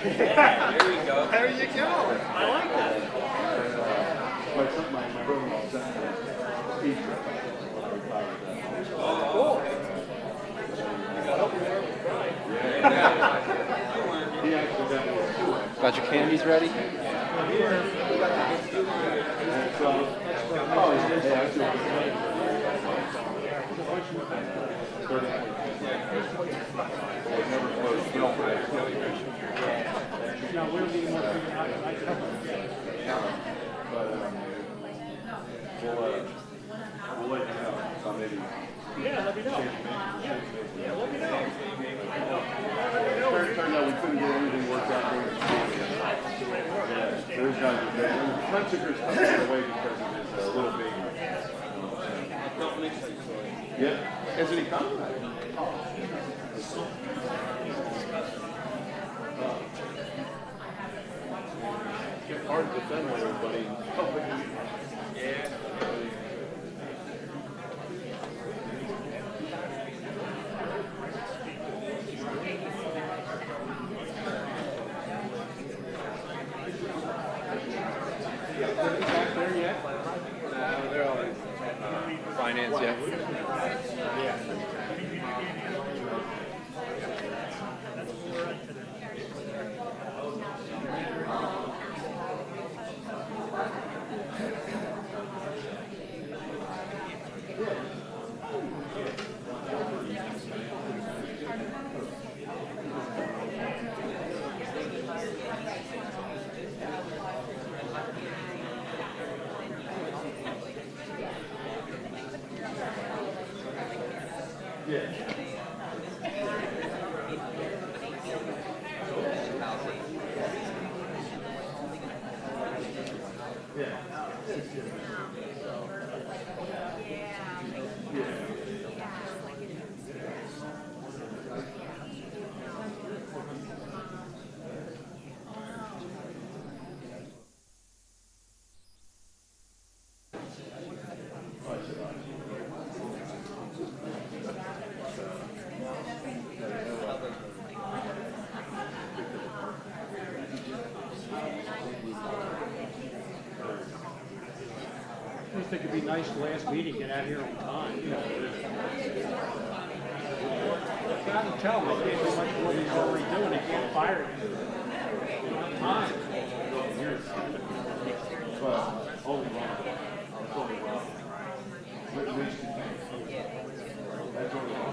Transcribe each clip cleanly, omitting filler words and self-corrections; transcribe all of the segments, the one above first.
Yeah, there you go. There you go. I like that. My brother-in-law sent me a ski trip. Oh, cool. I hope you're there with Brian. He actually got me Got your candies ready? Here. and so, oh, yeah, actually, No, we're being more figured out. we'll let you know. So maybe. Yeah, let me know. Yeah, let me know. Turned out we couldn't get anything worked out during the school. Yeah, those guys are there. The Frenchicker's coming away because of his little baby. Yeah. Isn't he coming? It's hard to defend everybody. Yeah. Back there yet? They're all in Finance, yeah. I just think it'd be nice last meeting, get out here on time. You gotta tell them they can't do much more than you're already doing, they can't fire you. On time. But only one. It's only one. That's only one.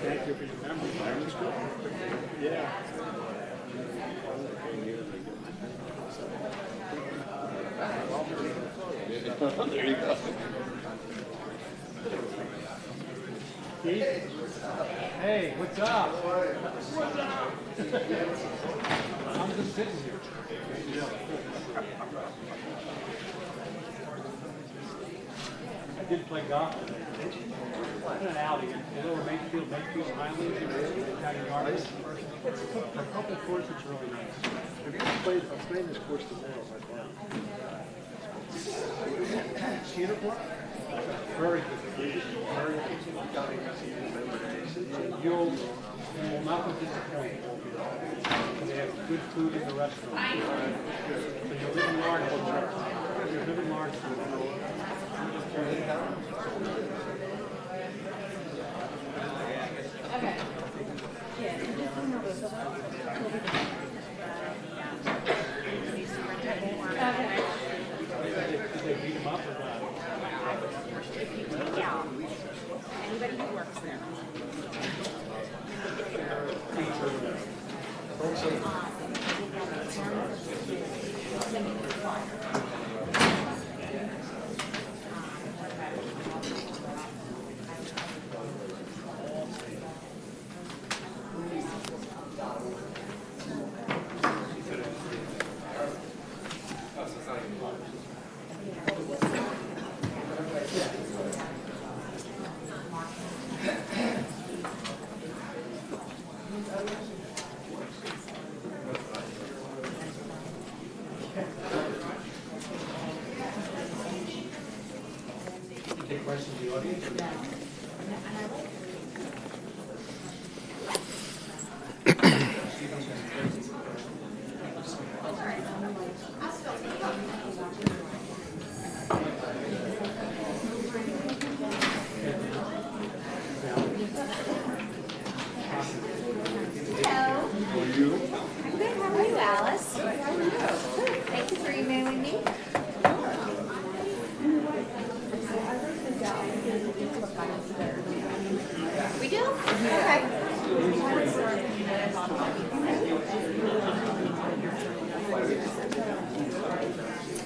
Thank you for your memory. Yeah. There you go. Keith? Hey, what's up? What's up? I'm just sitting here. I did play golf. In an alley, in Lower Makefield, Highlands, Italian Gardens. It's for a couple of courses, it's really nice. Have you played this course tomorrow? Cedar Brook? Very good. Very good. You will not be disappointed. They have good food in the restaurant. So you live in Lawrence. You live in Lawrence. Okay. Yeah. Did they beat them up or not? Yeah. Anybody who works there. Take questions in the audience? Hello. I'm good. How are you, Alice? Thank you for emailing me. We do? Okay.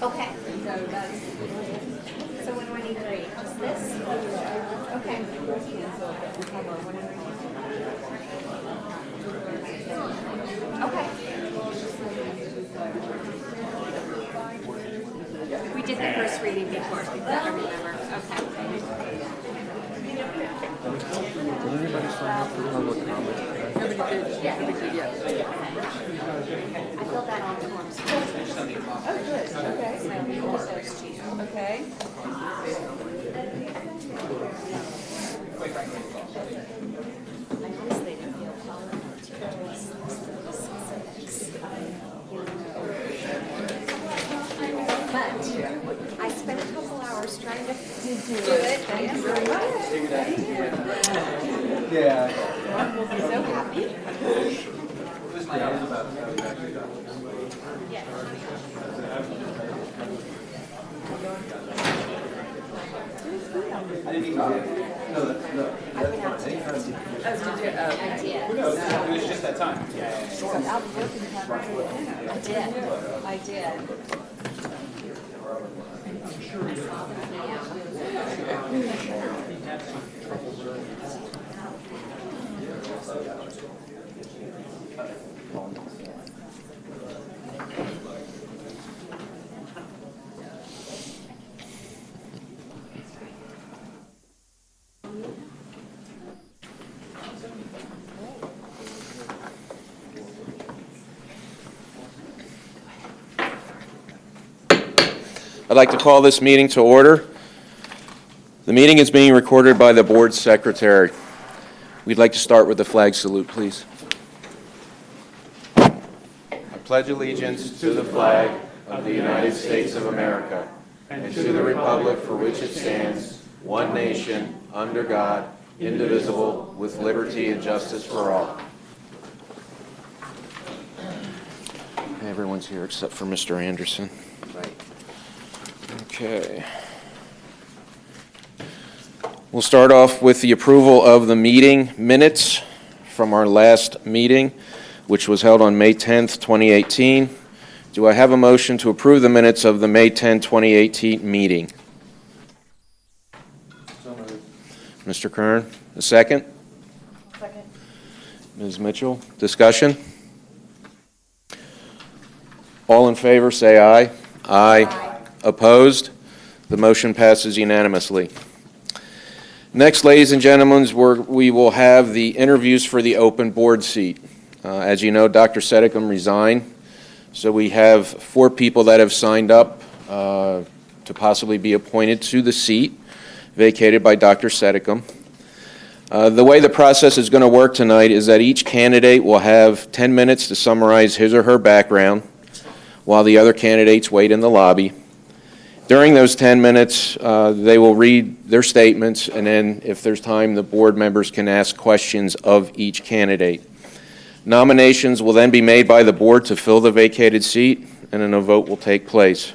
Okay. So when do I need to read? Just this? Okay. Okay. We did the first reading before, if I remember. Okay. Did anybody sign up for public comment? I filled that on the forms. Oh, good, okay. So we will those to you. Okay. I honestly don't feel qualified to address those specifics. But I spent a couple hours trying to do it. Thank you very much. Yeah. So happy. I didn't even no, I went out to dinner. I did. it was just that time. Yeah. So out of working time right at dinner. I did. I did. I'd like to call this meeting to order. The meeting is being recorded by the board secretary. We'd like to start with the flag salute, please. I pledge allegiance to the flag of the United States of America and to the republic for which it stands, one nation, under God, indivisible, with liberty and justice for all. Everyone's here except for Mr. Anderson. Okay. We'll start off with the approval of the meeting minutes from our last meeting, which was held on May 10th, 2018. Do I have a motion to approve the minutes of the May 10, 2018 meeting? Mr. Kern, a second? Second. Ms. Mitchell, discussion? All in favor, say aye. Aye. Opposed? The motion passes unanimously. Next, ladies and gentlemen, we will have the interviews for the open board seat. As you know, Dr. Sedicum resigned, so we have 4 people that have signed up to possibly be appointed to the seat vacated by Dr. Sedicum. The way the process is going to work tonight is that each candidate will have 10 minutes to summarize his or her background while the other candidates wait in the lobby. During those 10 minutes, they will read their statements, and then if there's time, the board members can ask questions of each candidate. Nominations will then be made by the board to fill the vacated seat, and then a vote will take place.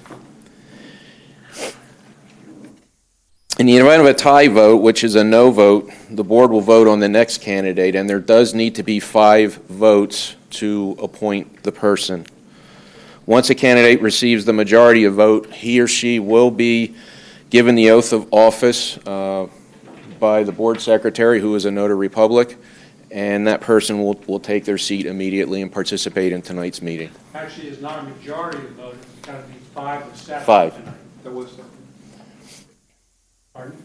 In the event of a tie vote, which is a no vote, the board will vote on the next candidate, and there does need to be 5 votes to appoint the person. Once a candidate receives the majority of vote, he or she will be given the oath of office by the board secretary, who is a notary public, and that person will take their seat immediately and participate in tonight's meeting. Actually, it's not a majority of the vote, it's got to be 5 or 7. 5. tonight. That was, Pardon?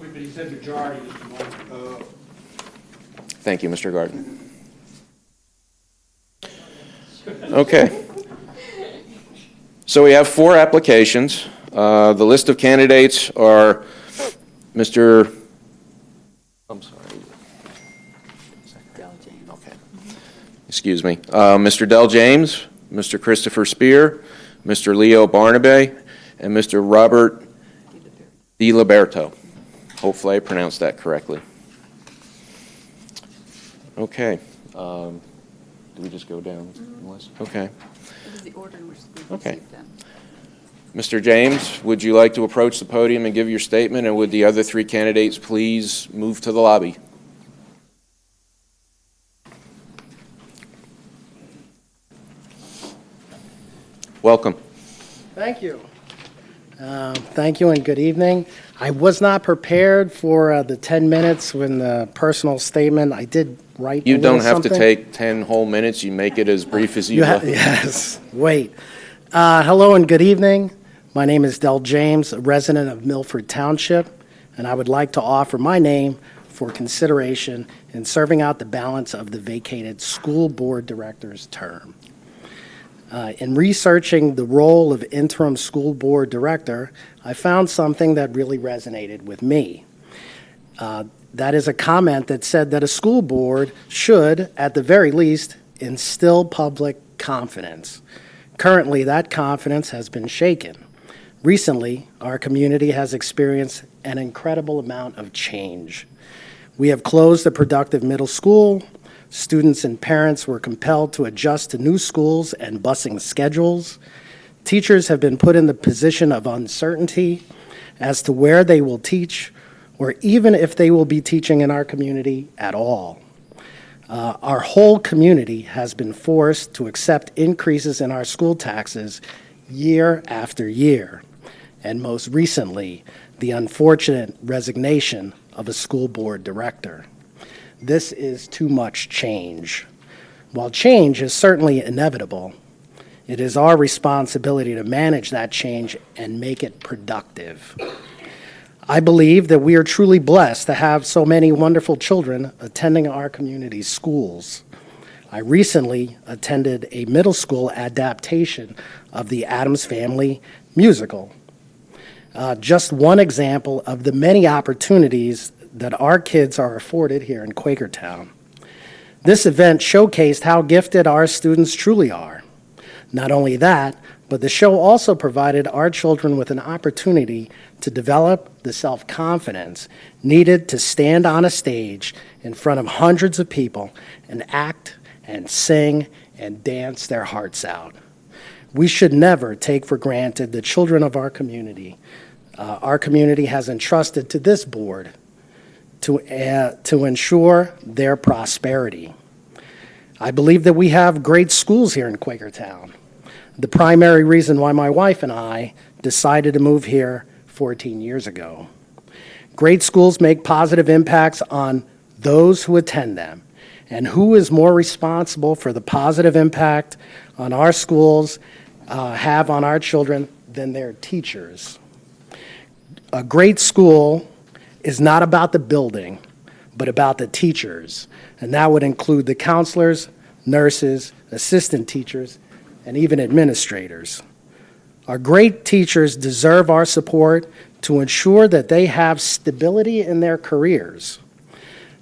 But he said majority is the moment. Thank you, Mr. Garden. Okay. So we have 4 applications. The list of candidates are Mr. I'm sorry. Del James. Okay. Excuse me. Mr. Del James, Mr. Christopher Spear, Mr. Leo Barnaby, and Mr. Robert Di Liberto. Hopefully I pronounced that correctly. Okay. Do we just go down the list? Okay. It was the order in which we Okay. received them. Mr. James, would you like to approach the podium and give your statement, and would the other 3 candidates please move to the lobby? Welcome. Thank you. Thank you and good evening. I was not prepared for the 10 minutes when the personal statement. I did write You a little don't have to something. take 10 whole minutes. You make it as brief as you like. Yes, wait. Hello and good evening. My name is Del James, a resident of Milford Township, and I would like to offer my name for consideration in serving out the balance of the vacated school board director's term. In researching the role of interim school board director, I found something that really resonated with me. That is a comment that said that a school board should, at the very least, instill public confidence. Currently, that confidence has been shaken. Recently, our community has experienced an incredible amount of change. We have closed a productive middle school. Students and parents were compelled to adjust to new schools and busing schedules. Teachers have been put in the position of uncertainty as to where they will teach, or even if they will be teaching in our community at all. Our whole community has been forced to accept increases in our school taxes year after year, and most recently, the unfortunate resignation of a school board director. This is too much change. While change is certainly inevitable, it is our responsibility to manage that change and make it productive. I believe that we are truly blessed to have so many wonderful children attending our community schools. I recently attended a middle school adaptation of the Addams Family musical. Just one example of the many opportunities that our kids are afforded here in Quakertown. This event showcased how gifted our students truly are. Not only that, but the show also provided our children with an opportunity to develop the self-confidence needed to stand on a stage in front of hundreds of people and act and sing and dance their hearts out. We should never take for granted the children of our community. Our community has entrusted to this board to ensure their prosperity. I believe that we have great schools here in Quakertown. The primary reason why my wife and I decided to move here 14 years ago. Great schools make positive impacts on those who attend them. And who is more responsible for the positive impact on our schools have on our children than their teachers? A great school is not about the building, but about the teachers. And that would include the counselors, nurses, assistant teachers, and even administrators. Our great teachers deserve our support to ensure that they have stability in their careers.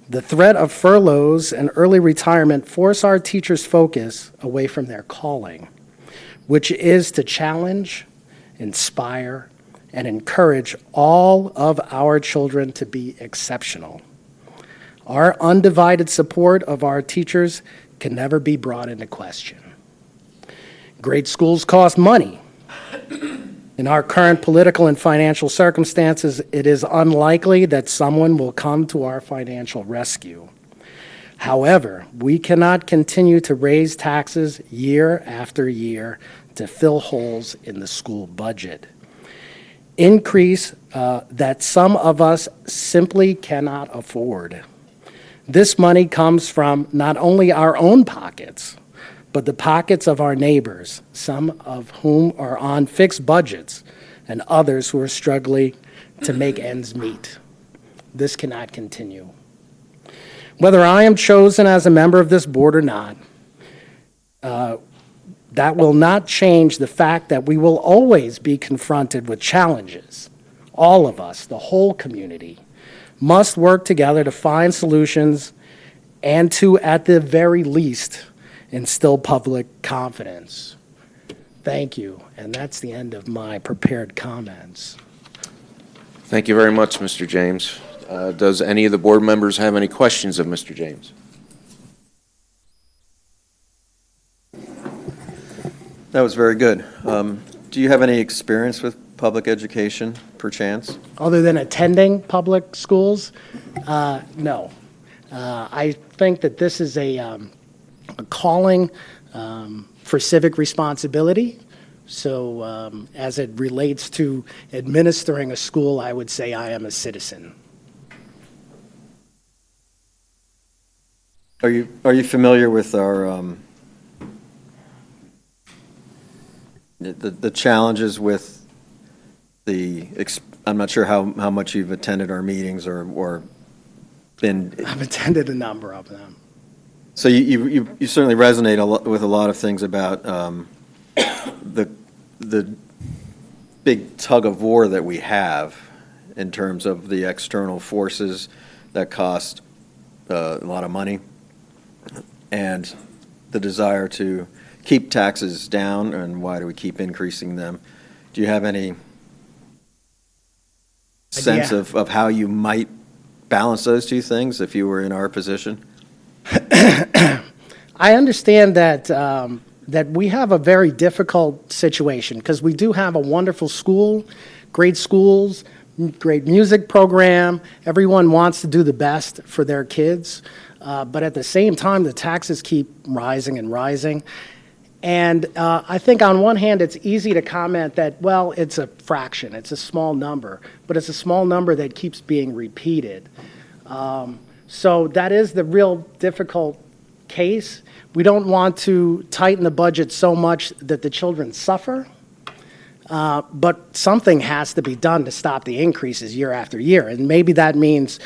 The threat of furloughs and early retirement force our teachers' focus away from their calling, which is to challenge, inspire, and encourage all of our children to be exceptional. Our undivided support of our teachers can never be brought into question. Great schools cost money. In our current political and financial circumstances, it is unlikely that someone will come to our financial rescue. However, we cannot continue to raise taxes year after year to fill holes in the school budget. Increase that some of us simply cannot afford. This money comes from not only our own pockets, but the pockets of our neighbors, some of whom are on fixed budgets, and others who are struggling to make ends meet. This cannot continue. Whether I am chosen as a member of this board or not, that will not change the fact that we will always be confronted with challenges. All of us, the whole community, must work together to find solutions and to, at the very least, instill public confidence. Thank you, and that's the end of my prepared comments. Thank you very much, Mr. James. Does any of the board members have any questions of Mr. James? That was very good. Do you have any experience with public education, perchance? Other than attending public schools, no. I think that this is a calling for civic responsibility. So as it relates to administering a school, I would say I am a citizen. Are you familiar with our the challenges with I'm not sure how much you've attended our meetings or been. I've attended a number of them. So you certainly resonate with a lot of things about the big tug of war that we have in terms of the external forces that cost a lot of money and the desire to keep taxes down, and why do we keep increasing them? Do you have any sense of how you might balance those two things if you were in our position? I understand that that we have a very difficult situation because we do have a wonderful school, great schools, great music program. Everyone wants to do the best for their kids, but at the same time, the taxes keep rising and rising. And I think on one hand, it's easy to comment that, well, it's a fraction, it's a small number, but it's a small number that keeps being repeated. So that is the real difficult case. We don't want to tighten the budget so much that the children suffer, but something has to be done to stop the increases year after year. And maybe that means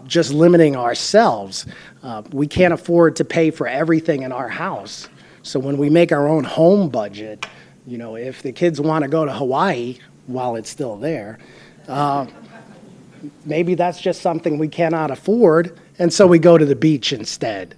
just limiting ourselves. We can't afford to pay for everything in our house. So when we make our own home budget, you know, if the kids want to go to Hawaii while it's still there, maybe that's just something we cannot afford, and so we go to the beach instead.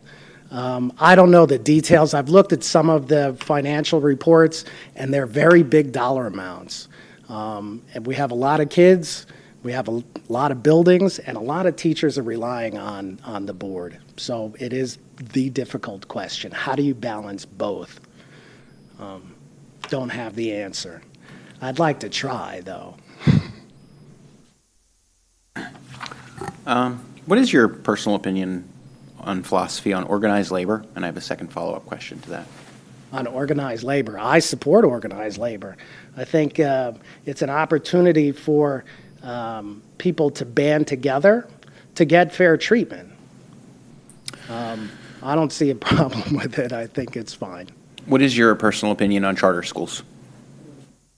I don't know the details. I've looked at some of the financial reports, and they're very big dollar amounts. And we have a lot of kids, we have a lot of buildings, and a lot of teachers are relying on the board. So it is the difficult question. How do you balance both? Don't have the answer. I'd like to try, though. What is your personal opinion on philosophy on organized labor? And I have a second follow-up question to that. On organized labor, I support organized labor. I think it's an opportunity for people to band together to get fair treatment. I don't see a problem with it. I think it's fine. What is your personal opinion on charter schools?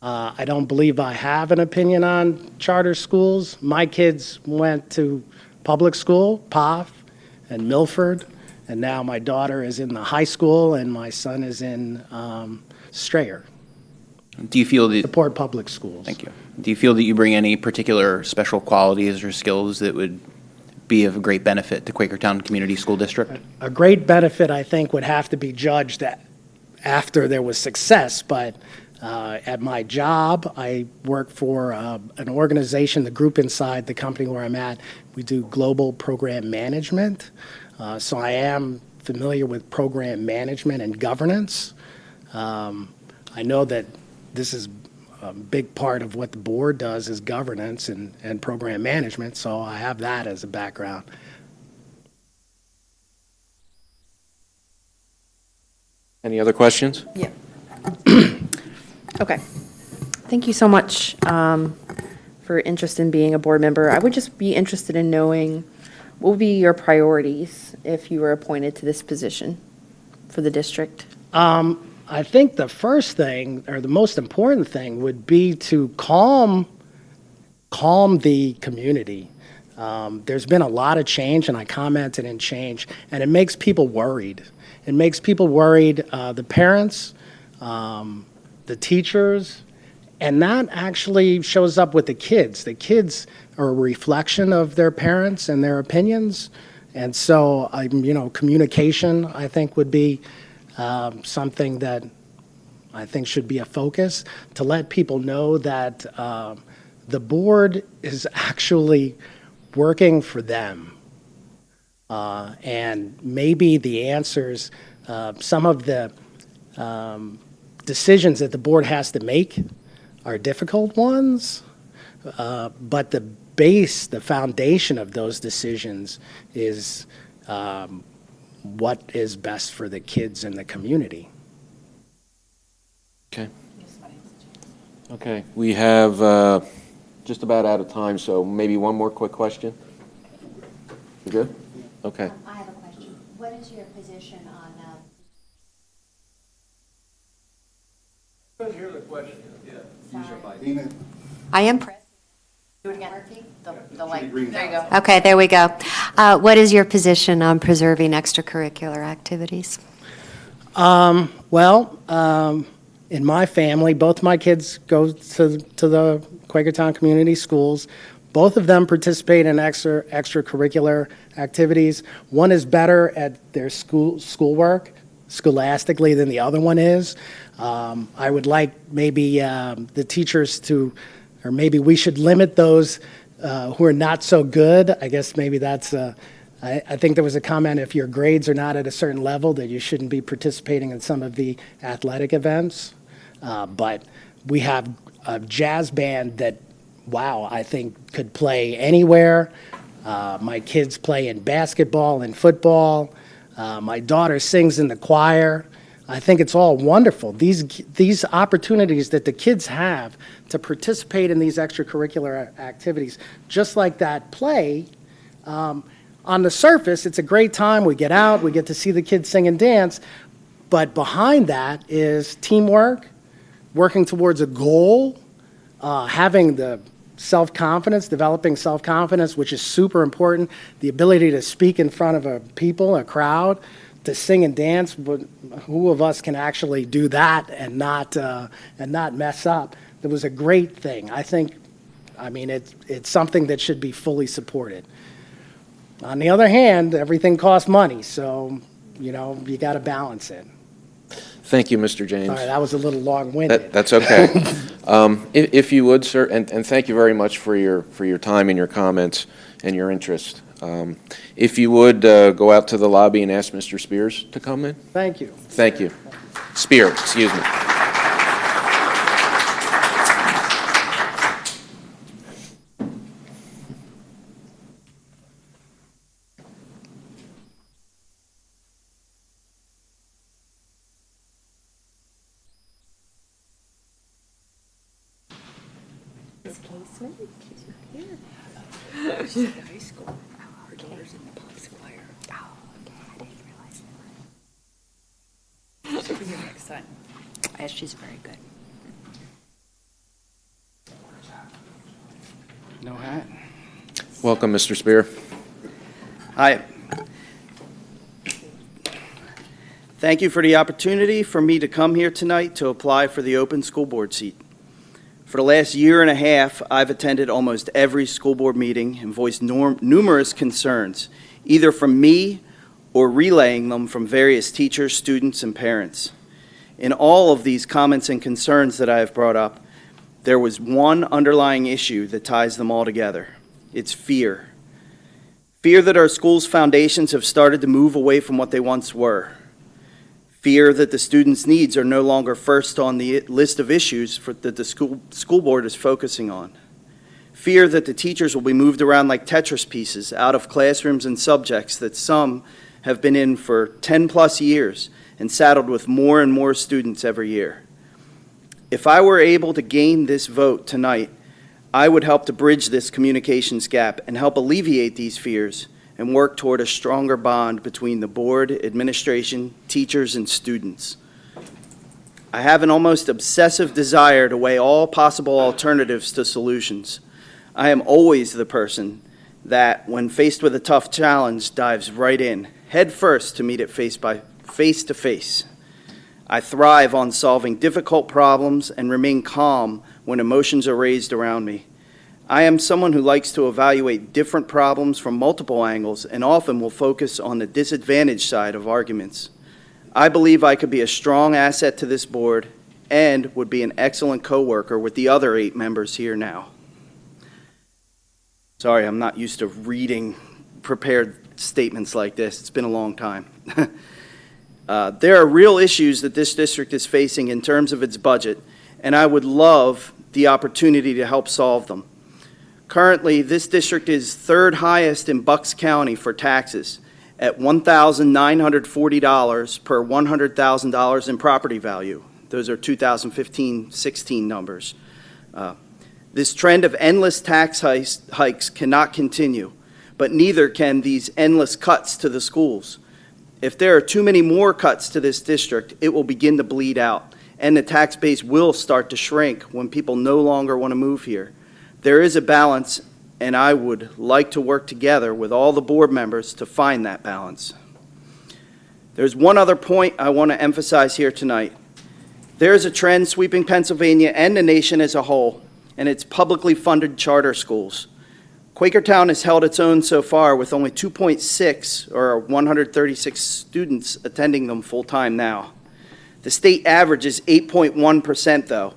I don't believe I have an opinion on charter schools. My kids went to public school, POF, and Milford, and now my daughter is in the high school and my son is in Strayer. Do you feel that, Support public schools. thank you. Do you feel that you bring any particular special qualities or skills that would be of great benefit to Quakertown Community School District? A great benefit, I think, would have to be judged after there was success, but at my job, I work for an organization, the group inside the company where I'm at. We do global program management. So I am familiar with program management and governance. I know that this is a big part of what the board does is governance and program management, so I have that as a background. Any other questions? Yeah. Okay. Thank you so much for interest in being a board member. I would just be interested in knowing what would be your priorities if you were appointed to this position for the district? I think the first thing, or the most important thing, would be to calm the community. There's been a lot of change, and I commented in change, and it makes people worried. It makes people worried, the parents, the teachers, and that actually shows up with the kids. The kids are a reflection of their parents and their opinions, and so, communication, I think, would be something that I think should be a focus, to let people know that the board is actually working for them. And maybe the answers, some of the decisions that the board has to make are difficult ones, but the base, the foundation of those decisions is what is best for the kids in the community. Okay. Okay, we have just about out of time, so maybe one more quick question. You good? Okay. I have a question. What is your position on, Hear the question, yeah. I am president. Do it again. The light. There you go. Okay, there we go. What is your position on preserving extracurricular activities? In my family, both my kids go to the Quakertown Community Schools. Both of them participate in extracurricular activities. One is better at their schoolwork, scholastically, than the other one is. I would like maybe the teachers to, or maybe we should limit those who are not so good. I guess maybe that's, I think there was a comment, if your grades are not at a certain level, that you shouldn't be participating in some of the athletic events. But we have a jazz band that, wow, I think could play anywhere. My kids play in basketball and football. My daughter sings in the choir. I think it's all wonderful. These opportunities that the kids have to participate in these extracurricular activities, just like that play, on the surface, it's a great time. We get out, we get to see the kids sing and dance, but behind that is teamwork, working towards a goal, having the self-confidence, developing self-confidence, which is super important, the ability to speak in front of a crowd, to sing and dance. But who of us can actually do that and not mess up? It was a great thing. I think, it's something that should be fully supported. On the other hand, everything costs money, so, you got to balance it. Thank you, Mr. James. Sorry, that was a little long-winded. That's okay. If you would, sir, and thank you very much for your time and your comments and your interest. If you would go out to the lobby and ask Mr. Spears to come in. Thank you. Thank you. Spear, excuse me. Miss Casement, she's not here. She's at high school. Her daughter's in the Pops choir. Oh, okay, I didn't realize that. She'll be here next time. Yes, she's very good. No hat. Welcome, Mr. Spear. Hi. Thank you for the opportunity for me to come here tonight to apply for the open school board seat. For the last year and a half, I've attended almost every school board meeting and voiced numerous concerns, either from me or relaying them from various teachers, students, and parents. In all of these comments and concerns that I have brought up, there was one underlying issue that ties them all together. It's fear. Fear that our school's foundations have started to move away from what they once were. Fear that the students' needs are no longer first on the list of issues that the school board is focusing on. Fear that the teachers will be moved around like Tetris pieces out of classrooms and subjects that some have been in for 10+ years and saddled with more and more students every year. If I were able to gain this vote tonight, I would help to bridge this communications gap and help alleviate these fears and work toward a stronger bond between the board, administration, teachers, and students. I have an almost obsessive desire to weigh all possible alternatives to solutions. I am always the person that, when faced with a tough challenge, dives right in, head first, to meet it face to face. I thrive on solving difficult problems and remain calm when emotions are raised around me. I am someone who likes to evaluate different problems from multiple angles and often will focus on the disadvantaged side of arguments. I believe I could be a strong asset to this board and would be an excellent co-worker with the other 8 members here now. Sorry, I'm not used to reading prepared statements like this. It's been a long time. There are real issues that this district is facing in terms of its budget, and I would love the opportunity to help solve them. Currently, this district is 3rd highest in Bucks County for taxes at $1,940 per $100,000 in property value. Those are 2015-16 numbers. This trend of endless tax hikes cannot continue, but neither can these endless cuts to the schools. If there are too many more cuts to this district, it will begin to bleed out, and the tax base will start to shrink when people no longer want to move here. There is a balance, and I would like to work together with all the board members to find that balance. There's one other point I want to emphasize here tonight. There is a trend sweeping Pennsylvania and the nation as a whole, and it's publicly funded charter schools. Quakertown has held its own so far with only 2.6 or 136 students attending them full-time now. The state average is 8.1% though.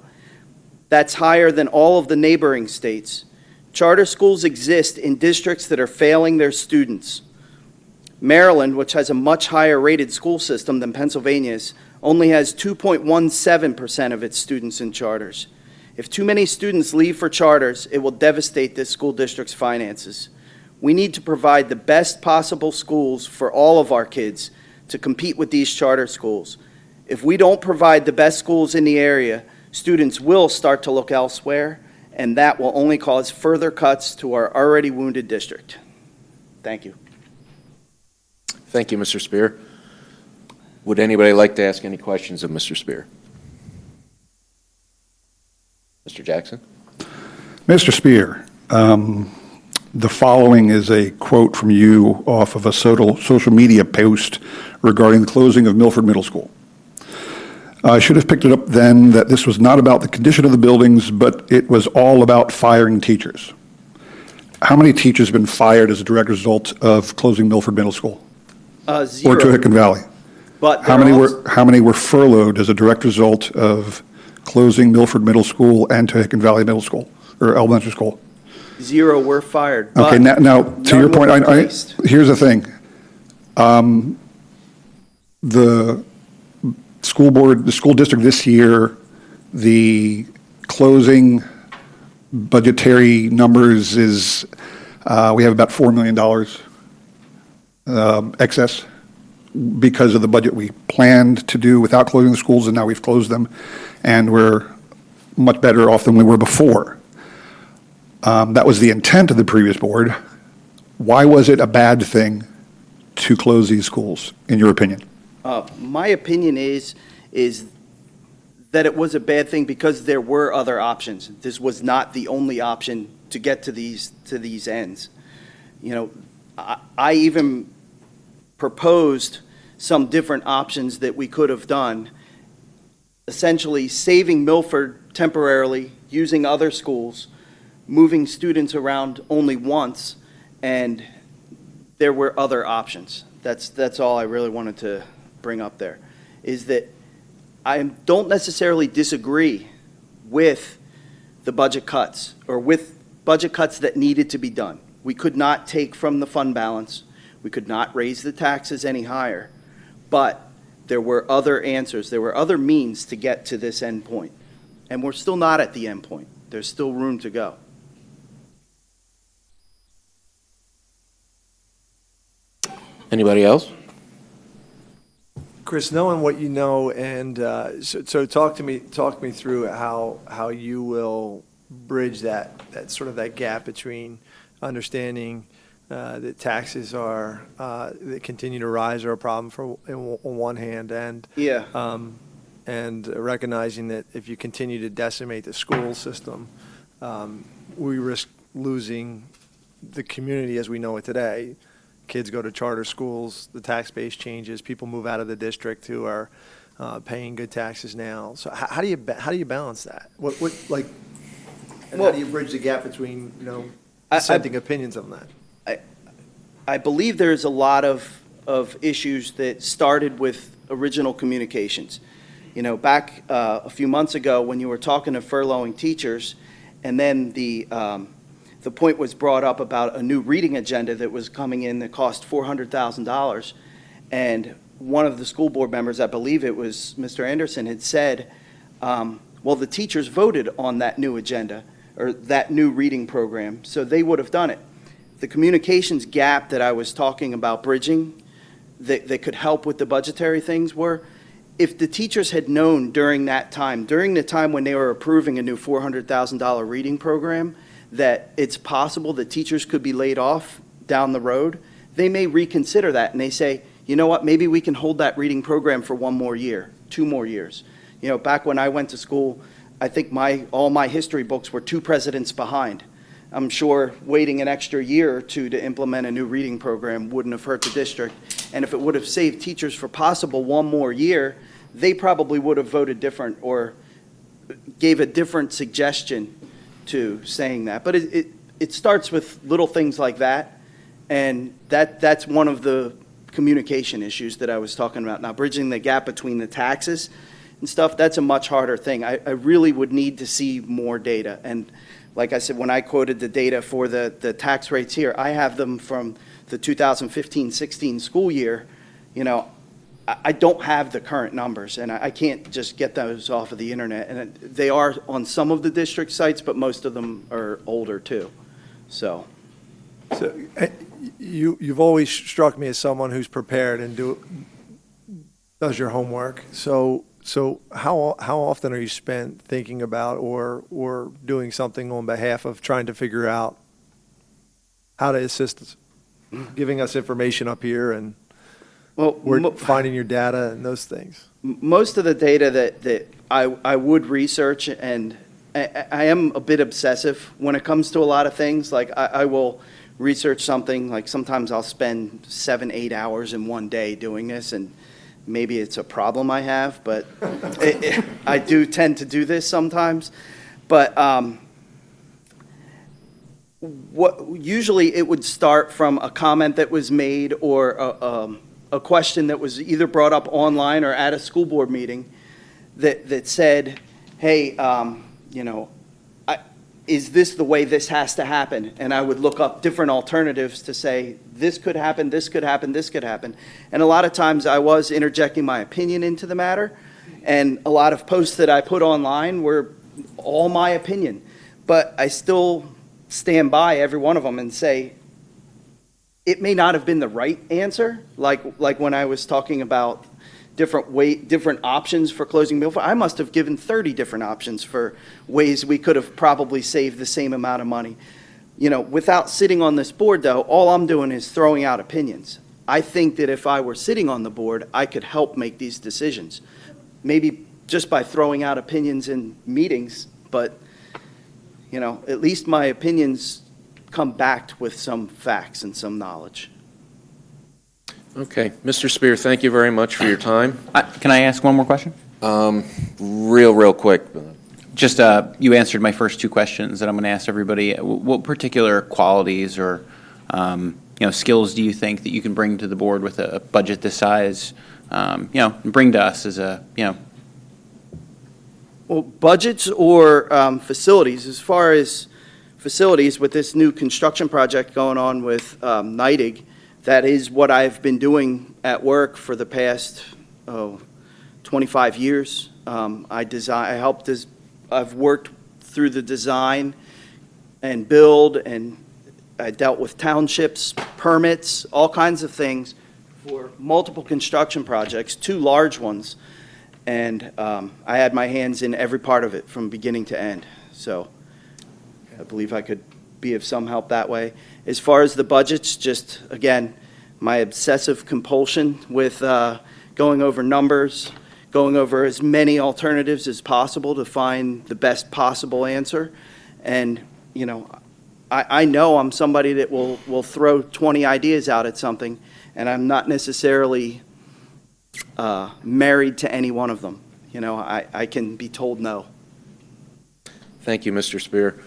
That's higher than all of the neighboring states. Charter schools exist in districts that are failing their students. Maryland, which has a much higher rated school system than Pennsylvania's, only has 2.17% of its students in charters. If too many students leave for charters, it will devastate this school district's finances. We need to provide the best possible schools for all of our kids to compete with these charter schools. If we don't provide the best schools in the area, students will start to look elsewhere, and that will only cause further cuts to our already wounded district. Thank you. Thank you, Mr. Spear. Would anybody like to ask any questions of Mr. Spear? Mr. Jackson? Mr. Spear, the following is a quote from you off of a social media post regarding the closing of Milford Middle School. I should have picked it up then that this was not about the condition of the buildings, but it was all about firing teachers. How many teachers have been fired as a direct result of closing Milford Middle School? 0. Or Tohickon Valley? But how many were furloughed as a direct result of closing Milford Middle School and Tohickon Valley Middle School, or elementary school? 0 were fired. Okay, now to your point, here's the thing. The school board, the school district this year, the closing budgetary numbers is, we have about $4 million excess because of the budget we planned to do without closing the schools, and now we've closed them, and we're much better off than we were before. That was the intent of the previous board. Why was it a bad thing to close these schools, in your opinion? My opinion is that it was a bad thing because there were other options. This was not the only option to get to these ends. You know, I even proposed some different options that we could have done, essentially saving Milford temporarily, using other schools, moving students around only once, and there were other options. That's all I really wanted to bring up there, is that I don't necessarily disagree with the budget cuts or with budget cuts that needed to be done. We could not take from the fund balance. We could not raise the taxes any higher, but there were other answers. There were other means to get to this end point, and we're still not at the end point. There's still room to go. Anybody else? Chris, knowing what you know, and so talk me through how you will bridge that sort of that gap between understanding that taxes are that continue to rise are a problem on one hand, and and recognizing that if you continue to decimate the school system, we risk losing the community as we know it today. Kids go to charter schools, the tax base changes, people move out of the district who are paying good taxes now. So how do you balance that? How do you bridge the gap between dissenting opinions on that? I believe there's a lot of issues that started with original communications. You know, back a few months ago when you were talking to furloughing teachers, and then the point was brought up about a new reading agenda that was coming in that cost $400,000. And one of the school board members, I believe it was Mr. Anderson, had said, well, the teachers voted on that new agenda or that new reading program, so they would have done it. The communications gap that I was talking about bridging that could help with the budgetary things were, if the teachers had known during that time, during the time when they were approving a new $400,000 reading program, that it's possible that teachers could be laid off down the road, they may reconsider that and they say, you know what, maybe we can hold that reading program for 1 more year, 2 more years. You know, back when I went to school, I think all my history books were 2 presidents behind. I'm sure waiting an extra year or 2 to implement a new reading program wouldn't have hurt the district. And if it would have saved teachers for possible 1 more year, they probably would have voted different or gave a different suggestion to saying that. But it starts with little things like that, and that's one of the communication issues that I was talking about. Now, bridging the gap between the taxes and stuff, that's a much harder thing. I really would need to see more data. And like I said, when I quoted the data for the tax rates here, I have them from the 2015-16 school year. You know, I don't have the current numbers, and I can't just get those off of the internet. And they are on some of the district sites, but most of them are older too. So you've always struck me as someone who's prepared and does your homework. So how often are you spent thinking about or doing something on behalf of trying to figure out how to assist us, giving us information up here and we're finding your data and those things? Most of the data that I would research, and I am a bit obsessive when it comes to a lot of things. Like I will research something, like sometimes I'll spend 7-8 hours in one day doing this, and maybe it's a problem I have, but I do tend to do this sometimes. But usually it would start from a comment that was made or a question that was either brought up online or at a school board meeting that said, hey, you know, is this the way this has to happen? And I would look up different alternatives to say, this could happen, this could happen, this could happen. And a lot of times I was interjecting my opinion into the matter, and a lot of posts that I put online were all my opinion. But I still stand by every one of them and say, it may not have been the right answer, like when I was talking about different options for closing Milford. I must have given 30 different options for ways we could have probably saved the same amount of money. You know, without sitting on this board, though, all I'm doing is throwing out opinions. I think that if I were sitting on the board, I could help make these decisions. Maybe just by throwing out opinions in meetings, but, you know, at least my opinions come back with some facts and some knowledge. Okay, Mr. Spear, thank you very much for your time. Can I ask one more question? Real quick. Just, you answered my first two questions that I'm going to ask everybody. What particular qualities or, skills do you think that you can bring to the board with a budget this size, bring to us as a, Well, budgets or facilities, as far as facilities with this new construction project going on with NIDIG, that is what I've been doing at work for the past 25 years. I've worked through the design and build, and I dealt with townships, permits, all kinds of things for multiple construction projects, 2 large ones, and I had my hands in every part of it from beginning to end. So I believe I could be of some help that way. As far as the budgets, just, again, my obsessive compulsion with going over numbers, going over as many alternatives as possible to find the best possible answer. And, you know, I know I'm somebody that will throw 20 ideas out at something, and I'm not necessarily married to any one of them. You know, I can be told no. Thank you, Mr. Spear.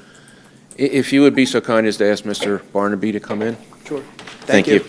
If you would be so kind as to ask Mr. Barnaby to come in. Sure. Thank you.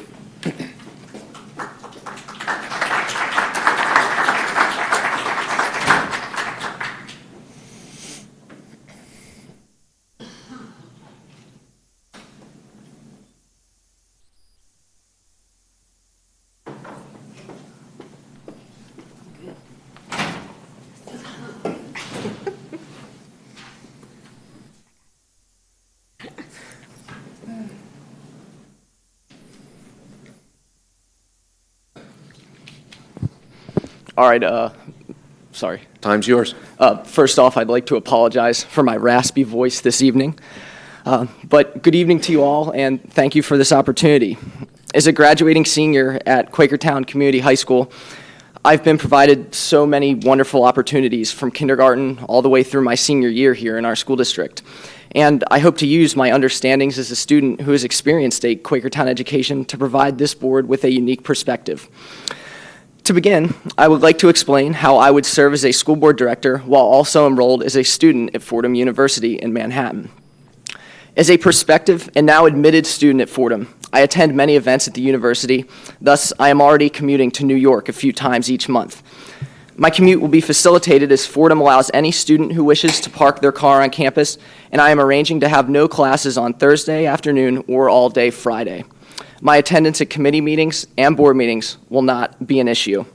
All right, sorry. Time's yours. First off, I'd like to apologize for my raspy voice this evening. But good evening to you all, and thank you for this opportunity. As a graduating senior at Quakertown Community High School, I've been provided so many wonderful opportunities from kindergarten all the way through my senior year here in our school district. And I hope to use my understandings as a student who has experienced a Quakertown education to provide this board with a unique perspective. To begin, I would like to explain how I would serve as a school board director while also enrolled as a student at Fordham University in Manhattan. As a prospective and now admitted student at Fordham, I attend many events at the university, thus I am already commuting to New York a few times each month. My commute will be facilitated as Fordham allows any student who wishes to park their car on campus, and I am arranging to have no classes on Thursday afternoon or all day Friday. My attendance at committee meetings and board meetings will not be an issue.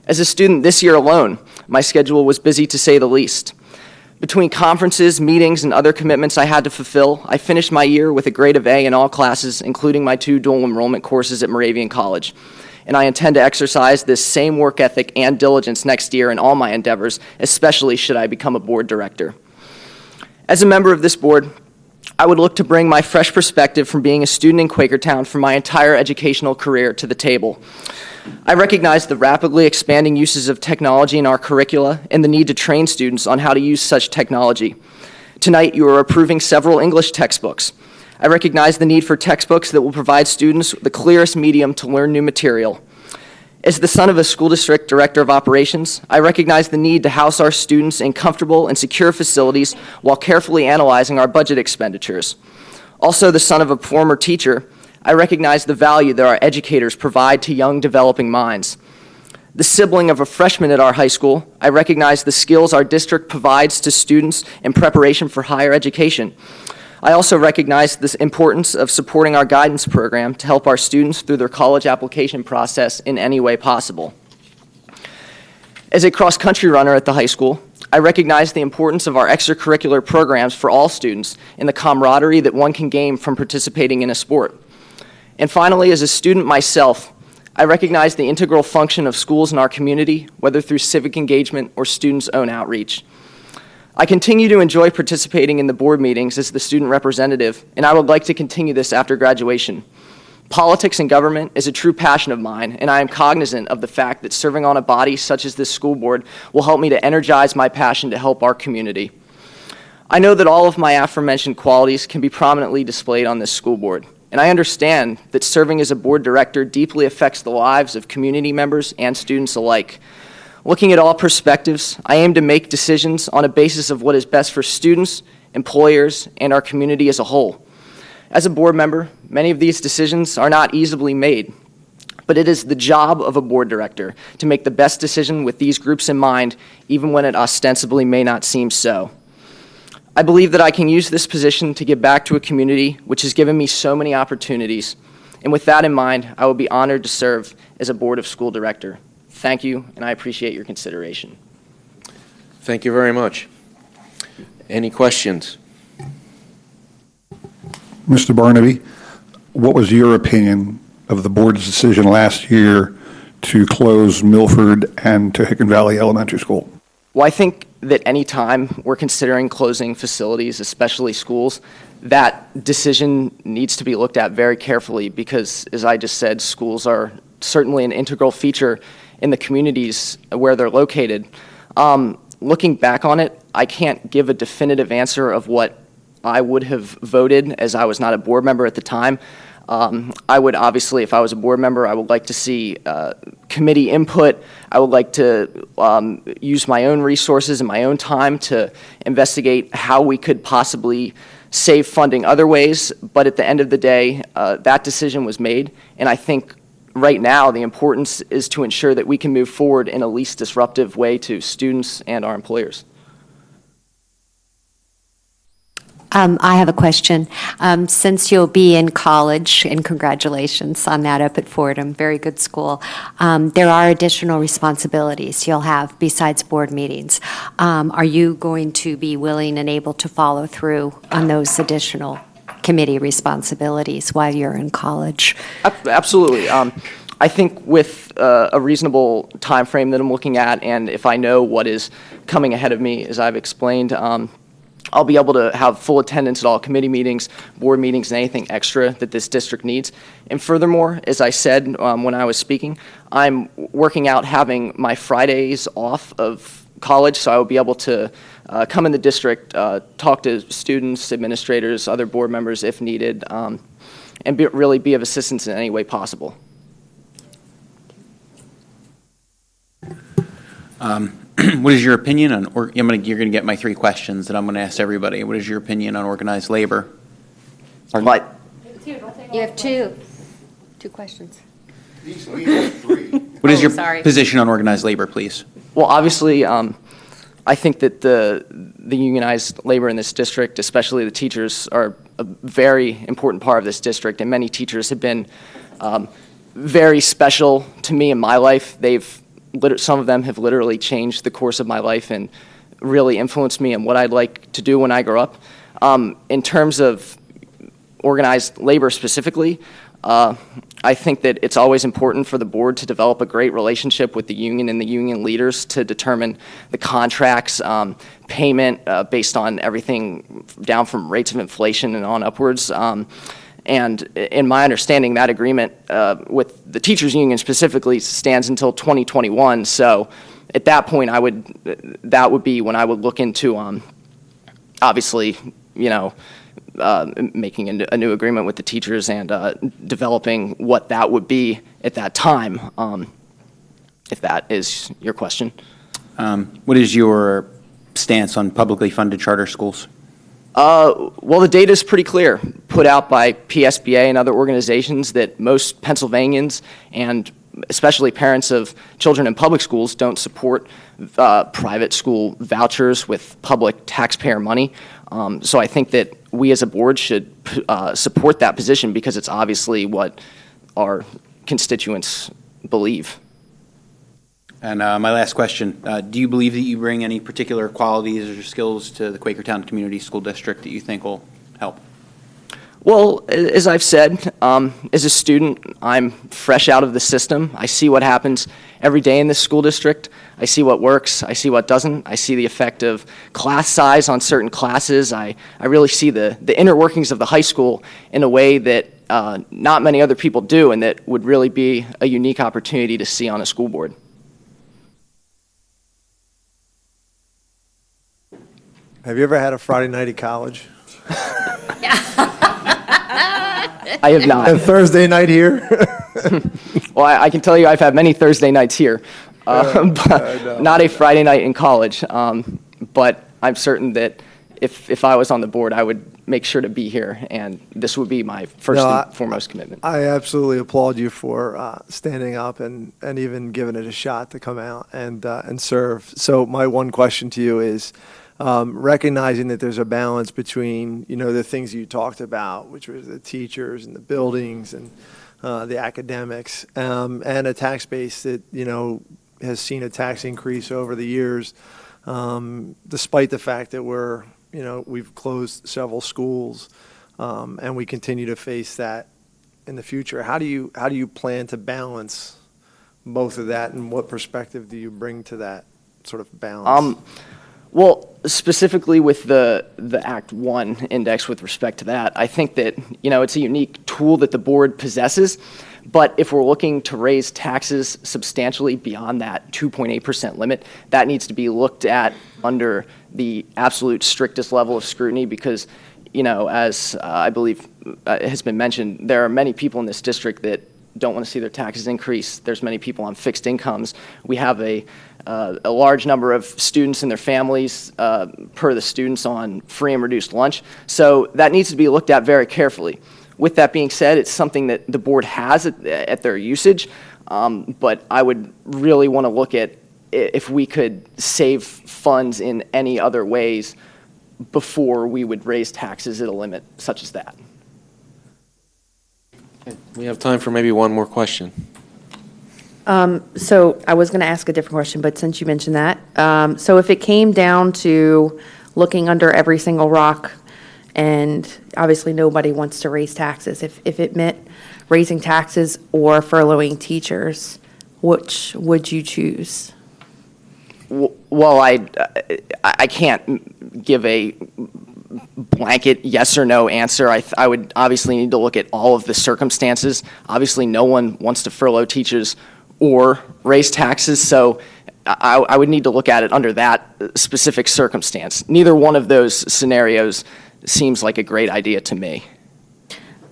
As a student this year alone, my schedule was busy to say the least. Between conferences, meetings, and other commitments I had to fulfill, I finished my year with a grade of A in all classes, including my 2 dual enrollment courses at Moravian College. And I intend to exercise this same work ethic and diligence next year in all my endeavors, especially should I become a board director. As a member of this board, I would look to bring my fresh perspective from being a student in Quakertown for my entire educational career to the table. I recognize the rapidly expanding uses of technology in our curricula and the need to train students on how to use such technology. Tonight, you are approving several English textbooks. I recognize the need for textbooks that will provide students the clearest medium to learn new material. As the son of a school district director of operations, I recognize the need to house our students in comfortable and secure facilities while carefully analyzing our budget expenditures. Also, the son of a former teacher, I recognize the value that our educators provide to young developing minds. The sibling of a freshman at our high school, I recognize the skills our district provides to students in preparation for higher education. I also recognize the importance of supporting our guidance program to help our students through their college application process in any way possible. As a cross-country runner at the high school, I recognize the importance of our extracurricular programs for all students and the camaraderie that one can gain from participating in a sport. And finally, as a student myself, I recognize the integral function of schools in our community, whether through civic engagement or students' own outreach. I continue to enjoy participating in the board meetings as the student representative, and I would like to continue this after graduation. Politics and government is a true passion of mine, and I am cognizant of the fact that serving on a body such as this school board will help me to energize my passion to help our community. I know that all of my aforementioned qualities can be prominently displayed on this school board, and I understand that serving as a board director deeply affects the lives of community members and students alike. Looking at all perspectives, I aim to make decisions on a basis of what is best for students, employers, and our community as a whole. As a board member, many of these decisions are not easily made, but it is the job of a board director to make the best decision with these groups in mind, even when it ostensibly may not seem so. I believe that I can use this position to give back to a community which has given me so many opportunities, and with that in mind, I will be honored to serve as a Board of School Director. Thank you, and I appreciate your consideration. Thank you very much. Any questions? Mr. Barnaby, what was your opinion of the board's decision last year to close Milford and Tohickon Valley Elementary School? Well, I think that any time we're considering closing facilities, especially schools, that decision needs to be looked at very carefully because, as I just said, schools are certainly an integral feature in the communities where they're located. Looking back on it, I can't give a definitive answer of what I would have voted, as I was not a board member at the time. I would obviously, if I was a board member, I would like to see committee input. I would like to use my own resources and my own time to investigate how we could possibly save funding other ways. But at the end of the day, that decision was made, and I think right now the importance is to ensure that we can move forward in a least disruptive way to students and our employers. I have a question. Since you'll be in college, and congratulations on that up at Fordham, very good school, there are additional responsibilities you'll have besides board meetings. Are you going to be willing and able to follow through on those additional committee responsibilities while you're in college? Absolutely. I think with a reasonable time frame that I'm looking at, and if I know what is coming ahead of me, as I've explained, I'll be able to have full attendance at all committee meetings, board meetings, and anything extra that this district needs. And furthermore, as I said when I was speaking, I'm working out having my Fridays off of college, so I will be able to come in the district, talk to students, administrators, other board members if needed, and really be of assistance in any way possible. What is your opinion on, you're going to get my three questions that I'm going to ask everybody. What is your opinion on organized labor? What? You have two questions. What is your position on organized labor, please? Well, obviously, I think that the unionized labor in this district, especially the teachers, are a very important part of this district, and many teachers have been very special to me in my life. Some of them have literally changed the course of my life and really influenced me in what I'd like to do when I grow up. In terms of organized labor specifically, I think that it's always important for the board to develop a great relationship with the union and the union leaders to determine the contracts, payment based on everything down from rates of inflation and on upwards. And in my understanding, that agreement with the teachers union specifically stands until 2021. So at that point, that would be when I would look into, obviously, making a new agreement with the teachers and developing what that would be at that time, if that is your question. What is your stance on publicly funded charter schools? Well, the data is pretty clear, put out by PSBA and other organizations, that most Pennsylvanians and especially parents of children in public schools don't support private school vouchers with public taxpayer money. So I think that we as a board should support that position because it's obviously what our constituents believe. And my last question, do you believe that you bring any particular qualities or skills to the Quakertown Community School District that you think will help? Well, as I've said, as a student, I'm fresh out of the system. I see what happens every day in this school district. I see what works. I see what doesn't. I see the effect of class size on certain classes. I really see the inner workings of the high school in a way that not many other people do, and that would really be a unique opportunity to see on a school board. Have you ever had a Friday night at college? I have not. A Thursday night here? Well, I can tell you I've had many Thursday nights here, but not a Friday night in college. But I'm certain that if I was on the board, I would make sure to be here, and this would be my first and foremost commitment. I absolutely applaud you for standing up and even giving it a shot to come out and serve. So my one question to you is, recognizing that there's a balance between, the things you talked about, which was the teachers and the buildings and the academics, and a tax base that, has seen a tax increase over the years, despite the fact that we've closed several schools, and we continue to face that in the future. How do you plan to balance both of that, and what perspective do you bring to that sort of balance? Well, specifically with the Act 1 index with respect to that, I think that, it's a unique tool that the board possesses, but if we're looking to raise taxes substantially beyond that 2.8% limit, that needs to be looked at under the absolute strictest level of scrutiny because, as I believe has been mentioned, there are many people in this district that don't want to see their taxes increase. There's many people on fixed incomes. We have a large number of students and their families per the students on free and reduced lunch. So that needs to be looked at very carefully. With that being said, it's something that the board has at their usage, but I would really want to look at if we could save funds in any other ways before we would raise taxes at a limit such as that. We have time for maybe one more question. So I was going to ask a different question, but since you mentioned that, so if it came down to looking under every single rock, and obviously nobody wants to raise taxes, if it meant raising taxes or furloughing teachers, which would you choose? Well, I can't give a blanket yes or no answer. I would obviously need to look at all of the circumstances. Obviously, no one wants to furlough teachers or raise taxes, so I would need to look at it under that specific circumstance. Neither one of those scenarios seems like a great idea to me.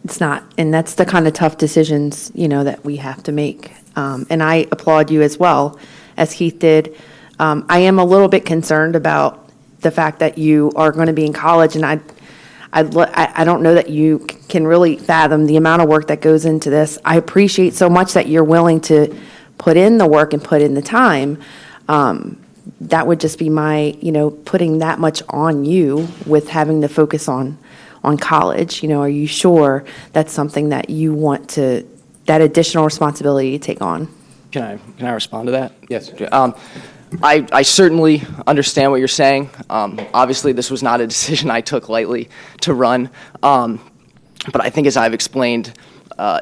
It's not, and that's the kind of tough decisions, that we have to make. And I applaud you as well, as Keith did. I am a little bit concerned about the fact that you are going to be in college, and I don't know that you can really fathom the amount of work that goes into this. I appreciate so much that you're willing to put in the work and put in the time. That would just be my, putting that much on you with having to focus on college. Are you sure that's something that you want that additional responsibility to take on? Can I respond to that? Yes. I certainly understand what you're saying. Obviously, this was not a decision I took lightly to run. But I think as I've explained,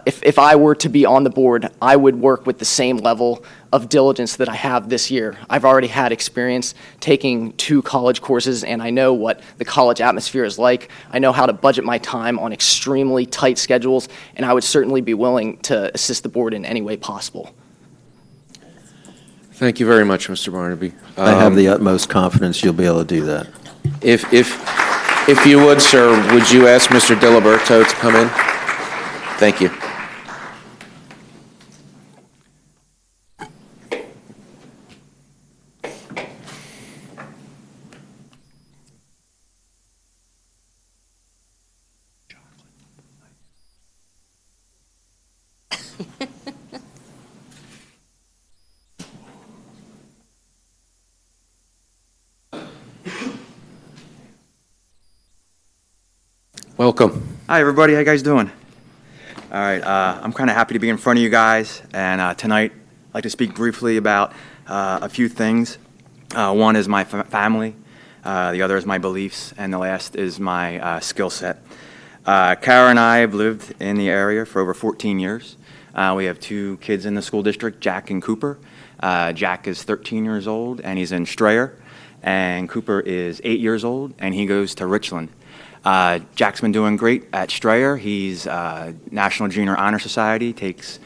if I were to be on the board, I would work with the same level of diligence that I have this year. I've already had experience taking 2 college courses, and I know what the college atmosphere is like. I know how to budget my time on extremely tight schedules, and I would certainly be willing to assist the board in any way possible. Thank you very much, Mr. Barnaby. I have the utmost confidence you'll be able to do that. If you would, sir, would you ask Mr. Diliberto to come in? Thank you. Welcome. Hi, everybody. How you guys doing? All right. I'm kind of happy to be in front of you guys. And tonight, I'd like to speak briefly about a few things. One is my family. The other is my beliefs. And the last is my skill set. Kara and I have lived in the area for over 14 years. We have 2 kids in the school district, Jack and Cooper. Jack is 13 years old, and he's in Strayer. And Cooper is 8 years old, and he goes to Richland. Jack's been doing great at Strayer. He's National Junior Honor Society, takes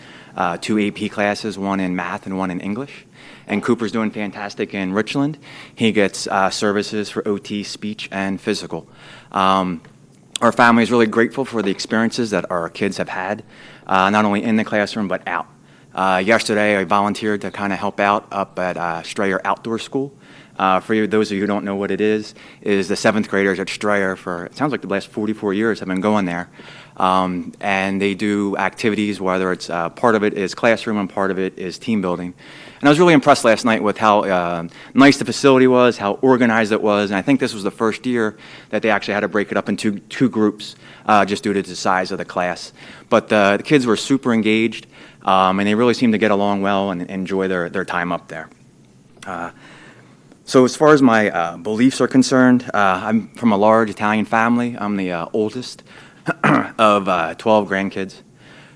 2 AP classes, one in math and one in English. And Cooper's doing fantastic in Richland. He gets services for OT, speech, and physical. Our family is really grateful for the experiences that our kids have had, not only in the classroom but out. Yesterday, I volunteered to kind of help out up at Strayer Outdoor School. For those of you who don't know what it is the 7th graders at Strayer for, it sounds like the last 44 years have been going there. And they do activities, whether it's part of it is classroom and part of it is team building. And I was really impressed last night with how nice the facility was, how organized it was, and I think this was the first year that they actually had to break it up into two groups just due to the size of the class. But the kids were super engaged, and they really seemed to get along well and enjoy their time up there. So as far as my beliefs are concerned, I'm from a large Italian family. I'm the oldest of 12 grandkids.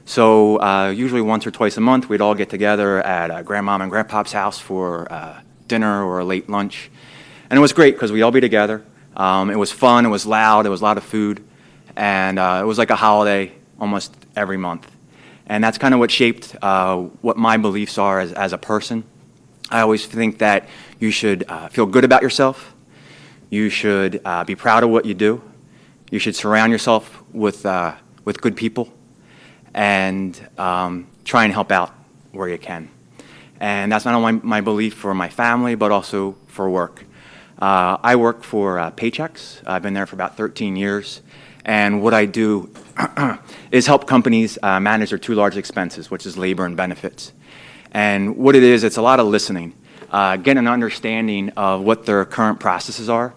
So usually once or twice a month, we'd all get together at Grandmom and Grandpop's house for dinner or a late lunch. And it was great because we'd all be together. It was fun, it was loud, it was a lot of food, and it was like a holiday almost every month. And that's kind of what shaped what my beliefs are as a person. I always think that you should feel good about yourself. You should be proud of what you do. You should surround yourself with good people and try and help out where you can. And that's not only my belief for my family, but also for work. I work for Paychex. I've been there for about 13 years. And what I do is help companies manage their 2 largest expenses, which is labor and benefits. And what it is, it's a lot of listening, getting an understanding of what their current processes are,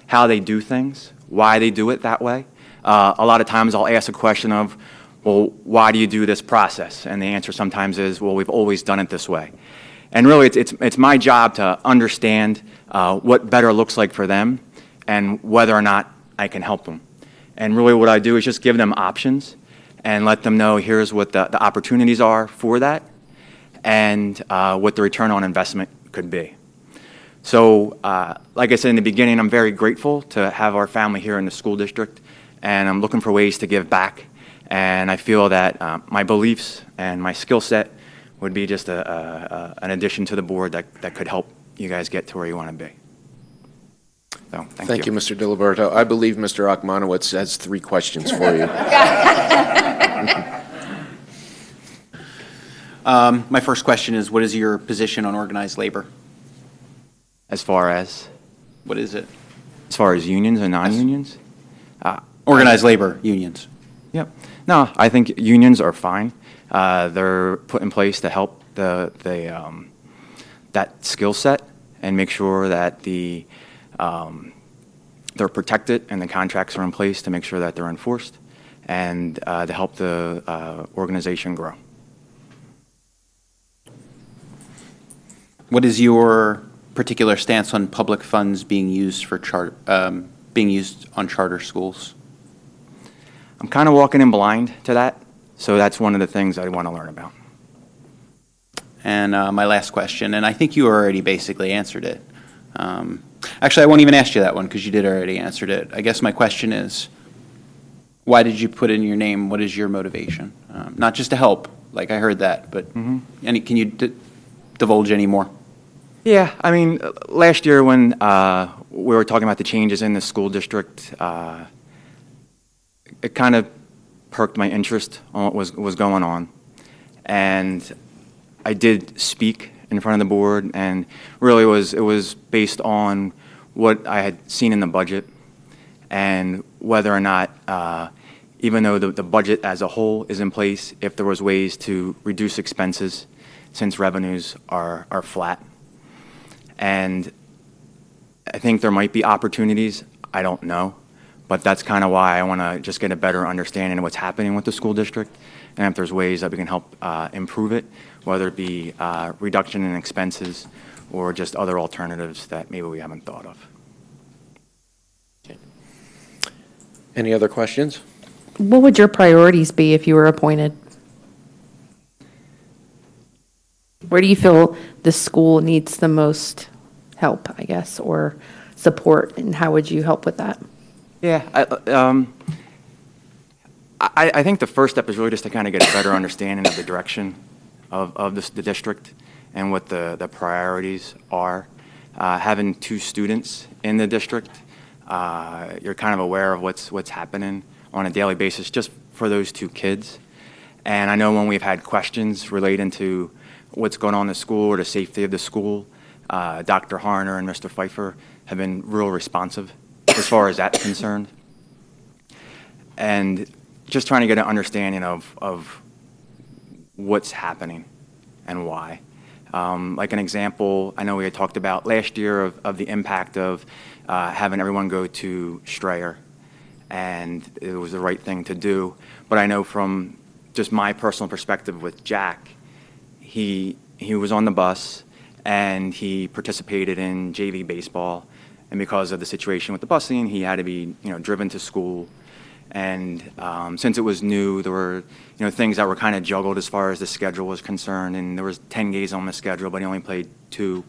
how they do things, why they do it that way. A lot of times I'll ask a question of, well, why do you do this process? And the answer sometimes is, well, we've always done it this way. And really, it's my job to understand what better looks like for them and whether or not I can help them. And really what I do is just give them options and let them know here's what the opportunities are for that and what the return on investment could be. So like I said in the beginning, I'm very grateful to have our family here in the school district, and I'm looking for ways to give back. And I feel that my beliefs and my skill set would be just an addition to the board that could help you guys get to where you want to be. So, thank you. Mr. DiLiberto. I believe Mr. Achmanowitz has 3 questions for you. My first question is, what is your position on organized labor? As far as? What is it? As far as unions and non-unions? Organized labor unions. Yep. No, I think unions are fine. They're put in place to help that skill set and make sure that they're protected and the contracts are in place to make sure that they're enforced and to help the organization grow. What is your particular stance on public funds being used for being used on charter schools? I'm kind of walking in blind to that, so that's one of the things I want to learn about. And my last question, and I think you already basically answered it. Actually, I won't even ask you that one because you did already answered it. I guess my question is, why did you put in your name? What is your motivation? Not just to help, like I heard that, but can you divulge any more? Yeah, I mean, last year when we were talking about the changes in the school district, it kind of perked my interest on what was going on. And I did speak in front of the board, and really it was based on what I had seen in the budget and whether or not, even though the budget as a whole is in place, if there was ways to reduce expenses since revenues are flat. And I think there might be opportunities, I don't know, but that's kind of why I want to just get a better understanding of what's happening with the school district and if there's ways that we can help improve it, whether it be reduction in expenses or just other alternatives that maybe we haven't thought of. Okay. Any other questions? what would your priorities be if you were appointed? Where do you feel the school needs the most help, I guess, or support, and how would you help with that? Yeah, I think the first step is really just to kind of get a better understanding of the direction of the district and what the priorities are. Having 2 students in the district, you're kind of aware of what's happening on a daily basis just for those 2 kids. And I know when we've had questions relating to what's going on in the school or the safety of the school, Dr. Harner and Mr. Pfeiffer have been real responsive as far as that's concerned. And just trying to get an understanding of what's happening and why. Like an example, I know we had talked about last year of the impact of having everyone go to Strayer, and it was the right thing to do. But I know from just my personal perspective with Jack, he was on the bus and he participated in JV baseball, and because of the situation with the busing, he had to be driven to school. And since it was new, there were things that were kind of juggled as far as the schedule was concerned, and there was 10 games on the schedule, but he only played 2.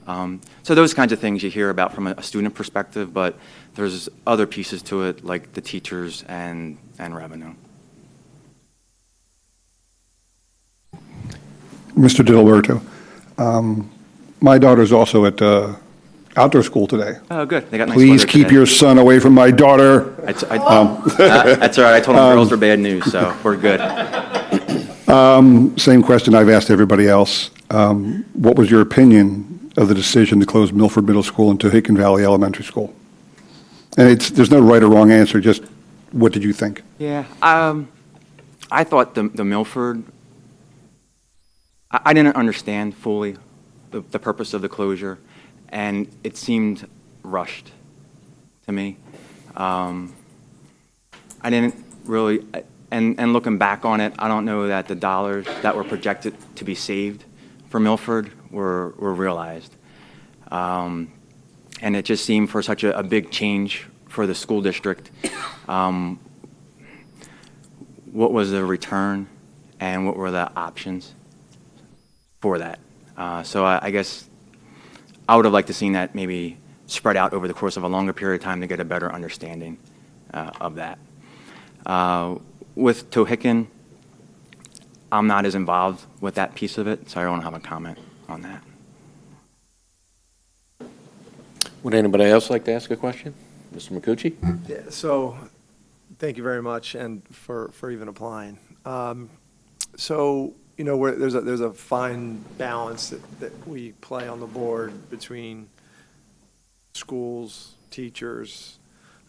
So those kinds of things you hear about from a student perspective, but there's other pieces to it, like the teachers and revenue. Mr. DiLiberto, my daughter's also at outdoor school today. Oh, good. They got nice Please weather keep today. your son away from my daughter. That's all right. I told him girls are bad news, so we're good. Same question I've asked everybody else. What was your opinion of the decision to close Milford Middle School and Tohickon Valley Elementary School? And there's no right or wrong answer, just what did you think? Yeah, I thought the Milford, I didn't understand fully the purpose of the closure, and it seemed rushed to me. I didn't really, and looking back on it, I don't know that the dollars that were projected to be saved for Milford were realized. And it just seemed for such a big change for the school district. What was the return and what were the options for that? So I guess I would have liked to seen that maybe spread out over the course of a longer period of time to get a better understanding of that. With Tohickon, I'm not as involved with that piece of it, so I don't have a comment on that. Would anybody else like to ask a question? Mr. McCucci? Yeah, so thank you very much and for even applying. So, there's a fine balance that we play on the board between schools, teachers,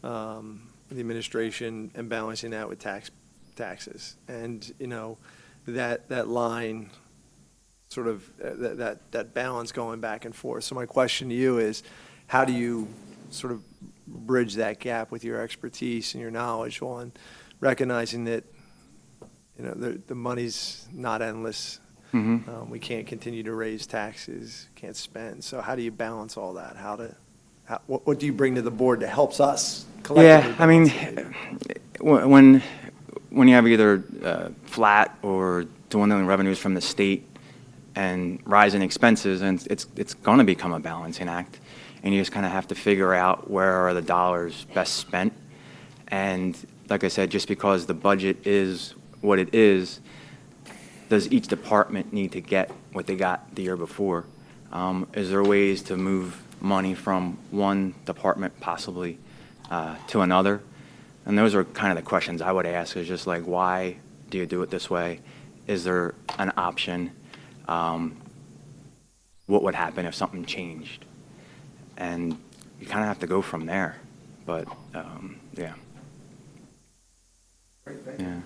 the administration, and balancing that with taxes. And, that line, sort of, that balance going back and forth. So my question to you is, how do you sort of bridge that gap with your expertise and your knowledge on recognizing that, the money's not endless. Mm-hmm. We can't continue to raise taxes, can't spend. So how do you balance all that? What do you bring to the board that helps us collectively? Yeah, I mean, when you have either flat or dwindling revenues from the state and rising expenses, and it's going to become a balancing act, and you just kind of have to figure out where are the dollars best spent. And like I said, just because the budget is what it is, does each department need to get what they got the year before? Is there ways to move money from one department possibly to another? And those are kind of the questions I would ask, is just like, why do you do it this way? Is there an option? What would happen if something changed? And you kind of have to go from there. But, yeah. Yeah.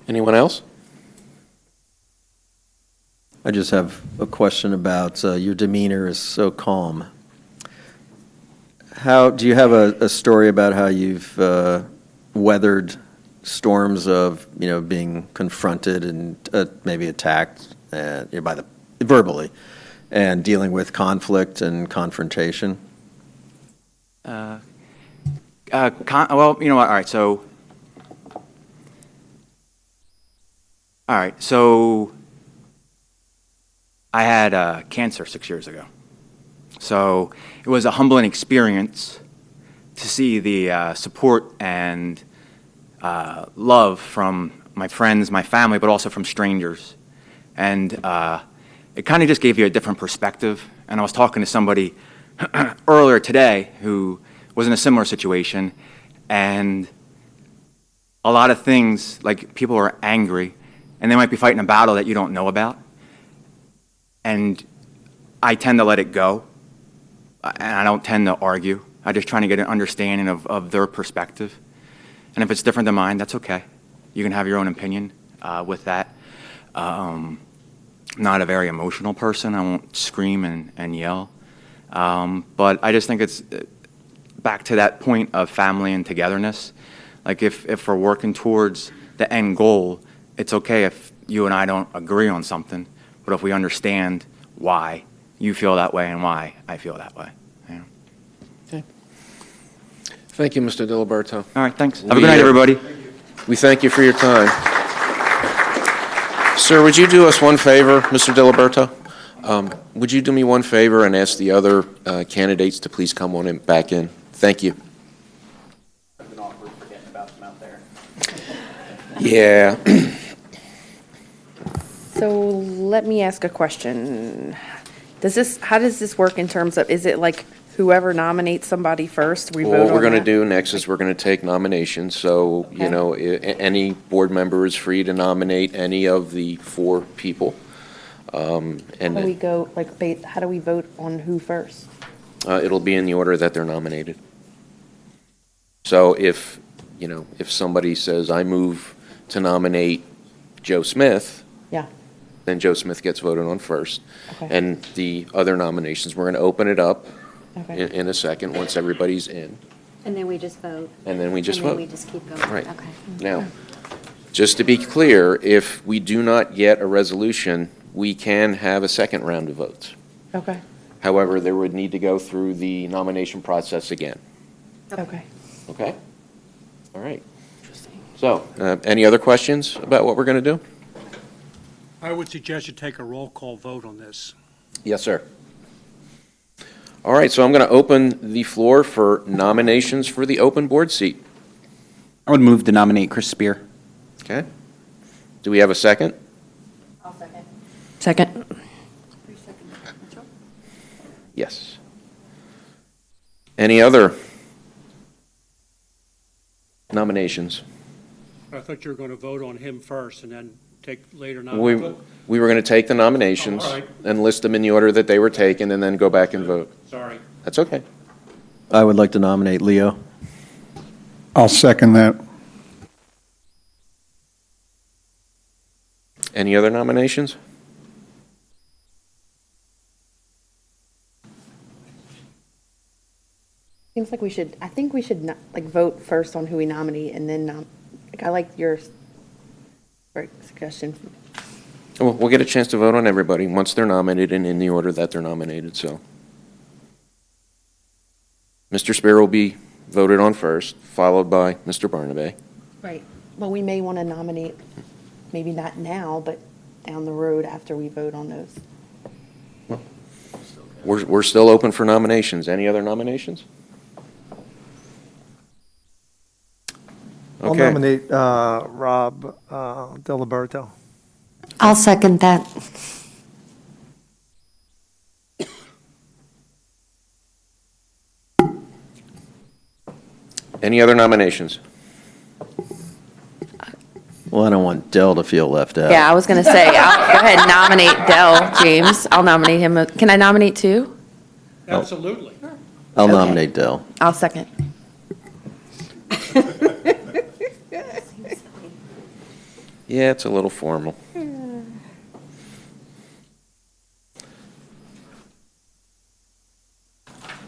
Anyone else? I just have a question about your demeanor is so calm. Do you have a story about how you've weathered storms of being confronted and maybe attacked verbally, and dealing with conflict and confrontation? Well, you know what? All right. So All right, so I had cancer 6 years ago. So it was a humbling experience to see the support and love from my friends, my family, but also from strangers. And it kind of just gave you a different perspective. And I was talking to somebody earlier today who was in a similar situation, and a lot of things, like people are angry, and they might be fighting a battle that you don't know about. And I tend to let it go, and I don't tend to argue. I'm just trying to get an understanding of their perspective. And if it's different than mine, that's okay. You can have your own opinion with that. I'm not a very emotional person. I won't scream and yell. But I just think it's back to that point of family and togetherness. Like if we're working towards the end goal, it's okay if you and I don't agree on something, but if we understand why you feel that way and why I feel that way. Yeah. Okay. Thank you, Mr. Diliberto. All right, thanks. Have a good night, everybody. We thank you for your time. Sir, would you do us one favor, Mr. Diliberto? Would you do me one favor and ask the other candidates to please come on back in? Thank you. I've been awkward forgetting about them out there. Yeah. So let me ask a question. How does this work in terms of, is it like whoever nominates somebody first, we vote on What we're going to that? do next is we're going to take nominations. So, you know, any board member is free to nominate any of the 4 people. How do we go, like, how do we vote on who first? It'll be in the order that they're nominated. So if, you know, if somebody says, I move to nominate Joe Smith, Yeah. then Joe Smith gets voted on first. Okay. And the other nominations, we're going to open it up Okay. in a second once everybody's in. And then we just vote. And then we just vote. And then we just keep going. Right. Okay. Now, just to be clear, if we do not get a resolution, we can have a second round of votes. Okay. However, there would need to go through the nomination process again. Okay. Okay? All right. So, any other questions about what we're going to do? I would suggest you take a roll call vote on this. Yes, sir. All right, so I'm going to open the floor for nominations for the open board seat. I would move to nominate Chris Spear. Okay. Do we have a second? I'll second. Second. Yes. Any other nominations? I thought you were going to vote on him first and then take later We nominations. were going to take the nominations Oh, all right. and list them in the order that they were taken and then go back and vote. Sorry. That's okay. I would like to nominate Leo. I'll second that. Any other nominations? Seems like I think we should vote first on who we nominate and then, I like your suggestion. We'll get a chance to vote on everybody once they're nominated and in the order that they're nominated, so. Mr. Spear will be voted on first, followed by Mr. Barnaby. Right. Well, we may want to nominate, maybe not now, but down the road after we vote on those. We're still open for nominations. Any other nominations? I'll Okay. nominate Rob Diliberto. I'll second that. Any other nominations? Well, I don't want Dell to feel left out. Yeah, I was going to say, I'll go ahead and nominate Dell, James. I'll nominate him. Can I nominate 2? Absolutely. I'll nominate Dell. I'll second. Yeah, it's a little formal.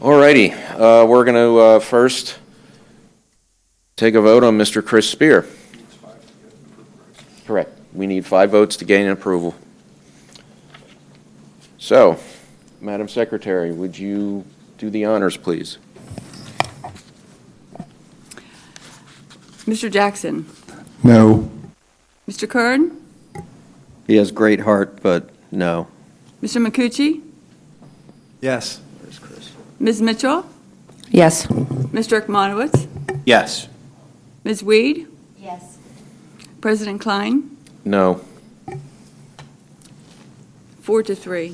All righty, we're going to first take a vote on Mr. Chris Spear. Correct. We need 5 votes to gain approval. So, Madam Secretary, would you do the honors, please? Mr. Jackson? No. Mr. Kern? He has great heart, but no. Mr. McCucci? Yes. Ms. Mitchell? Yes. Mr. Ekmanowitz? Yes. Ms. Weed? Yes. President Klein? No. 4-3.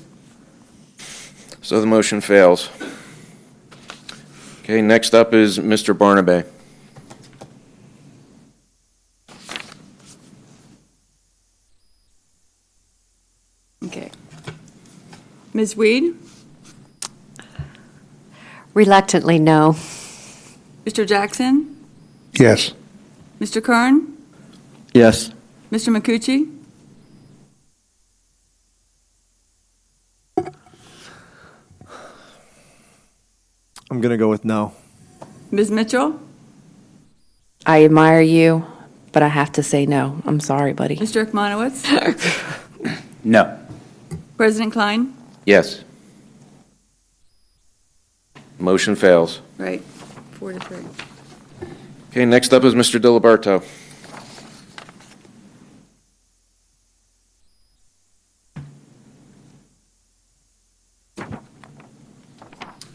So the motion fails. Okay, next up is Mr. Barnaby. Okay. Ms. Weed? Reluctantly, no. Mr. Jackson? Yes. Mr. Kern? Yes. Mr. McCucci? I'm going to go with no. Ms. Mitchell? I admire you, but I have to say no. I'm sorry, buddy. Mr. Ekmanowitz? No. President Klein? Yes. Motion fails. Right. 4-3. Okay, next up is Mr. Diliberto.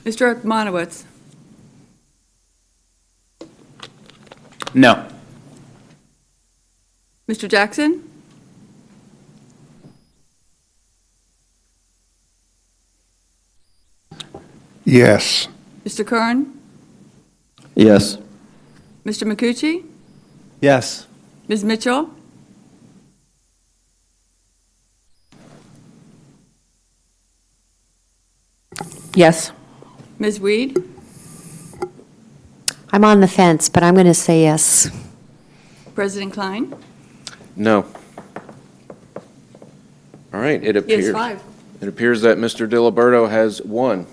Mr. Ekmanowitz? No. Mr. Jackson? Yes. Mr. Kern? Yes. Mr. McCucci? Yes. Ms. Mitchell? Yes. Ms. Weed? I'm on the fence, but I'm going to say yes. President Klein? No. All right, it appears. Yes, 5. It appears that Mr. Diliberto has won.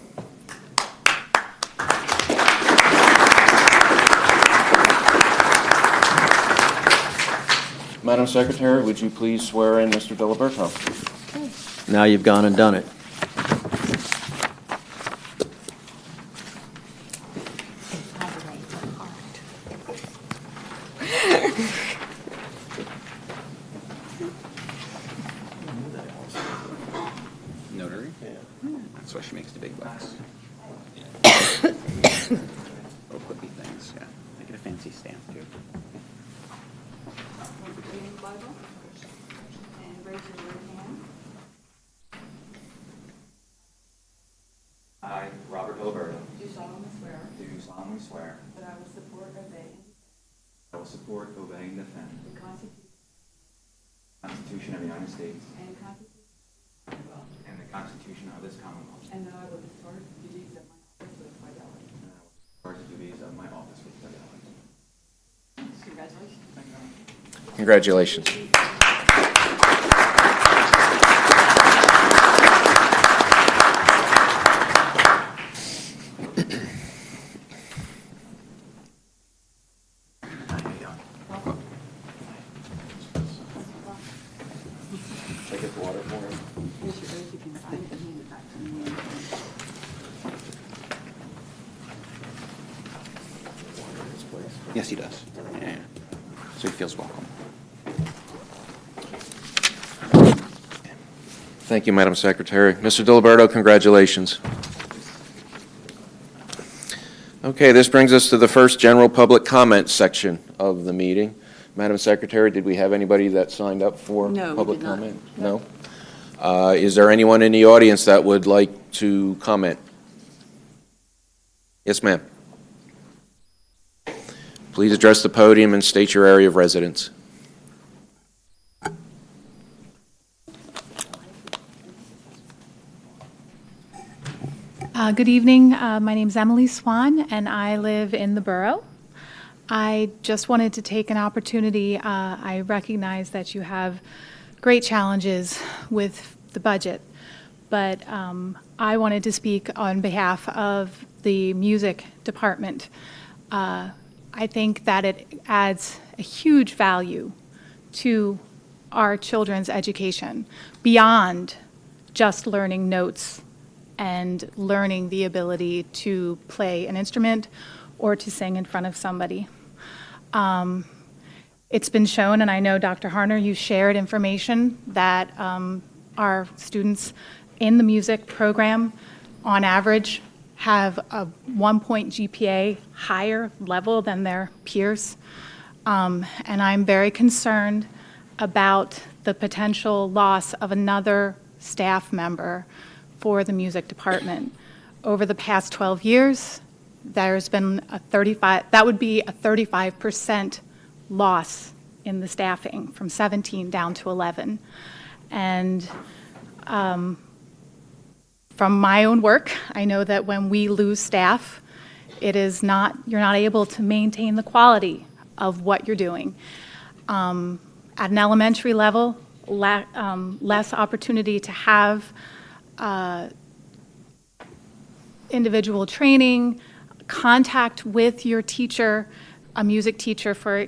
Madam Secretary, would you please swear in Mr. Diliberto? Now you've gone and done it. Notary? Yeah. That's why she makes the big bucks. Little quippy things, yeah. Make it a fancy stamp, too. And raise your right hand. I, Robert Diliberto, Do solemnly swear do solemnly swear that I will support, obey, I will support, obey, and defend the the Constitution of the United States and Constitution and the Constitution of this Commonwealth, and that I will discharge the duties of my office with fidelity. and I will discharge the duties of my office with fidelity. Congratulations. Thank you very much. Congratulations. Should I get the water for him? Here's your oath. You can sign it and hand it back to me. Yes, he does. Yeah. So he feels welcome. Thank you, Madam Secretary. Mr. Diliberto, congratulations. Okay, this brings us to the first general public comment section of the meeting. Madam Secretary, did we have anybody that signed up for No, we public did not. comment? No? Is there anyone in the audience that would like to comment? Yes, ma'am. Please address the podium and state your area of residence. Good evening. My name is Emily Swan, and I live in the borough. I just wanted to take an opportunity. I recognize that you have great challenges with the budget, but I wanted to speak on behalf of the music department. I think that it adds a huge value to our children's education beyond just learning notes and learning the ability to play an instrument or to sing in front of somebody. It's been shown, and I know, Dr. Harner, you shared information that our students in the music program, on average, have a 1-point GPA higher level than their peers. And I'm very concerned about the potential loss of another staff member for the music department. Over the past 12 years, there's been that would be a 35% loss in the staffing from 17 down to 11. And from my own work, I know that when we lose staff, you're not able to maintain the quality of what you're doing. At an elementary level, less opportunity to have individual training, contact with your teacher, a music teacher for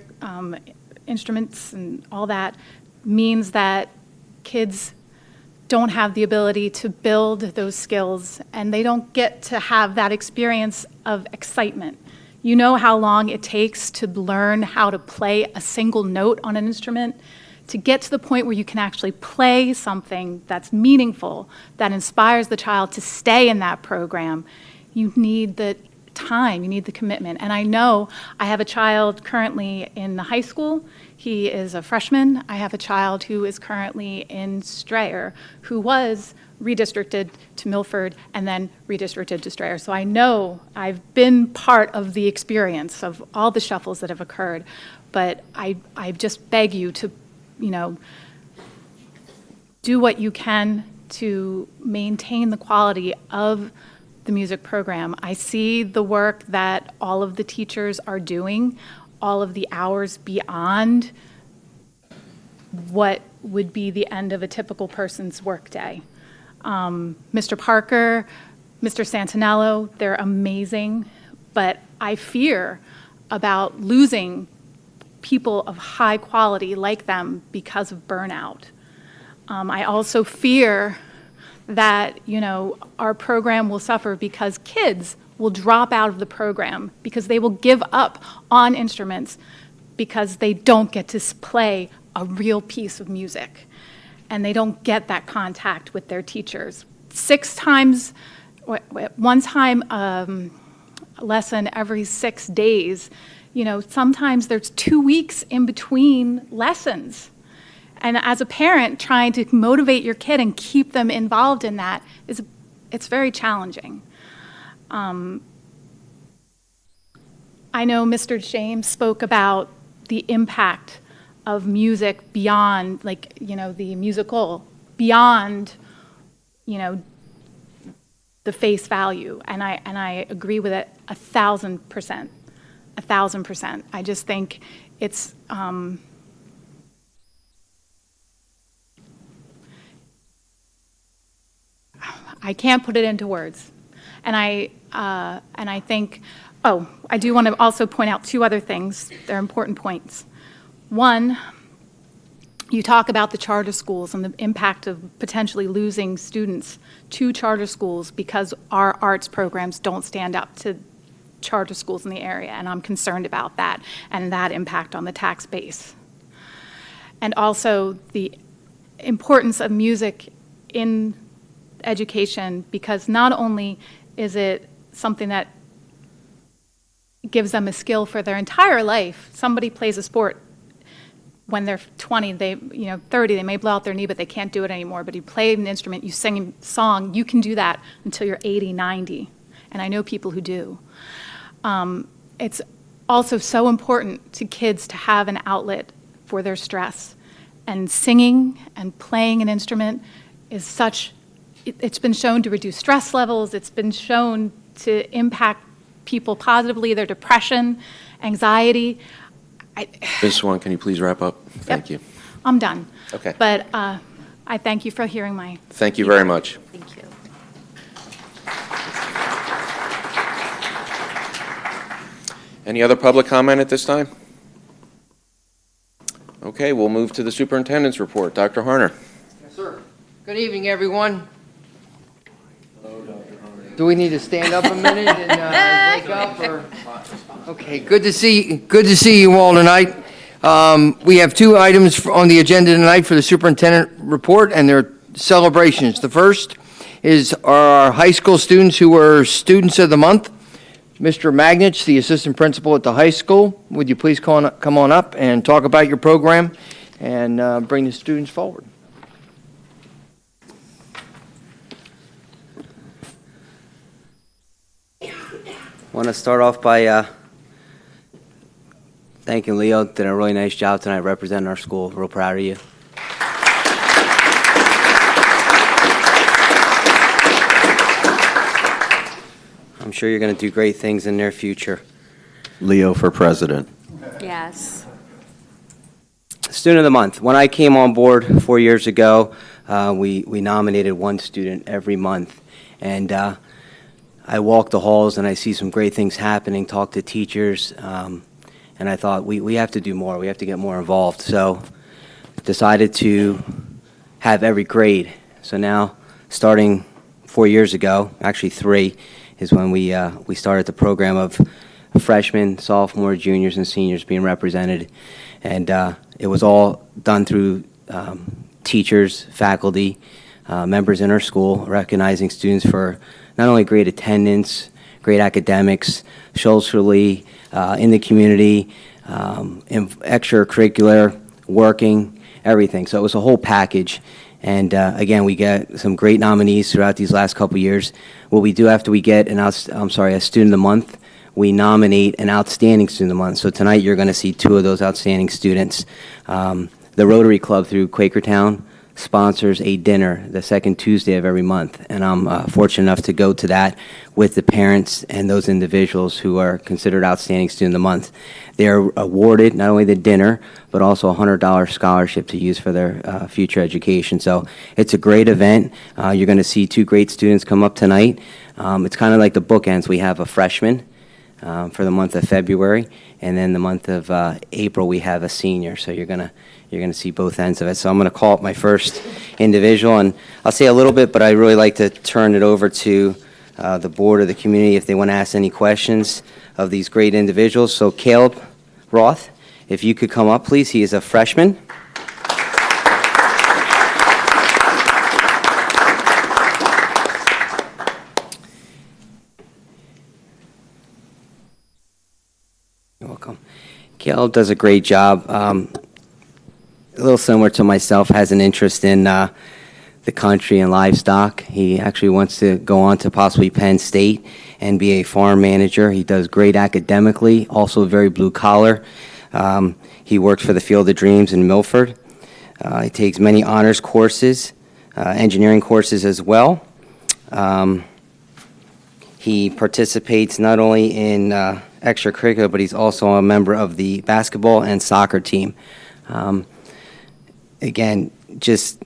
instruments and all that, means that kids don't have the ability to build those skills, and they don't get to have that experience of excitement. You know how long it takes to learn how to play a single note on an instrument. To get to the point where you can actually play something that's meaningful, that inspires the child to stay in that program, you need the time, you need the commitment. And I know I have a child currently in the high school. He is a freshman. I have a child who is currently in Strayer, who was redistricted to Milford and then redistricted to Strayer. So I know I've been part of the experience of all the shuffles that have occurred, but I just beg you to, do what you can to maintain the quality of the music program. I see the work that all of the teachers are doing, all of the hours beyond what would be the end of a typical person's workday. Mr. Parker, Mr. Santinello, they're amazing, but I fear about losing people of high quality like them because of burnout. I also fear that, our program will suffer because kids will drop out of the program because they will give up on instruments because they don't get to play a real piece of music and they don't get that contact with their teachers. 6 times, one time lesson every 6 days, sometimes there's 2 weeks in between lessons. And as a parent, trying to motivate your kid and keep them involved in that it's very challenging. I know Mr. James spoke about the impact of music beyond, the musical, beyond, the face value. And I agree with it 1,000%. 1,000%. I just think it's, I can't put it into words. And I think, I do want to also point out 2 other things. They're important points. One, you talk about the charter schools and the impact of potentially losing students to charter schools because our arts programs don't stand up to charter schools in the area, and I'm concerned about that and that impact on the tax base. And also the importance of music in education, because not only is it something that gives them a skill for their entire life. Somebody plays a sport when they're 20, 30, they may blow out their knee, but they can't do it anymore. But you play an instrument, you sing a song, you can do that until you're 80, 90. And I know people who do. It's also so important to kids to have an outlet for their stress. And singing and playing an instrument is it's been shown to reduce stress levels. It's been shown to impact people positively, their depression, anxiety. Ms. Swan, can you please wrap up? Thank you. I'm done. Okay. But I thank you for hearing my. Thank you very much. Thank you. Any other public comment at this time? Okay, we'll move to the superintendent's report. Dr. Harner. Yes, sir. Good evening, everyone. Do we need to stand up a minute and wake up? Or? Okay, good to see you all tonight. We have two items on the agenda tonight for the superintendent report, and they're celebrations. The first is our high school students who were Students of the Month. Mr. Magnich, the assistant principal at the high school, would you please come on up and talk about your program and bring the students forward? I want to start off by thanking Leo. Did a really nice job tonight representing our school. Real proud of you. I'm sure you're going to do great things in the near future. Leo for president. Yes. Student of the Month. When I came on board 4 years ago, we nominated one student every month. And I walk the halls and I see some great things happening, talk to teachers, and I thought we have to do more. We have to get more involved. So decided to have every grade. So now, starting 4 years ago, actually 3, is when we started the program of freshmen, sophomores, juniors, and seniors being represented. And it was all done through teachers, faculty, members in our school, recognizing students for not only great attendance, great academics, socially, in the community, in extracurricular, working, everything. So it was a whole package. And again, we get some great nominees throughout these last couple years. What we do after we get a Student of the Month, we nominate an Outstanding Student of the Month. So tonight you're going to see 2 of those outstanding students. The Rotary Club through Quakertown sponsors a dinner the second Tuesday of every month, and I'm fortunate enough to go to that with the parents and those individuals who are considered Outstanding Student of the Month. They are awarded not only the dinner, but also a $100 scholarship to use for their future education. So it's a great event. You're going to see 2 great students come up tonight. It's kind of like the bookends. We have a freshman for the month of February, and then the month of April we have a senior. So you're going to see both ends of it. So I'm going to call up my first individual, and I'll say a little bit, but I really like to turn it over to the board or the community if they want to ask any questions of these great individuals. So Caleb Roth, if you could come up, please. He is a freshman. You're welcome. Caleb does a great job. A little similar to myself, has an interest in the country and livestock. He actually wants to go on to possibly Penn State and be a farm manager. He does great academically, also very blue collar. He works for the Field of Dreams in Milford. He takes many honors courses, engineering courses as well. He participates not only in extracurricular, but he's also a member of the basketball and soccer team. Again, just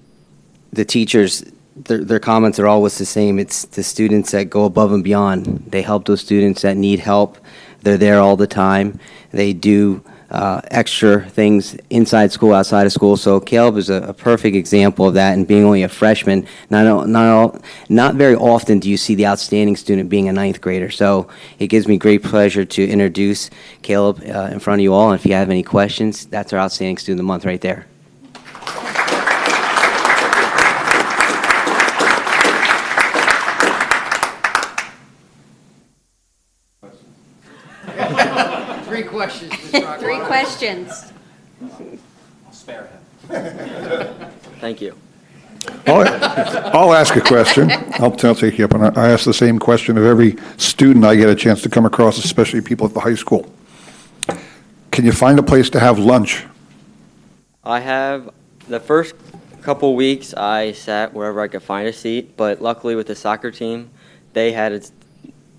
the teachers, their comments are always the same. It's the students that go above and beyond. They help those students that need help. They're there all the time. They do extra things inside school, outside of school. So Caleb is a perfect example of that. And being only a freshman, not very often do you see the outstanding student being a 9th grader. So it gives me great pleasure to introduce Caleb in front of you all. And if you have any questions, that's our Outstanding Student of the Month right there. Three questions, Ms. 3 questions. I'll spare him. Thank you. I'll ask a question. I'll take you up, and I ask the same question of every student I get a chance to come across, especially people at the high school. Can you find a place to have lunch? I have, the first couple weeks I sat wherever I could find a seat, but luckily with the soccer team, they had a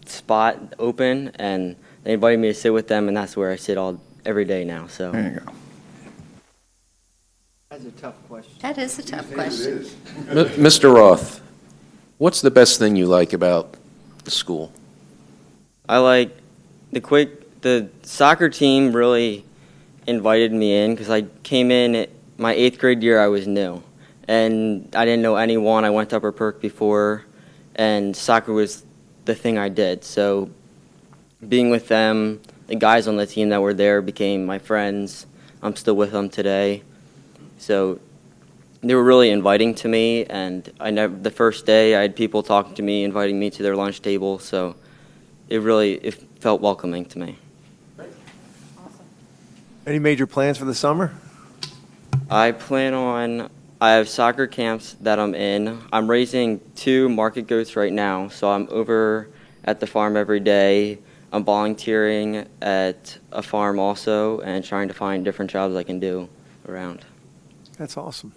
spot open and they invited me to sit with them, and that's where I sit every day now. So there you go. That's a tough question. That is a tough question. Mr. Roth, what's the best thing you like about the school? I like the soccer team really invited me in because I came in my 8th grade year. I was new, and I didn't know anyone. I went to Upper Perk before, and soccer was the thing I did. So being with them, the guys on the team that were there became my friends. I'm still with them today. So they were really inviting to me, and the first day I had people talking to me, inviting me to their lunch table, so it felt welcoming to me. Any major plans for the summer? I have soccer camps that I'm in. I'm raising 2 market goats right now, so I'm over at the farm every day. I'm volunteering at a farm also and trying to find different jobs I can do around. That's awesome.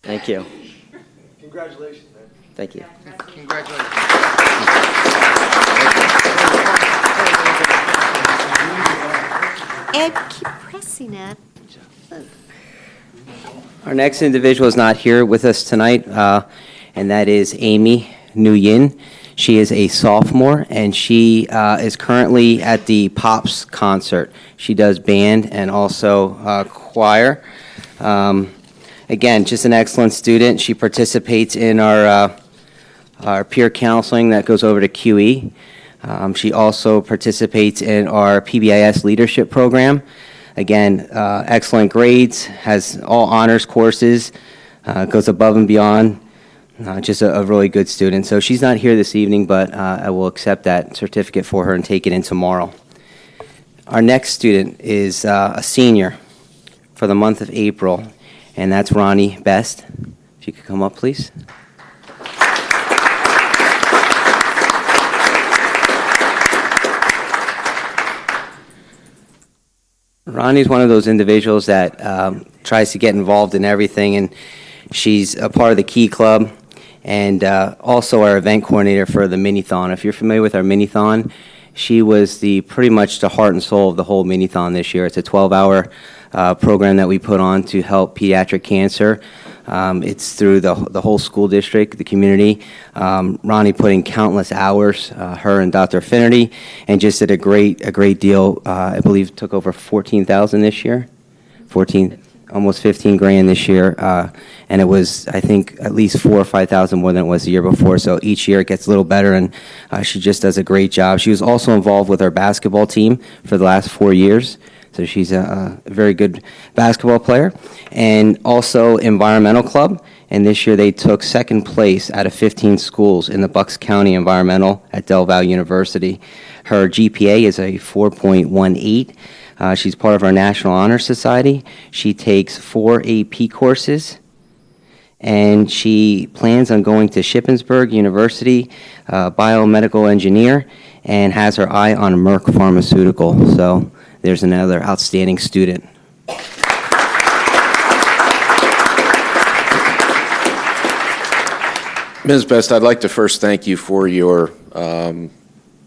Thank you. Congratulations, man. Thank you. Ed, keep pressing it. Our next individual is not here with us tonight, and that is Amy Nguyen. She is a sophomore, and she is currently at the Pops concert. She does band and also choir. Again, just an excellent student. She participates in our peer counseling that goes over to QE. She also participates in our PBIS leadership program. Again, excellent grades, has all honors courses, goes above and beyond. Just a really good student. So she's not here this evening, but I will accept that certificate for her and take it in tomorrow. Our next student is a senior for the month of April, and that's Ronnie Best. If you could come up, please. Ronnie's one of those individuals that tries to get involved in everything, and she's a part of the Key Club and also our event coordinator for the Mini-Thon. If you're familiar with our Mini-Thon, she was pretty much the heart and soul of the whole Mini-Thon this year. It's a 12-hour program that we put on to help pediatric cancer. It's through the whole school district, the community. Ronnie put in countless hours, her and Dr. Finnerty, and just did a great deal. I believe took over 14,000 this year, almost 15 grand this year, and it was, I think, at least 4,000 or 5,000 more than it was the year before. So each year it gets a little better, and she just does a great job. She was also involved with our basketball team for the last 4 years. So she's a very good basketball player, and also environmental club. And this year they took second place out of 15 schools in the Bucks County Environmental at Del Valle University. Her GPA is a 4.18. She's part of our National Honor Society. She takes 4 AP courses, and she plans on going to Shippensburg University, biomedical engineer, and has her eye on Merck Pharmaceutical. So there's another outstanding student. Ms. Best, I'd like to first thank you for your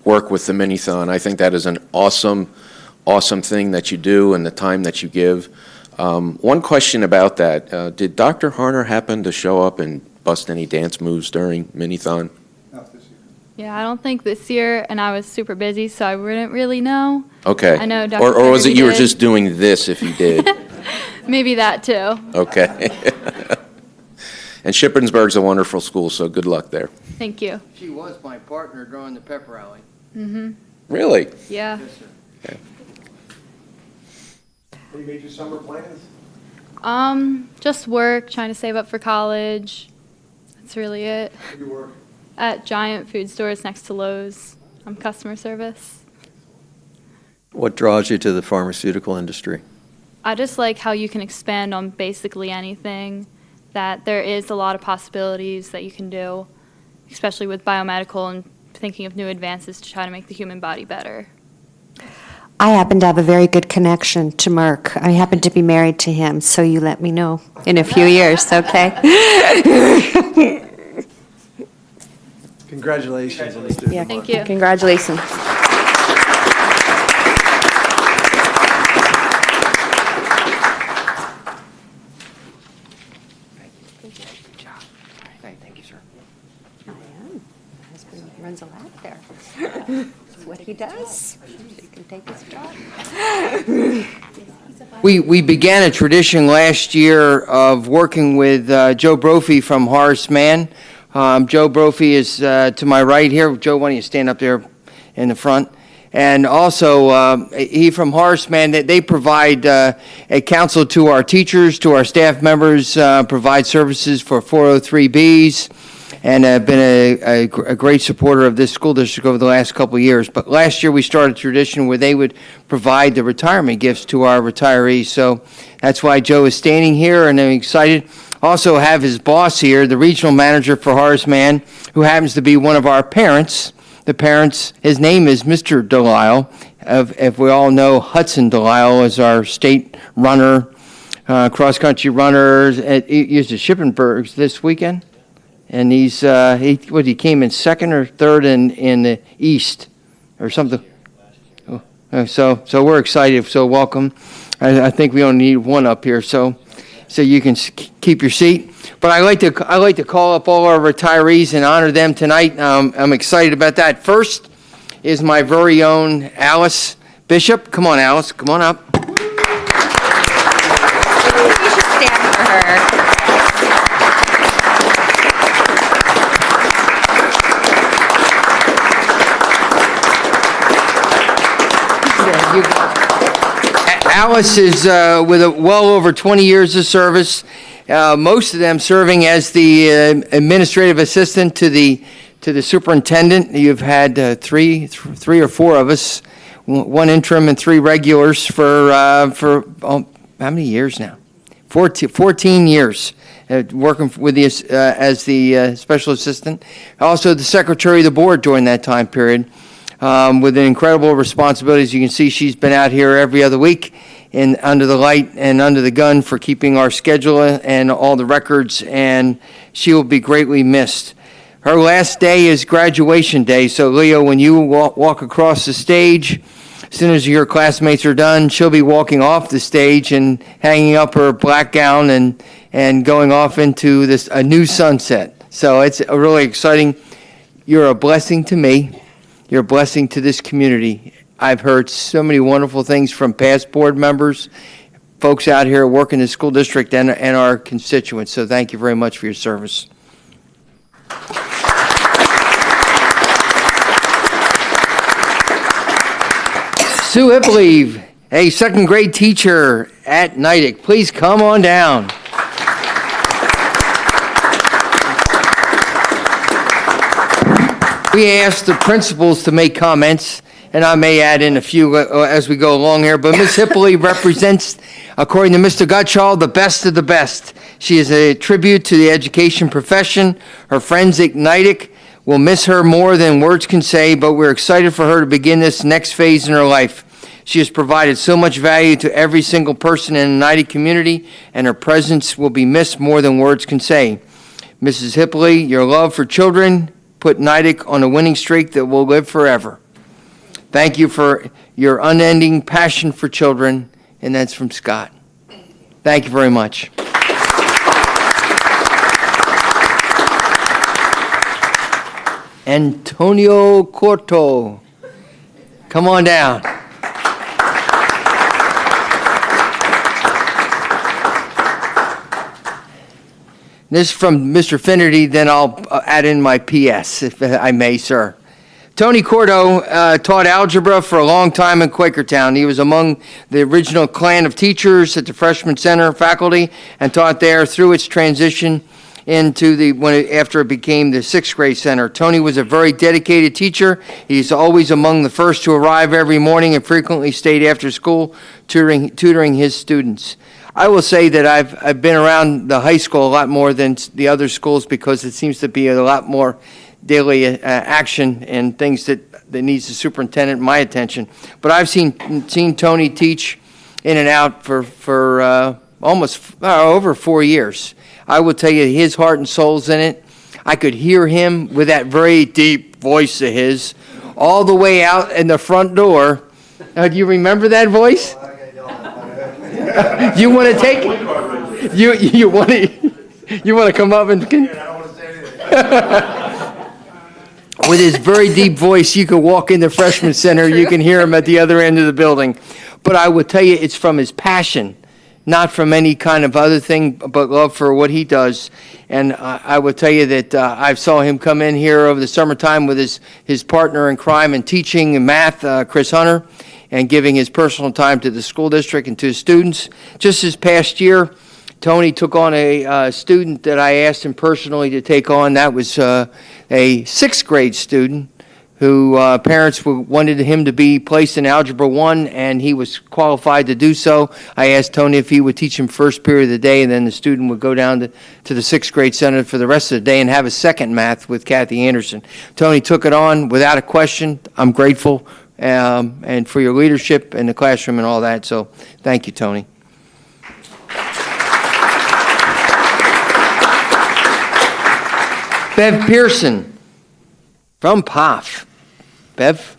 work with the Mini-Thon. I think that is an awesome thing that you do and the time that you give. One question about that, did Dr. Harner happen to show up and bust any dance moves during Mini-Thon? Yeah, I don't think this year, and I was super busy, so I wouldn't really know. Okay. I know Dr. Or was it Finnerty you were did. just doing this if you did? Maybe that too. Okay. And Shippensburg's a wonderful school, so good luck there. Thank you. She was my partner during the pep rally. Mm-hmm. Really? Yeah. Okay. Any major summer plans? Just work, trying to save up for college. That's really it. Where do you work? At Giant Food Stores next to Lowe's. I'm customer service. What draws you to the pharmaceutical industry? I just like how you can expand on basically anything, that there is a lot of possibilities that you can do, especially with biomedical and thinking of new advances to try to make the human body better. I happen to have a very good connection to Merck. I happen to be married to him, so you let me know in a few years, okay? Congratulations on the student. Yeah, Thank you. Congratulations. Thank you, sir. My husband runs a lab there. That's what he does. He can take his job. We began a tradition last year of working with Joe Brophy from Horace Mann. Joe Brophy is to my right here. Joe, why don't you stand up there in the front? And also, he from Horace Mann, they provide a counsel to our teachers, to our staff members, provide services for 403Bs, and have been a great supporter of this school district over the last couple of years. But last year, we started a tradition where they would provide the retirement gifts to our retirees. So that's why Joe is standing here, and I'm excited. Also have his boss here, the regional manager for Horace Mann, who happens to be one of our parents. The parents, his name is Mr. Delisle. If we all know, Hudson Delisle is our state runner, cross-country runner. He used the Shippenbergs this weekend. And he came in second or third in the East or something. So we're excited. So welcome. I think we only need one up here. So you can keep your seat. But I like to call up all our retirees and honor them tonight. I'm excited about that. First is my very own Alice Bishop. Come on, Alice. Come on up. You should stand for her. Alice is with well over 20 years of service, most of them serving as the administrative assistant to the superintendent. You've had three or four of us, one interim and three regulars for how many years now? 14 years. Working with the as the special assistant, also the secretary of the board during that time period. With incredible responsibilities. You can see she's been out here every other week and under the light and under the gun for keeping our schedule and all the records, and she will be greatly missed. Her last day is graduation day, so Leo, when you walk across the stage, as soon as your classmates are done, she'll be walking off the stage and hanging up her black gown and going off into a new sunset. So it's really exciting. You're a blessing to me. You're a blessing to this community. I've heard so many wonderful things from past board members, folks out here working in the school district, and our constituents. So thank you very much for your service. Sue Hippley, a second grade teacher at Natick. Please come on down. We asked the principals to make comments, and I may add in a few as we go along here, but Ms. Hippley represents, according to Mr. Gutschall, the best of the best. She is a tribute to the education profession. Her friends at Natick will miss her more than words can say, but we're excited for her to begin this next phase in her life. She has provided so much value to every single person in the Natick community, and her presence will be missed more than words can say. Mrs. Hippley, your love for children put Natick on a winning streak that will live forever. Thank you for your unending passion for children, and that's from Scott. Thank you very much. Antonio Corto, come on down. This is from Mr. Finnerty, then I'll add in my PS, if I may, sir. Tony Cordo taught algebra for a long time in Quakertown. He was among the original clan of teachers at the Freshman Center faculty and taught there through its transition into after it became the 6th grade center. Tony was a very dedicated teacher. He's always among the first to arrive every morning and frequently stayed after school tutoring his students. I will say that I've been around the high school a lot more than the other schools because it seems to be a lot more daily action and things that needs the superintendent my attention. But I've seen Tony teach in and out for almost over 4 years. I will tell you, his heart and soul's in it. I could hear him with that very deep voice of his all the way out in the front door. Do you remember that voice? You want to take it? You want to come up and? With his very deep voice, you can walk in the freshman center. You can hear him at the other end of the building. But I would tell you, it's from his passion not from any kind of other thing, but love for what he does. And I will tell you that I saw him come in here over the summertime with his partner in crime and teaching and math, Chris Hunter, and giving his personal time to the school district and to his students. Just this past year, Tony took on a student that I asked him personally to take on. That was a 6th grade student who parents wanted him to be placed in Algebra 1, and he was qualified to do so. I asked Tony if he would teach him first period of the day, and then the student would go down to the 6th grade center for the rest of the day and have a second math with Kathy Anderson. Tony took it on without a question. I'm grateful and for your leadership in the classroom and all that, so thank you, Tony. Bev Pearson from POF. Bev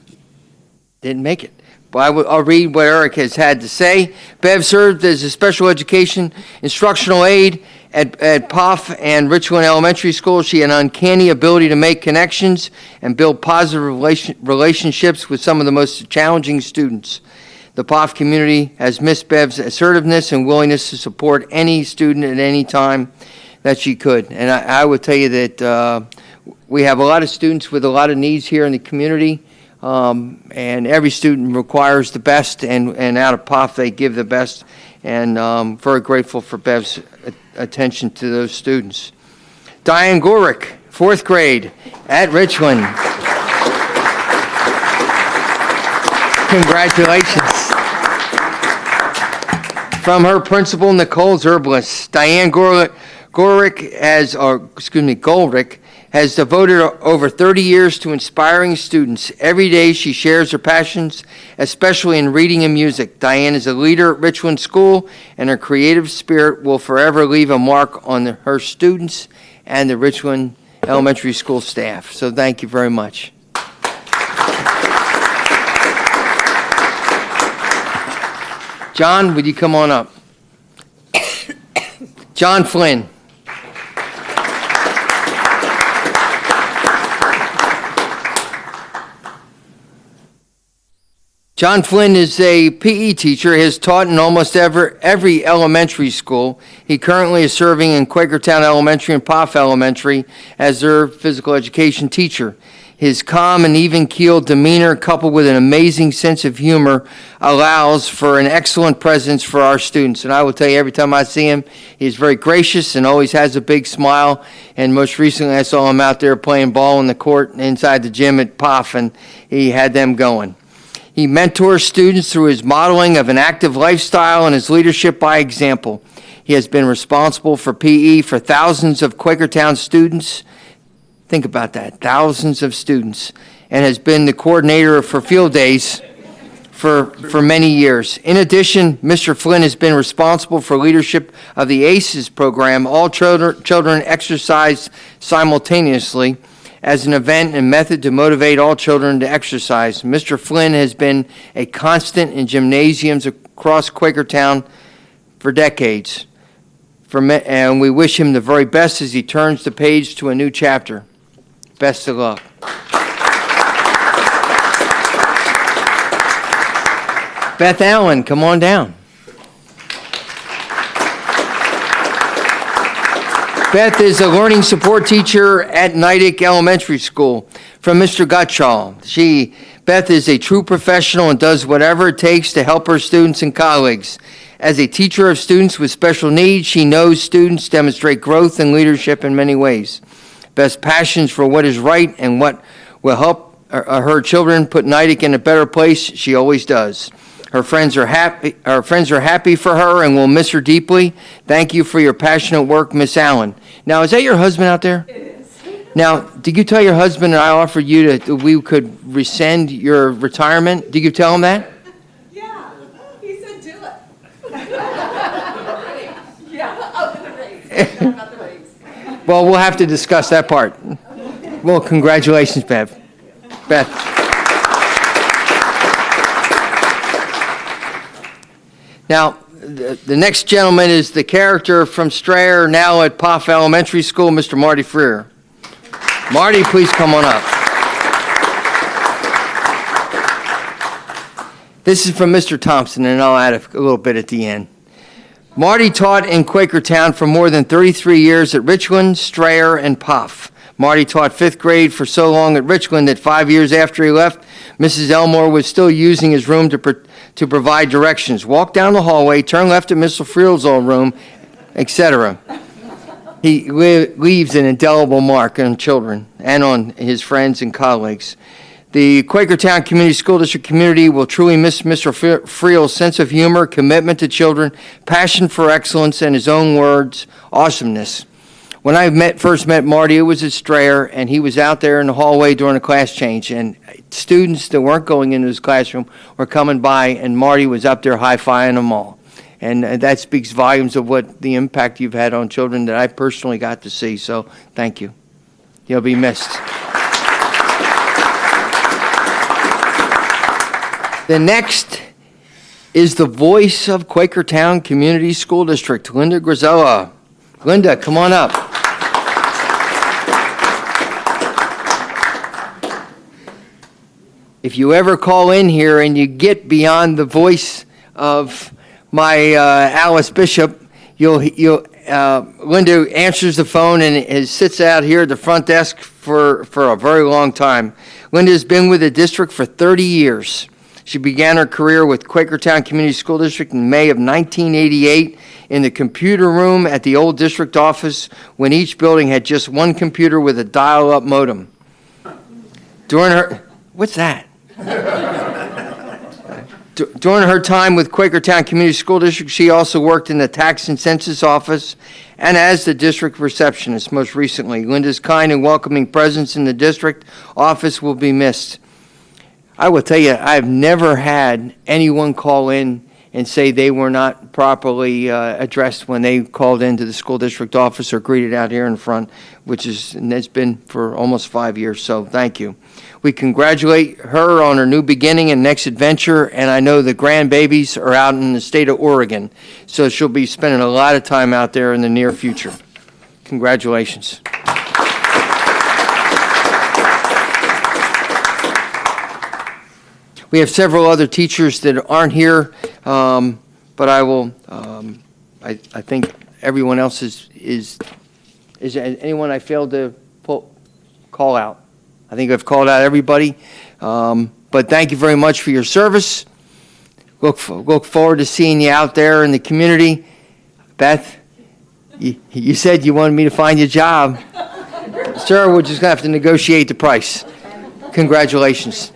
didn't make it. But I'll read what Eric has had to say. Bev served as a special education instructional aide at POF and Richland Elementary School. She had an uncanny ability to make connections and build positive relationships with some of the most challenging students. The POF community has missed Bev's assertiveness and willingness to support any student at any time that she could. And I would tell you that we have a lot of students with a lot of needs here in the community, and every student requires the best, and out of POF they give the best, and very grateful for Bev's attention to those students. Diane Gorick, 4th grade at Richland. Congratulations. From her principal, Nicole Zerbliss, Diane Gorick has devoted over 30 years to inspiring students. Every day she shares her passions, especially in reading and music. Diane is a leader at Richland School, and her creative spirit will forever leave a mark on her students and the Richland Elementary School staff. So thank you very much. John, would you come on up? John Flynn. John Flynn is a PE teacher. He has taught in almost every elementary school. He currently is serving in Quakertown Elementary and POF Elementary as their physical education teacher. His calm and even-keeled demeanor, coupled with an amazing sense of humor, allows for an excellent presence for our students. And I will tell you, every time I see him, he's very gracious and always has a big smile. And most recently, I saw him out there playing ball in the court inside the gym at POF, and he had them going. He mentors students through his modeling of an active lifestyle and his leadership by example. He has been responsible for PE for thousands of Quakertown students. Think about that, thousands of students, and has been the coordinator for field days for many years. In addition, Mr. Flynn has been responsible for leadership of the ACES program, All Children Exercise Simultaneously, as an event and method to motivate all children to exercise. Mr. Flynn has been a constant in gymnasiums across Quakertown for decades, and we wish him the very best as he turns the page to a new chapter. Best of luck. Beth Allen, come on down. Beth is a learning support teacher at Nidec Elementary School from Mr. Gutschall. Beth is a true professional and does whatever it takes to help her students and colleagues. As a teacher of students with special needs, she knows students demonstrate growth and leadership in many ways. Beth's passions for what is right and what will help her children put Nidec in a better place, she always does. Her friends are happy for her and will miss her deeply. Thank you for your passionate work, Miss Allen. Now, is that your husband out there? It is. Now, did you tell your husband that I offered you that we could rescind your retirement? Did you tell him that? Yeah, he said do it. Yeah, the raise. About the raise. Well, we'll have to discuss that part. Well, congratulations, Beth. Now, the next gentleman is the character from Strayer, now at POF Elementary School, Mr. Marty Freer. Marty, please come on up. This is from Mr. Thompson, and I'll add a little bit at the end. Marty taught in Quakertown for more than 33 years at Richland, Strayer, and Puff. Marty taught 5th grade for so long at Richland that 5 years after he left, Mrs. Elmore was still using his room to provide directions. Walk down the hallway, turn left at Mr. Friel's old room, etc. He leaves an indelible mark on children and on his friends and colleagues. The Quakertown Community School District community will truly miss Mr. Friel's sense of humor, commitment to children, passion for excellence, and his own words, awesomeness. When I first met Marty, it was at Strayer, and he was out there in the hallway during a class change, and students that weren't going into his classroom were coming by, and Marty was up there high-fiving them all. And that speaks volumes of what the impact you've had on children that I personally got to see, so thank you. You'll be missed. The next is the voice of Quakertown Community School District, Linda Grisella. Linda, come on up. If you ever call in here and you get beyond the voice of my Alice Bishop, Linda answers the phone and sits out here at the front desk for a very long time. Linda has been with the district for 30 years. She began her career with Quakertown Community School District in May of 1988 in the computer room at the old district office when each building had just one computer with a dial-up modem. During her, what's that? During her time with Quakertown Community School District, she also worked in the tax and census office and as the district receptionist most recently. Linda's kind and welcoming presence in the district office will be missed. I will tell you, I've never had anyone call in and say they were not properly addressed when they called into the school district office or greeted out here in front, and that's been for almost 5 years, so thank you. We congratulate her on her new beginning and next adventure, and I know the grandbabies are out in the state of Oregon, so she'll be spending a lot of time out there in the near future. Congratulations. We have several other teachers that aren't here, but I will. I think everyone else is anyone I failed to call out. I think I've called out everybody. But thank you very much for your service. Look forward to seeing you out there in the community. Beth, you said you wanted me to find you a job. Sir, we're just going to have to negotiate the price. Congratulations.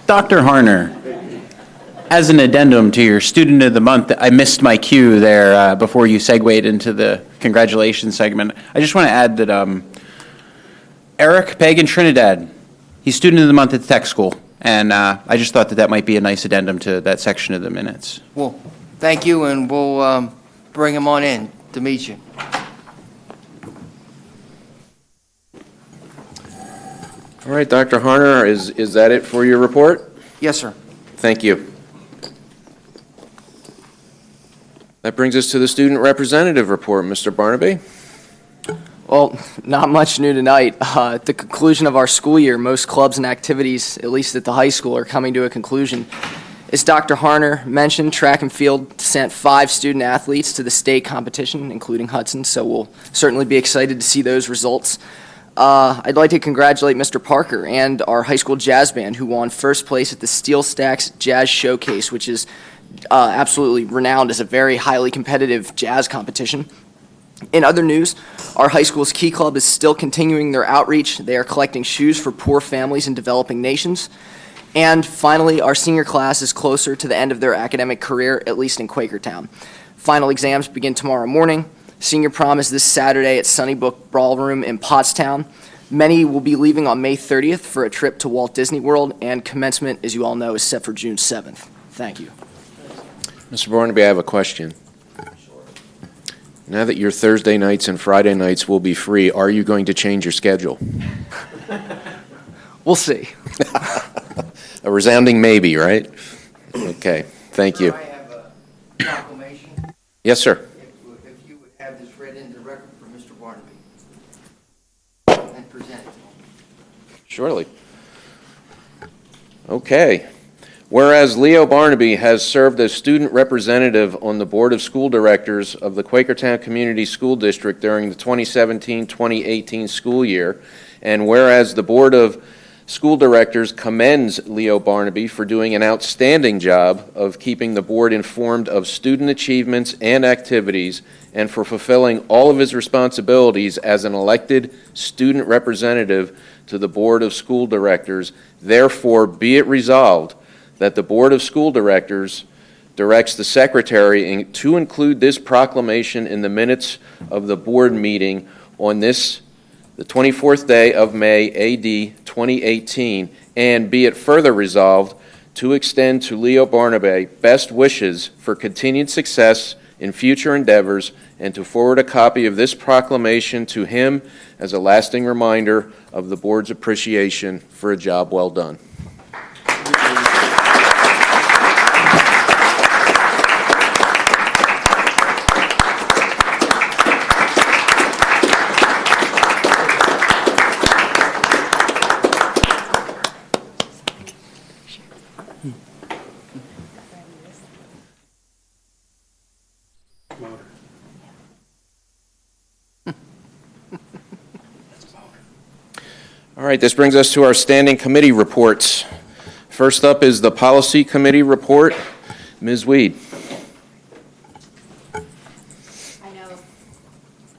Dr. Harner, as an addendum to your Student of the Month, I missed my cue there before you segued into the congratulations segment. I just want to add that Eric Pagan Trinidad, he's Student of the Month at the Tech School, and I just thought that might be a nice addendum to that section of the minutes. Well, thank you, and we'll bring him on in to meet you. All right, Dr. Harner, is that it for your report? Yes, sir. Thank you. That brings us to the student representative report, Mr. Barnaby. Well, not much new tonight. At the conclusion of our school year, most clubs and activities, at least at the high school, are coming to a conclusion. As Dr. Harner mentioned, track and field sent 5 student athletes to the state competition, including Hudson, so we'll certainly be excited to see those results. I'd like to congratulate Mr. Parker and our high school jazz band who won first place at the Steel Stacks Jazz Showcase, which is absolutely renowned as a very highly competitive jazz competition. In other news, our high school's Key Club is still continuing their outreach. They are collecting shoes for poor families in developing nations. And finally, our senior class is closer to the end of their academic career, at least in Quakertown. Final exams begin tomorrow morning. Senior Prom is this Saturday at Sunnybrook Ballroom in Pottstown. Many will be leaving on May 30th for a trip to Walt Disney World, and commencement, as you all know, is set for June 7th. Thank you. Mr. Barnaby, I have a question. Now that your Thursday nights and Friday nights will be free, are you going to change your schedule? We'll see. A resounding maybe, right? Okay, thank you. I have a proclamation. Yes, sir. If you would have this read into the record for Mr. Barnaby and present it. Surely. Okay. Whereas Leo Barnaby has served as student representative on the Board of School Directors of the Quakertown Community School District during the 2017-2018 school year, and whereas the Board of School Directors commends Leo Barnaby for doing an outstanding job of keeping the board informed of student achievements and activities and for fulfilling all of his responsibilities as an elected student representative to the Board of School Directors, therefore be it resolved that the Board of School Directors directs the Secretary to include this proclamation in the minutes of the board meeting on this, the 24th day of May, AD 2018, and be it further resolved to extend to Leo Barnaby best wishes for continued success in future endeavors and to forward a copy of this proclamation to him as a lasting reminder of the board's appreciation for a job well done. All right, this brings us to our standing committee reports. First up is the Policy Committee report. Ms. Weed.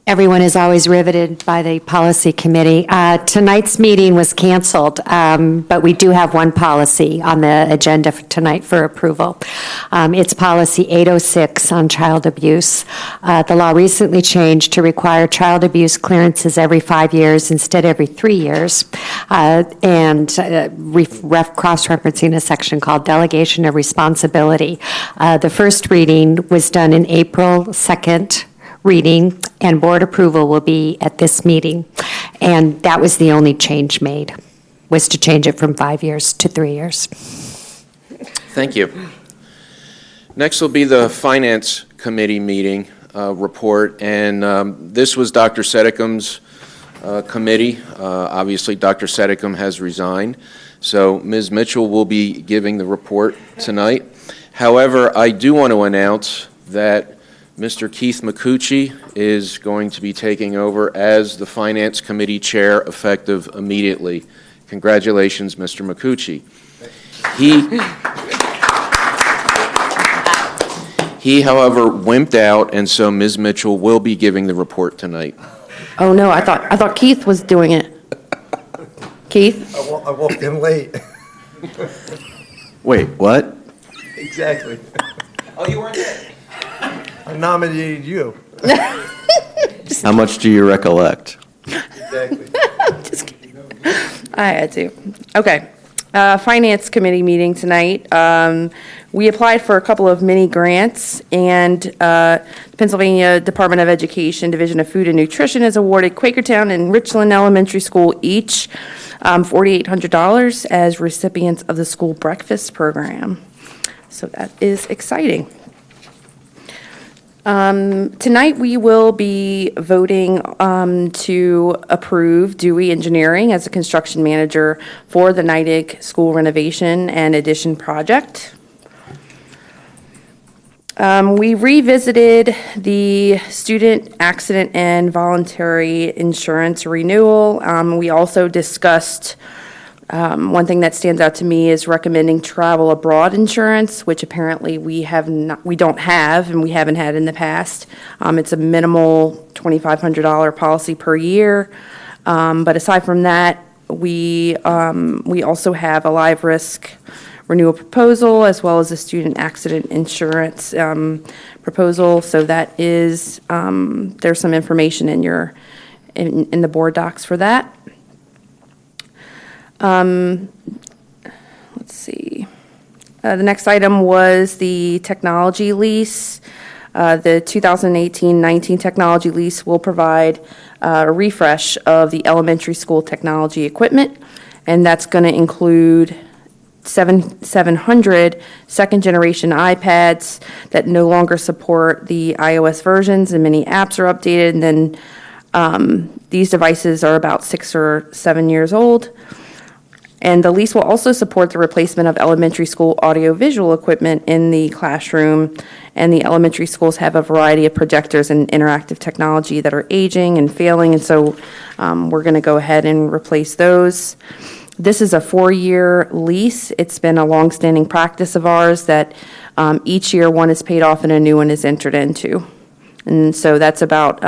Everyone is always riveted by the policy committee. Tonight's meeting was canceled, but we do have one policy on the agenda for tonight for approval. It's policy 806 on child abuse. The law recently changed to require child abuse clearances every 5 years instead every 3 years, and cross-referencing a section called delegation of responsibility. The first reading was done in April 2nd, reading, and board approval will be at this meeting. And that was the only change made, was to change it from 5 years to 3 years. Thank you. Next will be the Finance Committee meeting report, and this was Dr. Sedicum's committee. Obviously, Dr. Sedicum has resigned, so Ms. Mitchell will be giving the report tonight. However, I do want to announce that Mr. Keith McCucci is going to be taking over as the Finance Committee Chair effective immediately. Congratulations, Mr. McCucci. He, however, wimped out, and so Ms. Mitchell will be giving the report tonight. Oh, no, I thought Keith was doing it. Keith? I walked in late. Wait, what? Exactly. Oh, you weren't there? I nominated you. How much do you recollect? Exactly. Just kidding. I had to. Okay. Finance Committee meeting tonight. We applied for a couple of mini grants, and Pennsylvania Department of Education Division of Food and Nutrition has awarded Quakertown and Richland Elementary School each $4,800 as recipients of the school breakfast program. So that is exciting. Tonight we will be voting to approve Dewey Engineering as a construction manager for the Neidig School renovation and addition project. We revisited the student accident and voluntary insurance renewal. We also discussed one thing that stands out to me is recommending travel abroad insurance, which apparently we don't have and we haven't had in the past. It's a minimal $2,500 policy per year. But aside from that, we also have a live risk renewal proposal, as well as a student accident insurance proposal. So that is, there's some information in in the board docs for that. Let's see. The next item was the technology lease. The 2018-19 technology lease will provide a refresh of the elementary school technology equipment, and that's going to include 700 second-generation iPads that no longer support the iOS versions, and many apps are updated. And then these devices are about 6 or 7 years old. And the lease will also support the replacement of elementary school audiovisual equipment in the classroom. And the elementary schools have a variety of projectors and interactive technology that are aging and failing, and so we're going to go ahead and replace those. This is a 4-year lease. It's been a longstanding practice of ours that each year one is paid off and a new one is entered into. And so that's about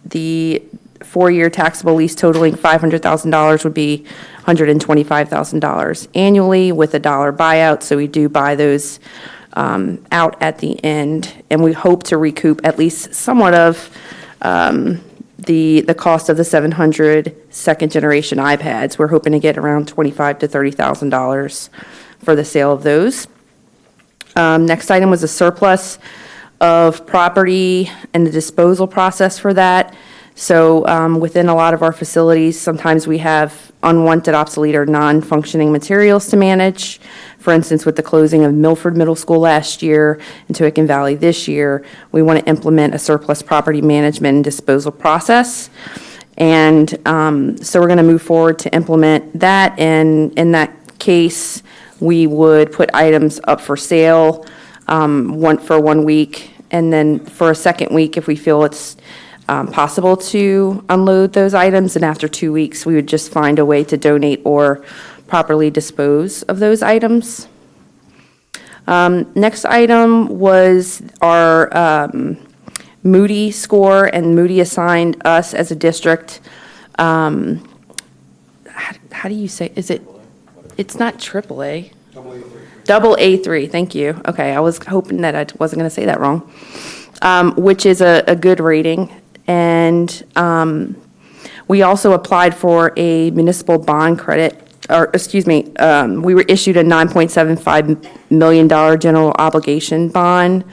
the 4-year taxable lease totaling $500,000 would be $125,000 annually with a $1 buyout. So we do buy those out at the end, and we hope to recoup at least somewhat of the cost of the 700 second-generation iPads. We're hoping to get around $25,000 to $30,000 for the sale of those. Next item was a surplus of property and the disposal process for that. So within a lot of our facilities, sometimes we have unwanted, obsolete, or non-functioning materials to manage. For instance, with the closing of Milford Middle School last year and Tuican Valley this year, we want to implement a surplus property management and disposal process. And so we're going to move forward to implement that. And in that case, we would put items up for sale for 1 week. And then for a second week, if we feel it's possible to unload those items, and after 2 weeks, we would just find a way to donate or properly dispose of those items. Next item was our Moody score, and Moody assigned us as a district, how do you say, it's not AAA. AA3, thank you. Okay, I was hoping that I wasn't going to say that wrong, which is a good rating. And we also applied for a municipal bond credit, or excuse me, we were issued a $9.75 million general obligation bond.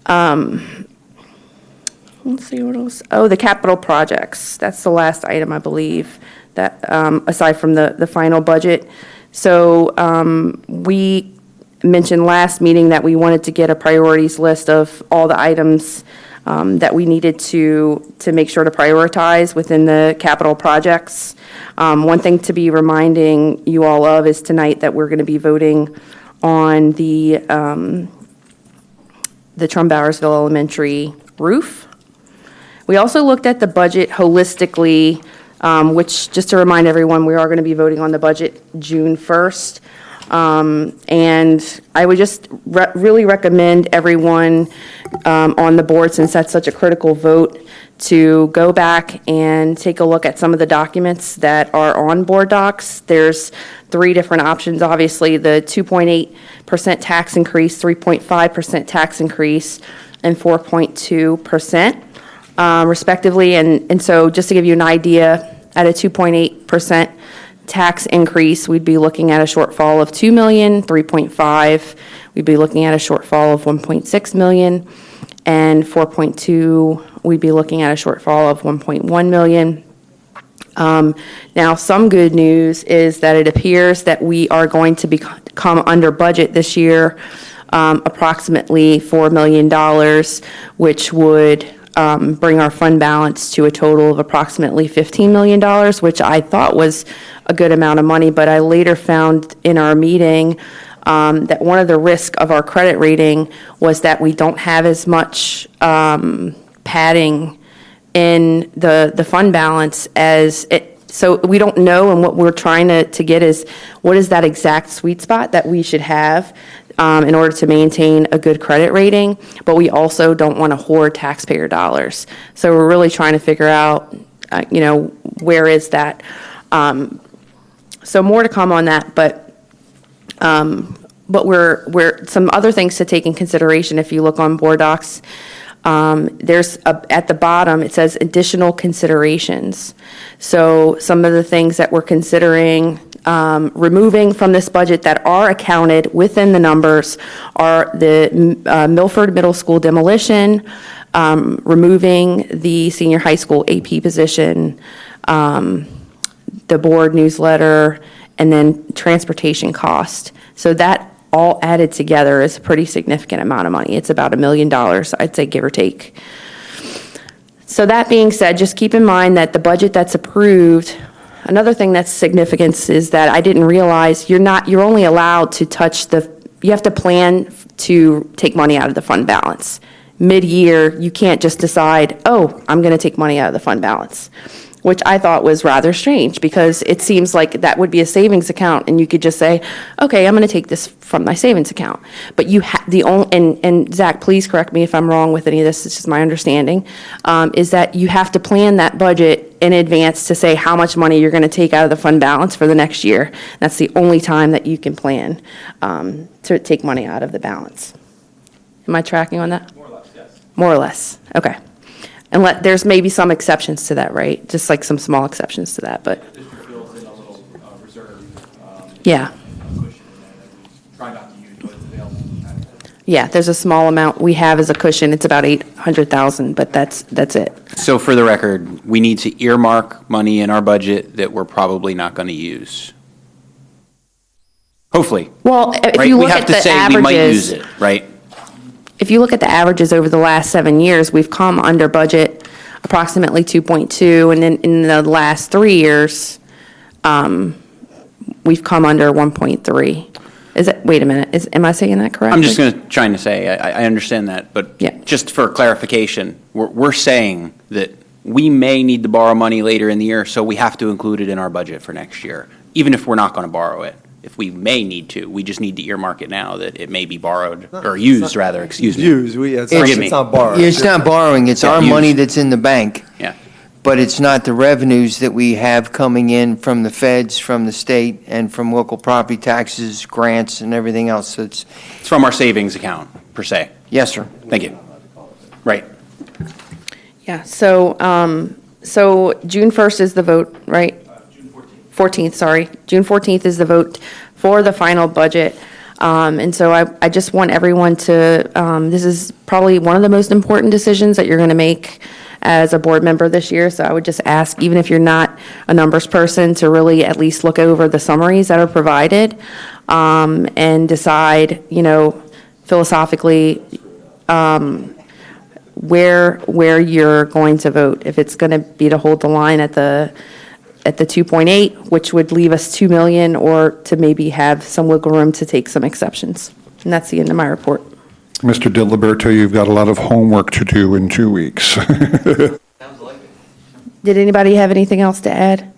Let's see what else. Oh, the capital projects. That's the last item, I believe, that aside from the final budget. So we mentioned last meeting that we wanted to get a priorities list of all the items that we needed to make sure to prioritize within the capital projects. One thing to be reminding you all of is tonight that we're going to be voting on the Trumbowersville Elementary roof. We also looked at the budget holistically, which, just to remind everyone, we are going to be voting on the budget June 1st. And I would just really recommend everyone on the board, since that's such a critical vote, to go back and take a look at some of the documents that are on board docs. There's 3 different options, obviously, the 2.8% tax increase, 3.5% tax increase, and 4.2%, respectively. And so just to give you an idea, at a 2.8% tax increase, we'd be looking at a shortfall of $2 million. 3.5, we'd be looking at a shortfall of $1.6 million, and 4.2, we'd be looking at a shortfall of $1.1 million. Now, some good news is that it appears that we are going to become under budget this year, approximately $4 million, which would bring our fund balance to a total of approximately $15 million, which I thought was a good amount of money, but I later found in our meeting that one of the risks of our credit rating was that we don't have as much padding in the fund balance as it. So we don't know, and what we're trying to get is what is that exact sweet spot that we should have in order to maintain a good credit rating, but we also don't want to hoard taxpayer dollars. So we're really trying to figure out, where is that. So more to come on that, but we're some other things to take in consideration. If you look on board docs, there's at the bottom, it says additional considerations. So some of the things that we're considering removing from this budget that are accounted within the numbers are the Milford Middle School demolition, removing the senior high school AP position, the board newsletter, and then transportation cost. So that all added together is a pretty significant amount of money. It's about $1 million, I'd say, give or take. So that being said, just keep in mind that the budget that's approved, another thing that's significant is that I didn't realize you're only allowed to you have to plan to take money out of the fund balance. Mid-year, you can't just decide, oh, I'm going to take money out of the fund balance, which I thought was rather strange because it seems like that would be a savings account and you could just say, okay, I'm going to take this from my savings account. But you and Zach, please correct me if I'm wrong with any of this, it's just my understanding, is that you have to plan that budget in advance to say how much money you're going to take out of the fund balance for the next year. That's the only time that you can plan to take money out of the balance. Am I tracking on that? More or less, yes. More or less, okay. And there's maybe some exceptions to that, right? Just like some small exceptions to that, but. District feels in a little reserve. Yeah. Try not to use, but it's available. Yeah, there's a small amount we have as a cushion. It's about 800,000, but that's it. So for the record, we need to earmark money in our budget that we're probably not going to use. Hopefully. Well, if right? you look we have at to the say averages, we might use it, right? If you look at the averages over the last 7 years, we've come under budget approximately 2.2, and then in the last 3 years, we've come under 1.3. Wait a minute, am I saying that correctly? I'm just trying to say, I understand that, but yeah. Just for clarification, we're saying that we may need to borrow money later in the year, so we have to include it in our budget for next year, even if we're not going to borrow it. If we may need to, we just need to earmark it now that it may be borrowed, or used, rather, excuse me. Used, it's not borrowing. It's not borrowing, it's our used. money that's in the bank. Yeah. But it's not the revenues that we have coming in from the feds, from the state, and from local property taxes, grants, and everything else. So it's from our savings account, per se. Yes, sir. Thank you. Right. Yeah, so June 1st is the vote, right? June 14th, sorry. June 14th is the vote for the final budget. And so I just want everyone to, this is probably one of the most important decisions that you're going to make as a board member this year. So I would just ask, even if you're not a numbers person, to really at least look over the summaries that are provided and decide, philosophically, where you're going to vote. If it's going to be to hold the line at the 2.8, which would leave us 2 million, or to maybe have some wiggle room to take some exceptions. And that's the end of my report. Mr. DiLiberto, you've got a lot of homework to do in 2 weeks. Did anybody have anything else to add?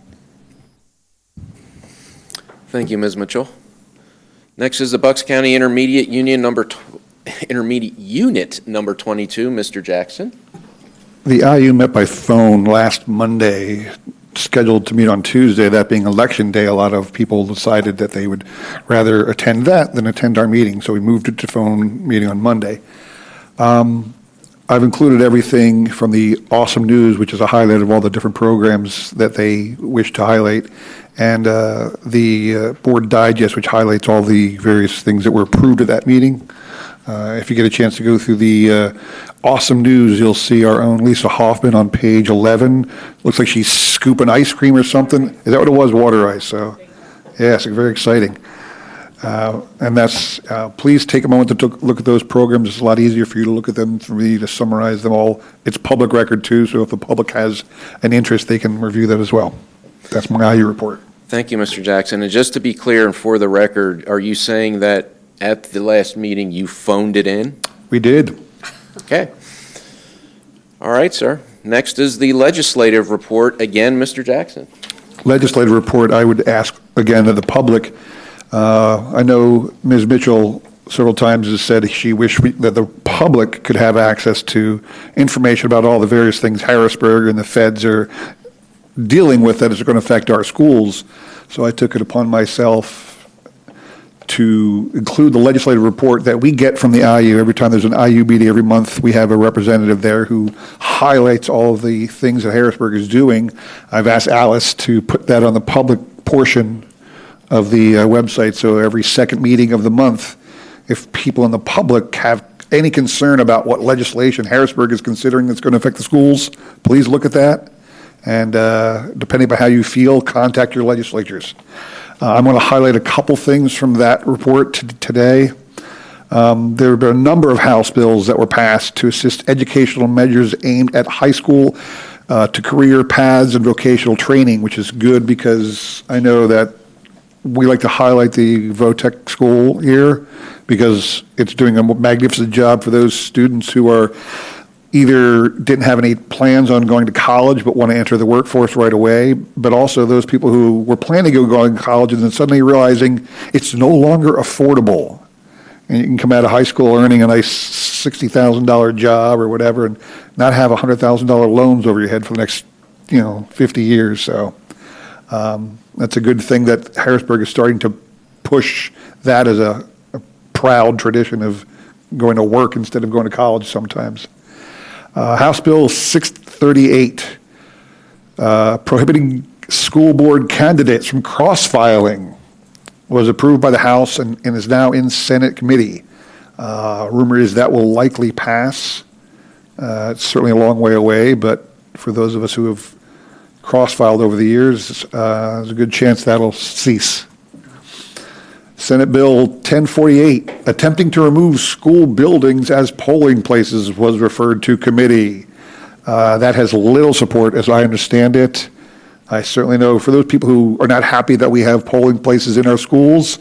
Thank you, Ms. Mitchell. Next is the Bucks County Intermediate Unit number 22, Mr. Jackson. The IU met by phone last Monday, scheduled to meet on Tuesday. That being election day, a lot of people decided that they would rather attend that than attend our meeting, so we moved it to phone meeting on Monday. I've included everything from the awesome news, which is a highlight of all the different programs that they wish to highlight, and the board digest, which highlights all the various things that were approved at that meeting. If you get a chance to go through the awesome news, you'll see our own Lisa Hoffman on page 11. Looks like she's scooping ice cream or something. Is that what it was? Water ice. So, yeah, it's very exciting. And that's, please take a moment to look at those programs. It's a lot easier for you to look at them, for me to summarize them all. It's public record too, so if the public has an interest, they can review that as well. That's my IU report. Thank you, Mr. Jackson. And just to be clear and for the record, are you saying that at the last meeting you phoned it in? We did. Okay. All right, sir. Next is the legislative report. Again, Mr. Jackson. Legislative report, I would ask again of the public. I know Ms. Mitchell several times has said she wished that the public could have access to information about all the various things Harrisburg and the feds are dealing with that is going to affect our schools. So I took it upon myself to include the legislative report that we get from the IU. Every time there's an IU meeting every month, we have a representative there who highlights all of the things that Harrisburg is doing. I've asked Alice to put that on the public portion of the website, so every second meeting of the month, if people in the public have any concern about what legislation Harrisburg is considering that's going to affect the schools, please look at that. And depending on how you feel, contact your legislatures. I'm going to highlight a couple things from that report today. There have been a number of House bills that were passed to assist educational measures aimed at high school to career paths and vocational training, which is good because I know that we like to highlight the VOTEC school here because it's doing a magnificent job for those students who are either didn't have any plans on going to college but want to enter the workforce right away, but also those people who were planning to go to college and then suddenly realizing it's no longer affordable. And you can come out of high school earning a nice $60,000 job or whatever and not have $100,000 loans over your head for the next, 50 years. So that's a good thing that Harrisburg is starting to push that as a proud tradition of going to work instead of going to college sometimes. House Bill 638, prohibiting school board candidates from cross-filing, was approved by the House and is now in Senate committee. Rumor is that will likely pass. It's certainly a long way away, but for those of us who have cross-filed over the years, there's a good chance that'll cease. Senate Bill 1048, attempting to remove school buildings as polling places, was referred to committee. That has little support, as I understand it. I certainly know for those people who are not happy that we have polling places in our schools,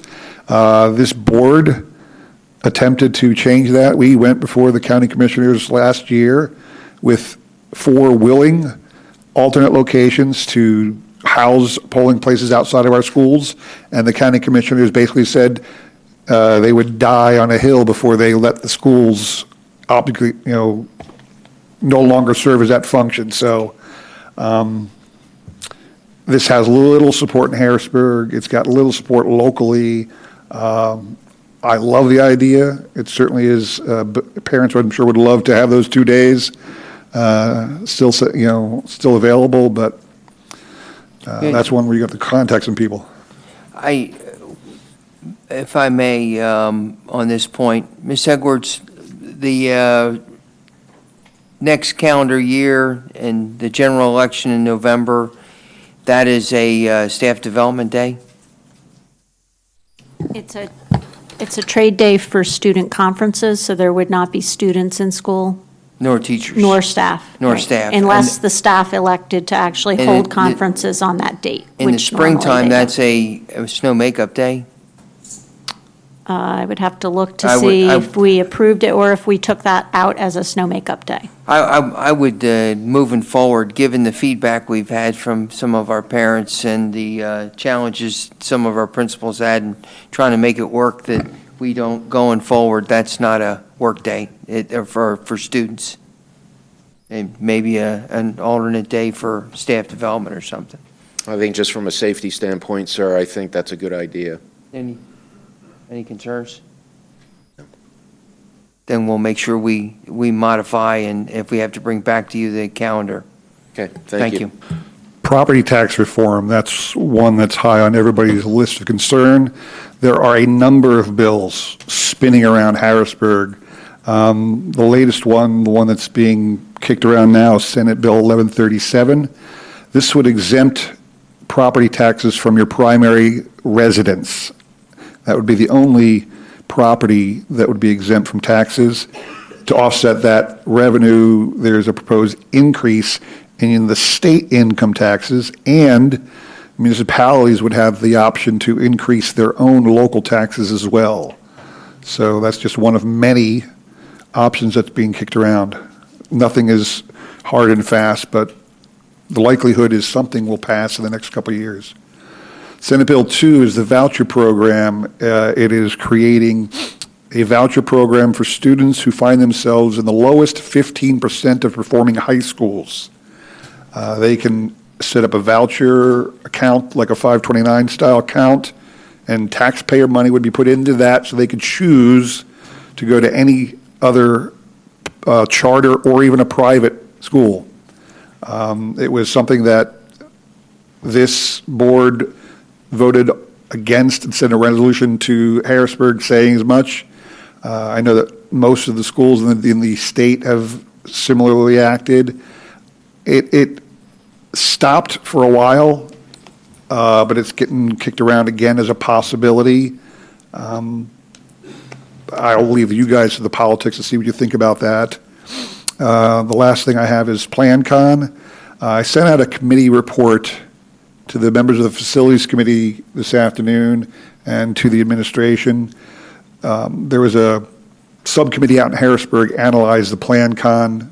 this board attempted to change that. We went before the county commissioners last year with 4 willing alternate locations to house polling places outside of our schools, and the county commissioners basically said they would die on a hill before they let the schools no longer serve as that function. So this has little support in Harrisburg. It's got little support locally. I love the idea. It certainly is. Parents, I'm sure, would love to have those 2 days still available, but that's one where you have to contact some people. If I may, on this point, Ms. Edwards, the next calendar year and the general election in November, that is a staff development day? It's a trade day for student conferences, so there would not be students in school. Nor teachers. Nor staff. Nor right. staff. Unless the staff elected to actually hold conferences on that date. In the springtime, that's a snow makeup day? I would have to look to see if we approved it or if we took that out as a snow makeup day. I would, moving forward, given the feedback we've had from some of our parents and the challenges some of our principals had in trying to make it work, that we don't, going forward, that's not a work day for students. And maybe an alternate day for staff development or something. I think just from a safety standpoint, sir, I think that's a good idea. Any concerns? Then we'll make sure we modify, and if we have to bring back to you the calendar. Okay, thank you. Property tax reform, that's one that's high on everybody's list of concern. There are a number of bills spinning around Harrisburg. The latest one, the one that's being kicked around now, is Senate Bill 1137. This would exempt property taxes from your primary residence. That would be the only property that would be exempt from taxes. To offset that revenue, there's a proposed increase in the state income taxes, and municipalities would have the option to increase their own local taxes as well. So that's just one of many options that's being kicked around. Nothing is hard and fast, but the likelihood is something will pass in the next couple of years. Senate Bill 2 is the voucher program. It is creating a voucher program for students who find themselves in the lowest 15% of performing high schools. They can set up a voucher account, like a 529 style account, and taxpayer money would be put into that so they could choose to go to any other charter or even a private school. It was something that this board voted against and sent a resolution to Harrisburg saying as much. I know that most of the schools in the state have similarly acted. It stopped for a while, but it's getting kicked around again as a possibility. I'll leave you guys to the politics to see what you think about that. The last thing I have is PlanCon. I sent out a committee report to the members of the Facilities Committee this afternoon and to the administration. There was a subcommittee out in Harrisburg analyzed the PlanCon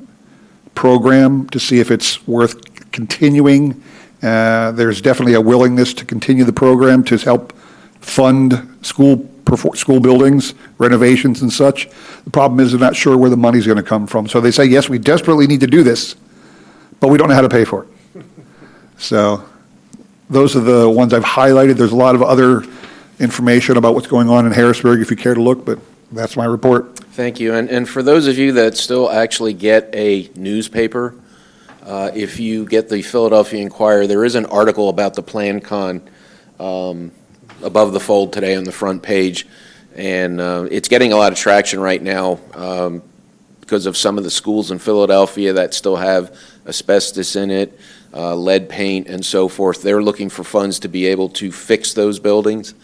program to see if it's worth continuing. There's definitely a willingness to continue the program to help fund school buildings, renovations and such. The problem is they're not sure where the money's going to come from. So they say, yes, we desperately need to do this, but we don't know how to pay for it. So those are the ones I've highlighted. There's a lot of other information about what's going on in Harrisburg if you care to look, but that's my report. Thank you. And for those of you that still actually get a newspaper, if you get the Philadelphia Inquirer, there is an article about the PlanCon above the fold today on the front page, and it's getting a lot of traction right now because of some of the schools in Philadelphia that still have asbestos in it, lead paint, and so forth. They're looking for funds to be able to fix those buildings.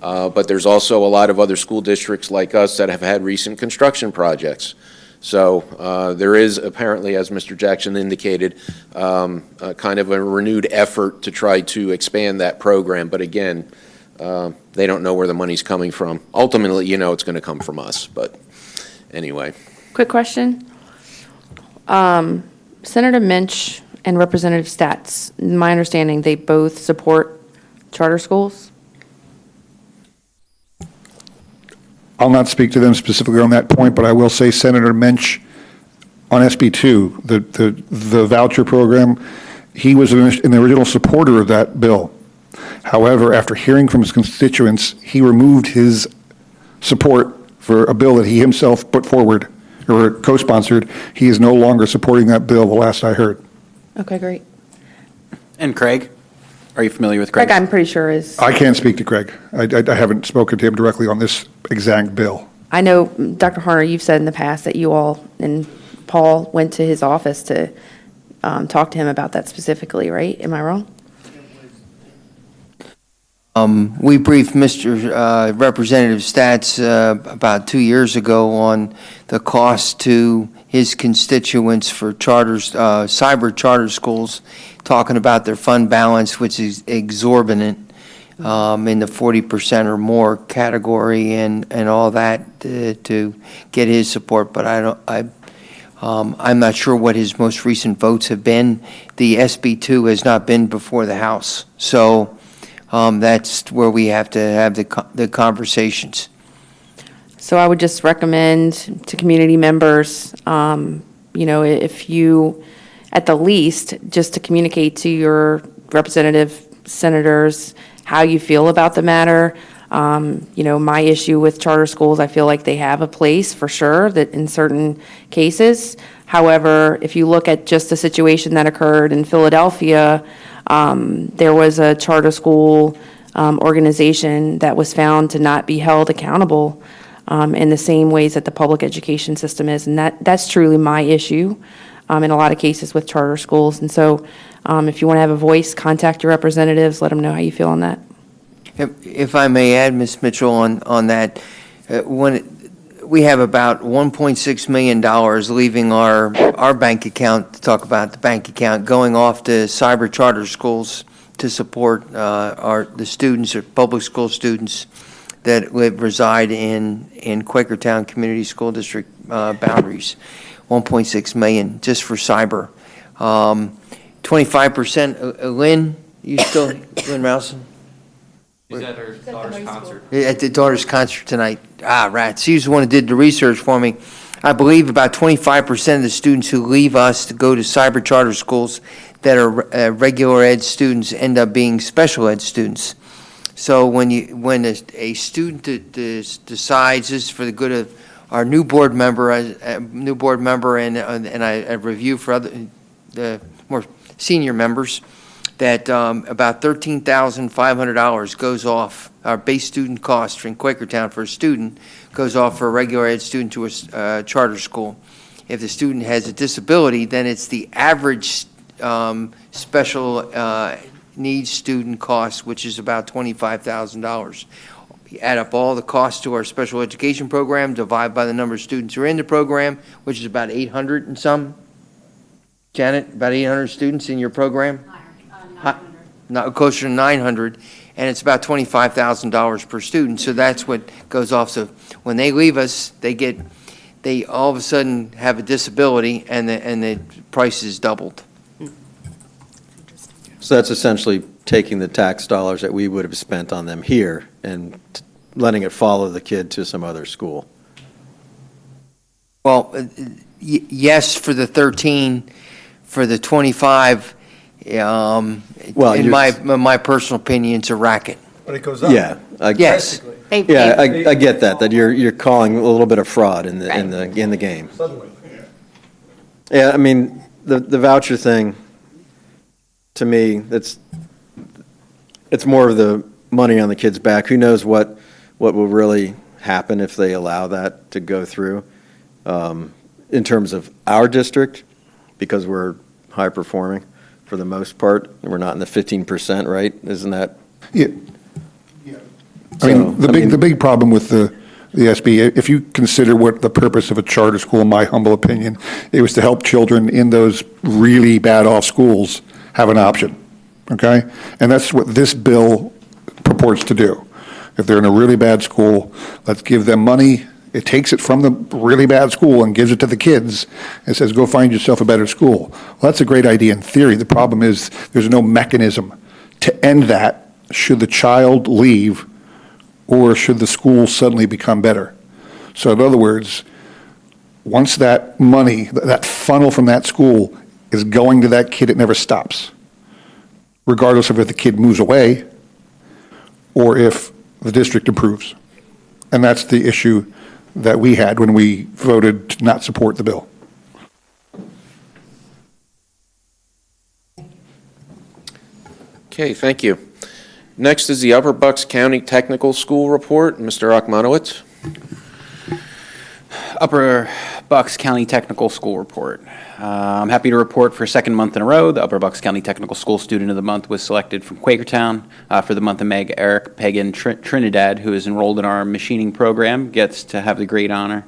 But there's also a lot of other school districts like us that have had recent construction projects. So there is apparently, as Mr. Jackson indicated, kind of a renewed effort to try to expand that program. But again, they don't know where the money's coming from. Ultimately, you know it's going to come from us. But anyway. Quick question. Senator Minch and Representative Stats, in my understanding, they both support charter schools? I'll not speak to them specifically on that point, but I will say Senator Minch on SB2, the voucher program, he was an original supporter of that bill. However, after hearing from his constituents, he removed his support for a bill that he himself put forward or co-sponsored. He is no longer supporting that bill, the last I heard. Okay, great. And Craig? Are you familiar with Craig? Craig, I'm pretty sure is. I can't speak to Craig. I haven't spoken to him directly on this exact bill. I know, Dr. Harner, you've said in the past that you all and Paul went to his office to talk to him about that specifically, right? Am I wrong? We briefed Mr. Representative Stats about 2 years ago on the cost to his constituents for charters, cyber charter schools, talking about their fund balance, which is exorbitant in the 40% or more category, and all that to get his support. But I'm not sure what his most recent votes have been. The SB2 has not been before the House, so that's where we have to have the conversations. So I would just recommend to community members, if you, at the least, just to communicate to your representative senators how you feel about the matter. My issue with charter schools, I feel like they have a place for sure that in certain cases. However, if you look at just the situation that occurred in Philadelphia, there was a charter school organization that was found to not be held accountable in the same ways that the public education system is. And that's truly my issue in a lot of cases with charter schools. And so if you want to have a voice, contact your representatives, let them know how you feel on that. If I may add, Ms. Mitchell, on that, we have about $1.6 million leaving our bank account, to talk about the bank account, going off to cyber charter schools to support the students, or public school students that reside in Quakertown Community School District boundaries. 1.6 million just for cyber. 25%, Lynn, you still, Lynn Mousen? She's at her daughter's concert. At the daughter's concert tonight. Rats. She's the one who did the research for me. I believe about 25% of the students who leave us to go to cyber charter schools that are regular ed students end up being special ed students. So when a student decides this is for the good of our new board member, and I review for the more senior members, that about $13,500 goes off, our base student cost in Quakertown for a student goes off for a regular ed student to a charter school. If the student has a disability, then it's the average special needs student cost, which is about $25,000. You add up all the costs to our special education program, divide by the number of students who are in the program, which is about 800 and some. Janet, about 800 students in your program? Not closer to 900, and it's about $25,000 per student. So that's what goes off. So when they leave us, they all of a sudden have a disability, and the price is doubled. So that's essentially taking the tax dollars that we would have spent on them here and letting it follow the kid to some other school. Well, yes, for the 13, for the 25, well, in my personal opinion, it's a racket. But it goes up. Yeah. Yes. I get that you're calling a little bit of fraud in the game. Suddenly. Yeah, I mean, the voucher thing, to me, it's more of the money on the kid's back. Who knows what will really happen if they allow that to go through in terms of our district, because we're high performing for the most part. We're not in the 15%, right? Isn't that? Yeah. The big problem with the SB, if you consider what the purpose of a charter school, in my humble opinion, it was to help children in those really bad off schools have an option, okay? And that's what this bill purports to do. If they're in a really bad school, let's give them money. It takes it from the really bad school and gives it to the kids and says, go find yourself a better school. Well, that's a great idea in theory. The problem is there's no mechanism to end that should the child leave or should the school suddenly become better. So in other words, once that money, that funnel from that school is going to that kid, it never stops, regardless of if the kid moves away or if the district improves. And that's the issue that we had when we voted to not support the bill. Okay, thank you. Next is the Upper Bucks County Technical School Report. Mr. Akmanowicz. Upper Bucks County Technical School Report. I'm happy to report for a second month in a row, the Upper Bucks County Technical School Student of the Month was selected from Quakertown. For the month of May, Eric Pagan Trinidad, who is enrolled in our machining program, gets to have the great honor.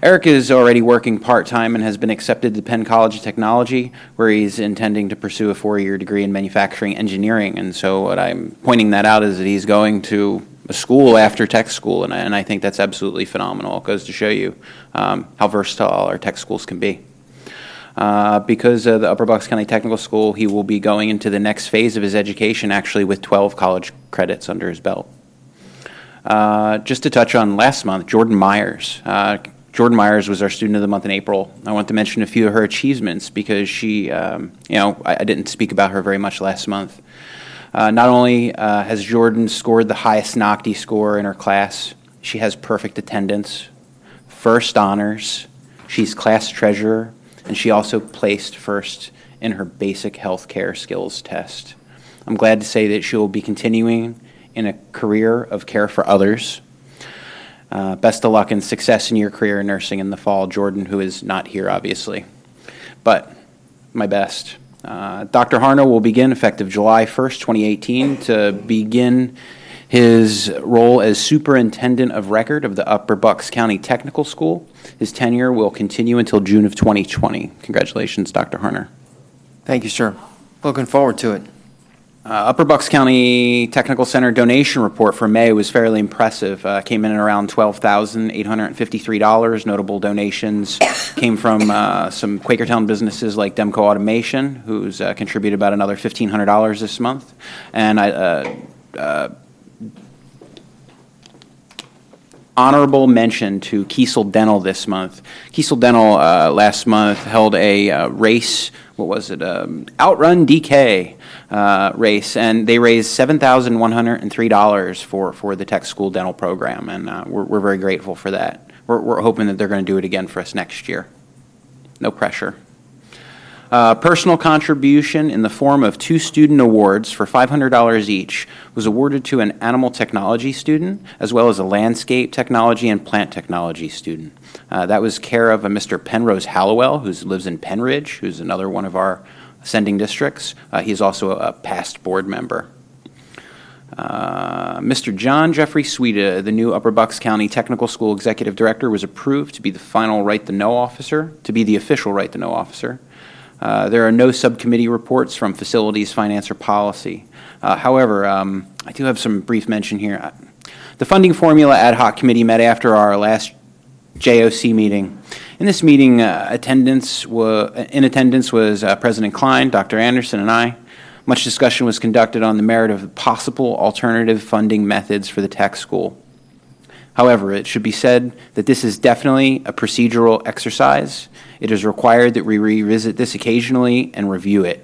Eric is already working part-time and has been accepted to Penn College of Technology, where he's intending to pursue a 4-year degree in manufacturing engineering. And so what I'm pointing that out is that he's going to a school after tech school, and I think that's absolutely phenomenal. It goes to show you how versatile our tech schools can be. Because of the Upper Bucks County Technical School, he will be going into the next phase of his education actually with 12 college credits under his belt. Just to touch on last month, Jordan Myers. Jordan Myers was our Student of the Month in April. I want to mention a few of her achievements because she, I didn't speak about her very much last month. Not only has Jordan scored the highest NOCTI score in her class, she has perfect attendance, first honors, she's class treasurer, and she also placed first in her basic health care skills test. I'm glad to say that she will be continuing in a career of care for others. Best of luck and success in your career in nursing in the fall, Jordan, who is not here, obviously. But my best. Dr. Harno will begin effective July 1st, 2018, to begin his role as Superintendent of Record of the Upper Bucks County Technical School. His tenure will continue until June of 2020. Congratulations, Dr. Harner. Thank you, sir. Looking forward to it. Upper Bucks County Technical Center donation report for May was fairly impressive. Came in at around $12,853. Notable donations came from some Quakertown businesses like Demco Automation, who's contributed about another $1,500 this month, and honorable mention to Kiesel Dental this month. Kiesel Dental last month held a race. What was it? Outrun DK race, and they raised $7,103 for the tech school dental program, and we're very grateful for that. We're hoping that they're going to do it again for us next year. No pressure. Personal contribution in the form of 2 student awards for $500 each was awarded to an animal technology student as well as a landscape technology and plant technology student. That was care of a Mr. Penrose Hallowell, who lives in Penridge, who's another one of our sending districts. He's also a past board member. Mr. John Jeffrey Sweeta, the new Upper Bucks County Technical School Executive Director, was approved to be the final right-to-know officer, to be the official right-to-know officer. There are no subcommittee reports from Facilities, Finance, or Policy. However, I do have some brief mention here. The Funding Formula Ad Hoc Committee met after our last JOC meeting. In this meeting, in attendance was President Klein, Dr. Anderson, and I. Much discussion was conducted on the merit of possible alternative funding methods for the tech school. However, it should be said that this is definitely a procedural exercise. It is required that we revisit this occasionally and review it.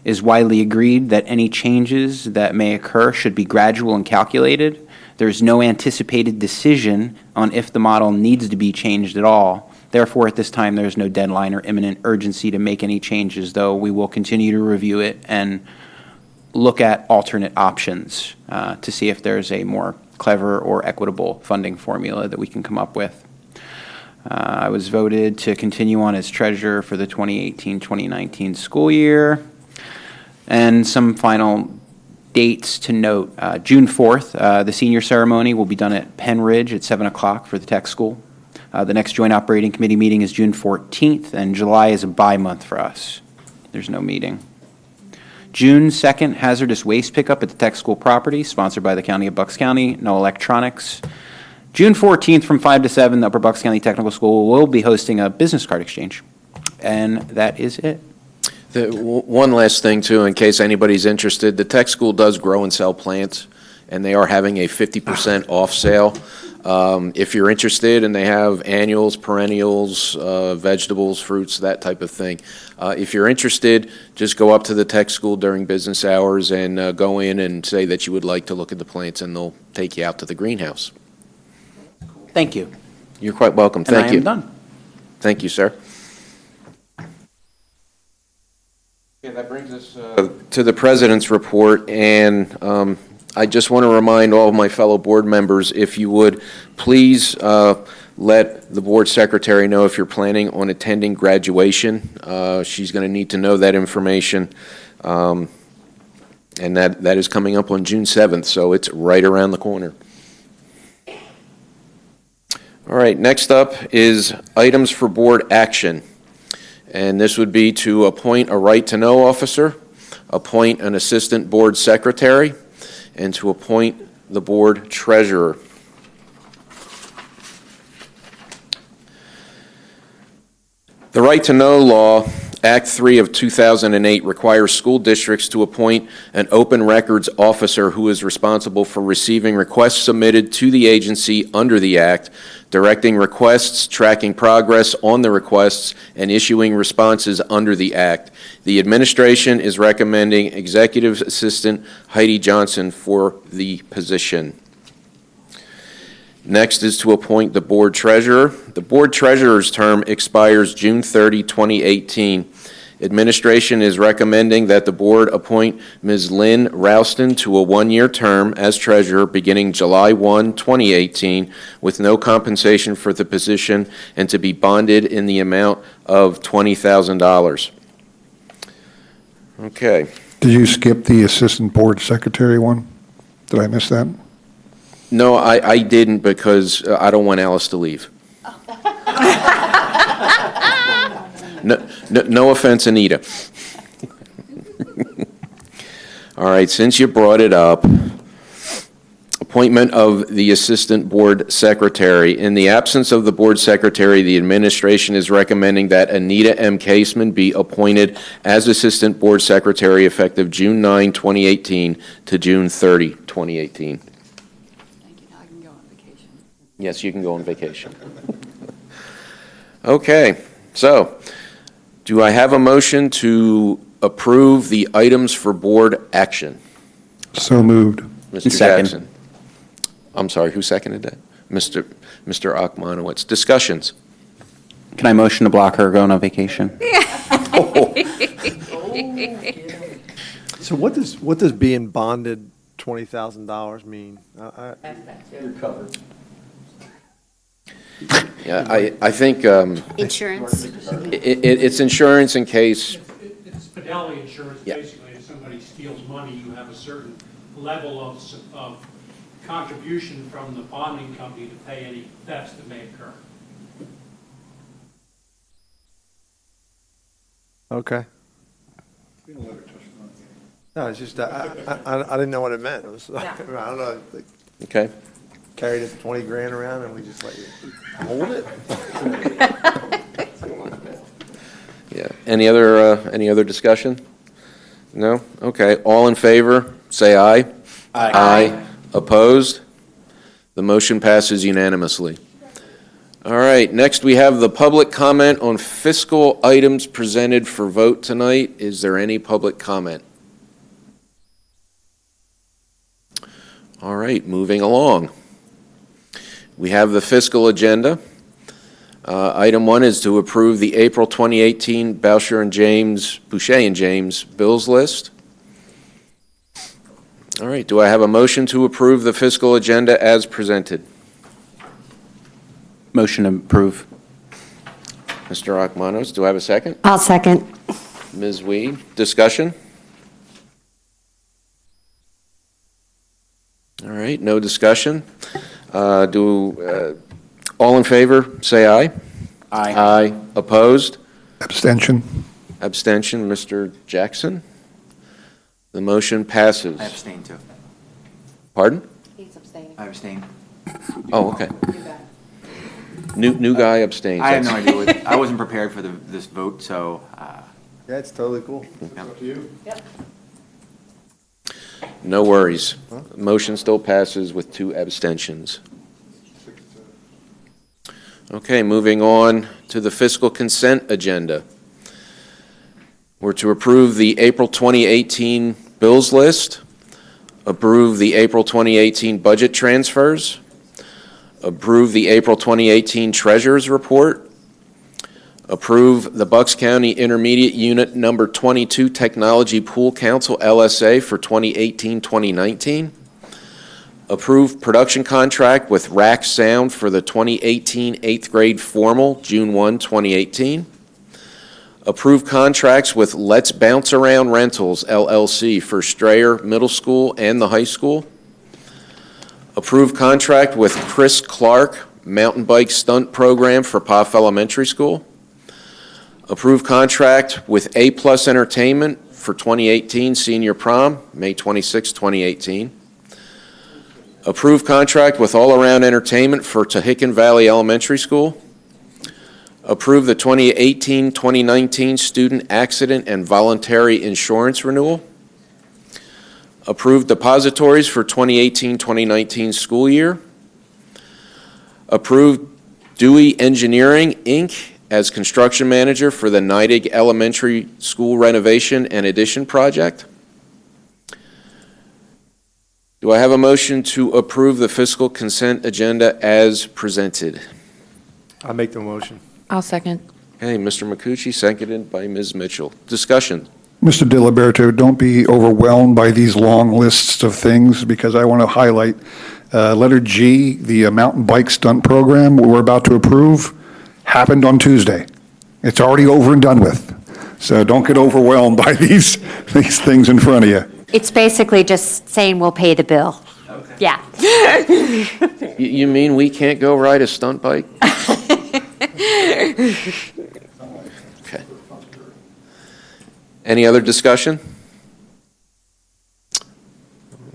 It is widely agreed that any changes that may occur should be gradual and calculated. There is no anticipated decision on if the model needs to be changed at all. Therefore, at this time, there is no deadline or imminent urgency to make any changes, though we will continue to review it and look at alternate options to see if there's a more clever or equitable funding formula that we can come up with. I was voted to continue on as treasurer for the 2018-2019 school year. And some final dates to note. June 4th, the senior ceremony will be done at Penn Ridge at 7 o'clock for the tech school. The next Joint Operating Committee meeting is June 14th, and July is a bye month for us. There's no meeting. June 2nd, hazardous waste pickup at the tech school property, sponsored by the County of Bucks County, no electronics. June 14th from 5 to 7, the Upper Bucks County Technical School will be hosting a business card exchange. And that is it. One last thing, too, in case anybody's interested, the tech school does grow and sell plants, and they are having a 50% off sale. If you're interested, and they have annuals, perennials, vegetables, fruits, that type of thing. If you're interested, just go up to the tech school during business hours and go in and say that you would like to look at the plants, and they'll take you out to the greenhouse. Thank you. You're quite welcome. Thank you. And I am done. Thank you, sir. Okay, that brings us to the President's report, and I just want to remind all of my fellow board members, if you would, please let the board secretary know if you're planning on attending graduation. She's going to need to know that information, and that is coming up on June 7th, so it's right around the corner. All right, next up is items for board action. And this would be to appoint a right-to-know officer, appoint an assistant board secretary, and to appoint the board treasurer. The Right-to-Know Law, Act 3 of 2008, requires school districts to appoint an open records officer who is responsible for receiving requests submitted to the agency under the Act, directing requests, tracking progress on the requests, and issuing responses under the Act. The administration is recommending Executive Assistant Heidi Johnson for the position. Next is to appoint the board treasurer. The board treasurer's term expires June 30, 2018. Administration is recommending that the board appoint Ms. Lynn Rouston to a one-year term as treasurer beginning July 1, 2018, with no compensation for the position and to be bonded in the amount of $20,000. Okay. Did you skip the assistant board secretary one? Did I miss that? No, I didn't, because I don't want Alice to leave. No offense, Anita. All right, since you brought it up, appointment of the assistant board secretary. In the absence of the board secretary, the administration is recommending that Anita M. Caseman be appointed as assistant board secretary effective June 9, 2018 to June 30, 2018. Yes, you can go on vacation. Okay, so do I have a motion to approve the items for board action? So moved. Mr. Second. Jackson. I'm sorry, who seconded that? Mr. Akmanowitz. Discussions? Can I motion to block her going on vacation? So what does being bonded $20,000 mean? You're covered. Yeah, I think Insurance. it's insurance in case, It's fidelity insurance, Yeah. basically. If somebody steals money, you have a certain level of contribution from the bonding company to pay any thefts that may occur. Okay. No, it's just, I didn't know what it meant. It was, I don't know, like, okay? carried it 20 grand around and we just let you hold it? Yeah. Any other discussion? No? Okay. All in favor, say aye. Aye. Opposed? The motion passes unanimously. All right. Next, we have the public comment on fiscal items presented for vote tonight. Is there any public comment? All right. Moving along. We have the fiscal agenda. Item 1 is to approve the April 2018 Boucher and James bills list. All right, do I have a motion to approve the fiscal agenda as presented? Motion to approve. Mr. Akmanos, do I have a second? I'll second. Ms. Wee, discussion? All right, no discussion. All in favor, say aye. Aye. Aye. Opposed? Abstention. Abstention, Mr. Jackson. The motion passes. I abstain too. Pardon? He's abstaining. I abstain. Oh, okay. New guy abstains. I have no idea. I wasn't prepared for this vote, so. Yeah, it's totally cool. Yeah. Up to you. Yep. No worries. Motion still passes with 2 abstentions. Okay, moving on to the fiscal consent agenda. We're to approve the April 2018 bills list, approve the April 2018 budget transfers, approve the April 2018 treasurer's report, approve the Bucks County Intermediate Unit Number 22 Technology Pool Council LSA for 2018-2019, approve production contract with Rack Sound for the 2018 8th grade formal, June 1, 2018, approve contracts with Let's Bounce Around Rentals LLC for Strayer Middle School and the high school, approve contract with Chris Clark Mountain Bike Stunt Program for Poff Elementary School, approve contract with A Plus Entertainment for 2018 Senior Prom, May 26, 2018. Approve contract with All Around Entertainment for Tahitian Valley Elementary School. Approve the 2018-2019 Student Accident and Voluntary Insurance Renewal. Approve depositories for 2018-2019 school year. Approve Dewey Engineering, Inc. as construction manager for the Neidig Elementary School renovation and addition project. Do I have a motion to approve the fiscal consent agenda as presented? I'll make the motion. I'll second. Okay, Mr. Makucci, seconded by Ms. Mitchell. Discussion. Mr. Diliberto, don't be overwhelmed by these long lists of things because I want to highlight letter G, the mountain bike stunt program we're about to approve, happened on Tuesday. It's already over and done with. So don't get overwhelmed by these things in front of you. It's basically just saying we'll pay the bill. Okay. Yeah. You mean we can't go ride a stunt bike? Okay. Any other discussion?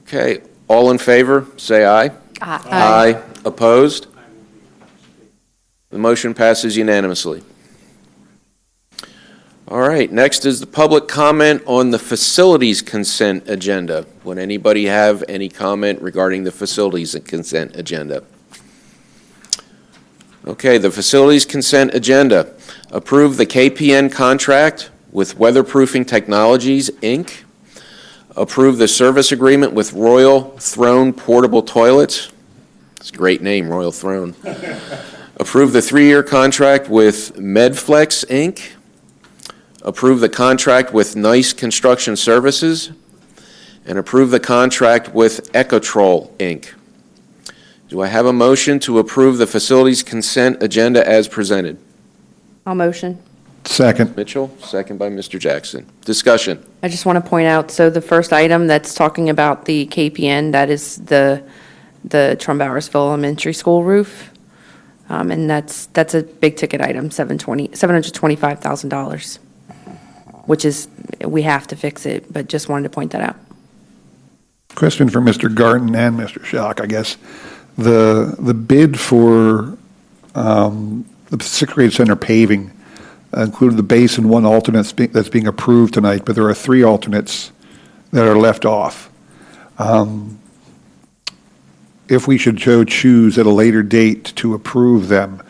Okay, all in favor, say aye. Aye. Aye. Opposed? The motion passes unanimously. All right, next is the public comment on the facilities consent agenda. Would anybody have any comment regarding the facilities consent agenda? Okay, the facilities consent agenda. Approve the KPN contract with Weatherproofing Technologies, Inc. Approve the service agreement with Royal Throne Portable Toilets. It's a great name, Royal Throne. Approve the 3-year contract with Medflex, Inc. Approve the contract with Nice Construction Services. And approve the contract with Ecotrol, Inc. Do I have a motion to approve the facilities consent agenda as presented? I'll motion. Second. Mitchell, second by Mr. Jackson. Discussion. I just want to point out, so the first item that's talking about the KPN, that is the Trumbowersville Elementary School roof. And that's a big ticket item, $725,000, which is, we have to fix it, but just wanted to point that out. Question for Mr. Garten and Mr. Schock, I guess. The bid for the 6th grade center paving included the base and one alternate that's being approved tonight, but there are 3 alternates that are left off. If we should choose at a later date to approve them,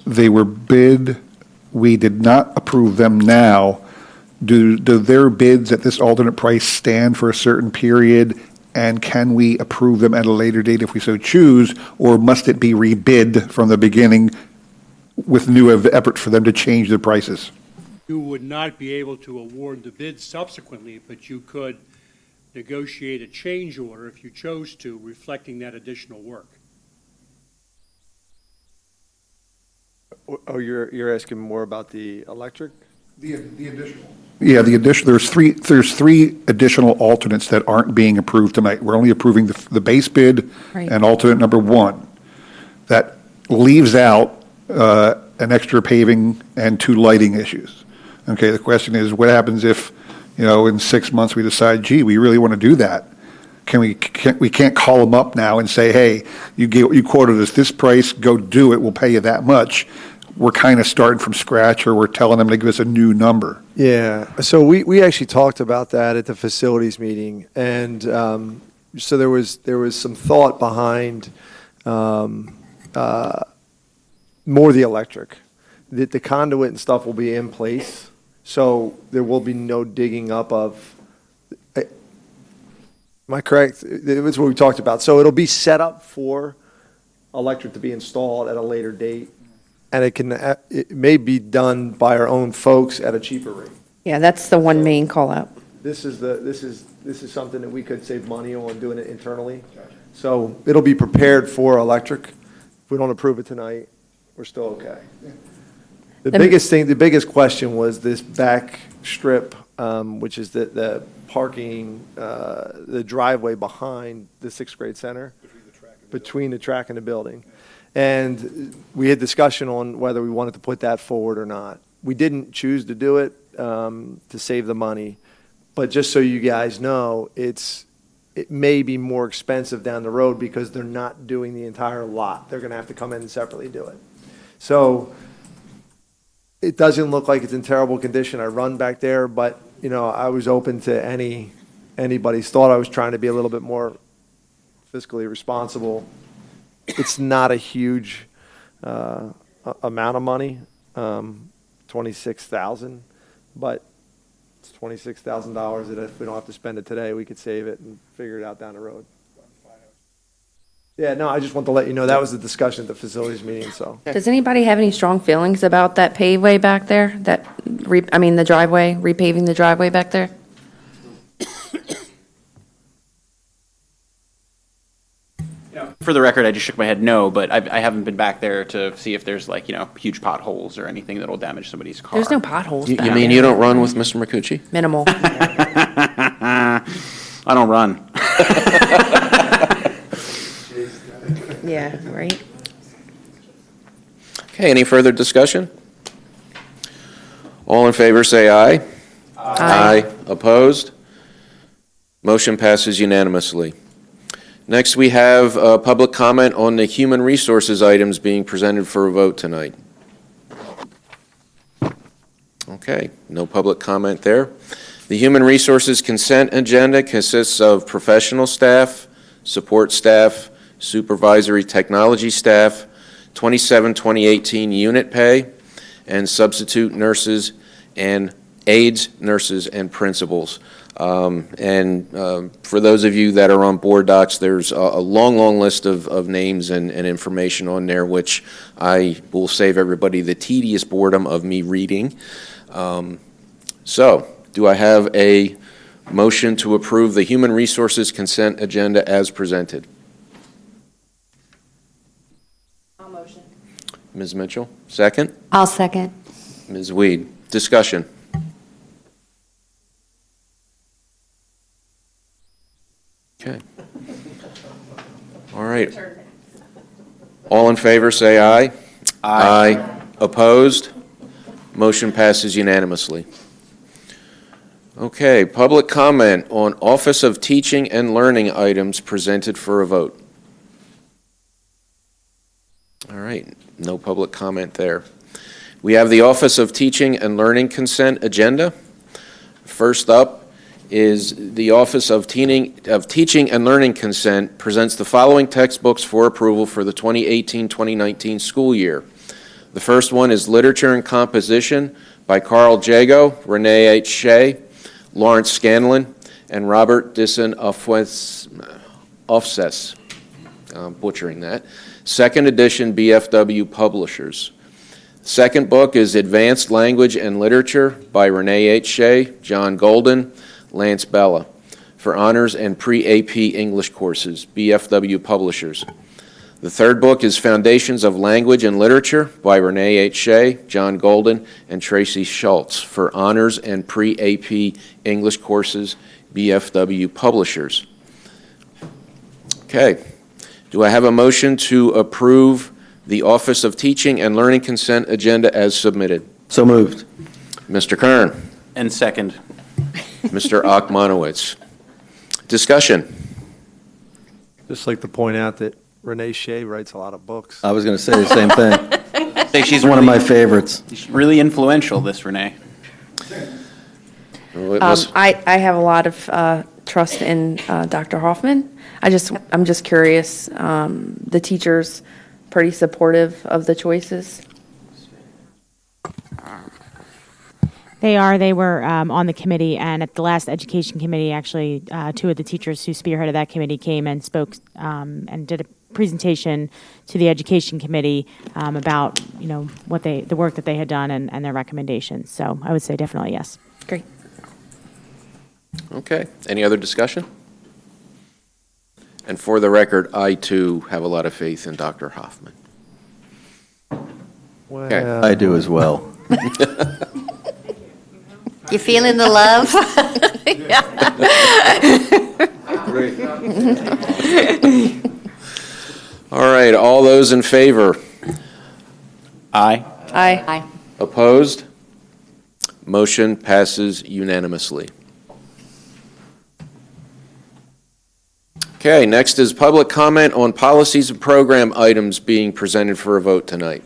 they were bid, we did not approve them now. Do their bids at this alternate price stand for a certain period? And can we approve them at a later date if we so choose, or must it be rebid from the beginning with new effort for them to change their prices? You would not be able to award the bid subsequently, but you could negotiate a change order if you chose to, reflecting that additional work. Oh, you're asking more about the electric? The additional. Yeah, there's three additional alternates that aren't being approved tonight. We're only approving the base bid and alternate number 1. That leaves out an extra paving and 2 lighting issues. Okay, the question is, what happens if, in 6 months we decide, gee, we really want to do that? We can't call them up now and say, hey, you quoted us this price, go do it, we'll pay you that much. We're kind of starting from scratch, or we're telling them to give us a new number. Yeah, so we actually talked about that at the facilities meeting, and so there was some thought behind more the electric. The conduit and stuff will be in place, so there will be no digging up of. Am I correct? It's what we talked about. So it'll be set up for electric to be installed at a later date. And it may be done by our own folks at a cheaper rate. Yeah, that's the one main call out. This is something that we could save money on doing it internally. So it'll be prepared for electric. If we don't approve it tonight, we're still okay. The biggest question was this back strip, which is the parking, the driveway behind the 6th grade center, between the track and the building. And we had discussion on whether we wanted to put that forward or not. We didn't choose to do it to save the money, but just so you guys know, it may be more expensive down the road because they're not doing the entire lot. They're going to have to come in and separately do it. So it doesn't look like it's in terrible condition. I run back there, but I was open to anybody's thought. I was trying to be a little bit more fiscally responsible. It's not a huge amount of money, $26,000, but it's $26,000 that if we don't have to spend it today, we could save it and figure it out down the road. Yeah, no, I just want to let you know that was the discussion at the facilities meeting. So, does anybody have any strong feelings about that paveway back there? The driveway, repaving the driveway back there? For the record, I just shook my head no, but I haven't been back there to see if there's huge potholes or anything that'll damage somebody's car. There's no potholes. You mean you don't run with Mr. McCucci? Minimal. I don't run. Yeah, right. Okay, any further discussion? All in favor say aye. Aye. Opposed? Motion passes unanimously. Next, we have public comment on the human resources items being presented for a vote tonight. Okay, no public comment there. The human resources consent agenda consists of professional staff, support staff, supervisory technology staff, 2018 unit pay, and substitute nurses and aides, nurses, and principals. For those of you that are on board docs, there's a long list of names and information on there, which I will save everybody the tedious boredom of me reading. So, do I have a motion to approve the Human Resources Consent Agenda as presented? I'll motion. Ms. Mitchell, second? I'll second. Ms. Weed, discussion. Okay. All right. All in favor, say aye. Aye. Opposed? Motion passes unanimously. Okay, public comment on Office of Teaching and Learning items presented for a vote. All right, no public comment there. We have the Office of Teaching and Learning consent agenda. First up is the Office of Teaching and Learning consent presents the following textbooks for approval for the 2018-2019 school year. The first one is Literature and Composition by Carl Jago, Renee H. Shea, Lawrence Scanlon, and Robert Disson Offses. Butchering that. Second edition, BFW Publishers. Second book is Advanced Language and Literature by Renee H. Shea, John Golden, Lance Bella, for honors and pre-AP English courses, BFW Publishers. The third book is Foundations of Language and Literature by Renee H. Shea, John Golden, and Tracy Schultz, for honors and pre-AP English courses, BFW Publishers. Okay. Do I have a motion to approve the Office of Teaching and Learning consent agenda as submitted? So moved. Mr. Kern. And second. Mr. Akmanowitz. Discussion. Just like to point out that Renee Shea writes a lot of books. I was going to say the same thing. I think she's one of my favorites. She's really influential, this Renee. I have a lot of trust in Dr. Hoffman. I'm just curious, the teachers pretty supportive of the choices? They are. They were on the committee, and at the last education committee, actually, two of the teachers who spearheaded that committee came and spoke and did a presentation to the education committee about what the work that they had done and their recommendations. So I would say definitely yes. Great. Okay. Any other discussion? And for the record, I too have a lot of faith in Dr. Hoffman. Well, Okay. I do as well. You feeling the love? All right, all those in favor? Aye. Aye. Aye. Opposed? Motion passes unanimously. Okay, next is public comment on policies and program items being presented for a vote tonight.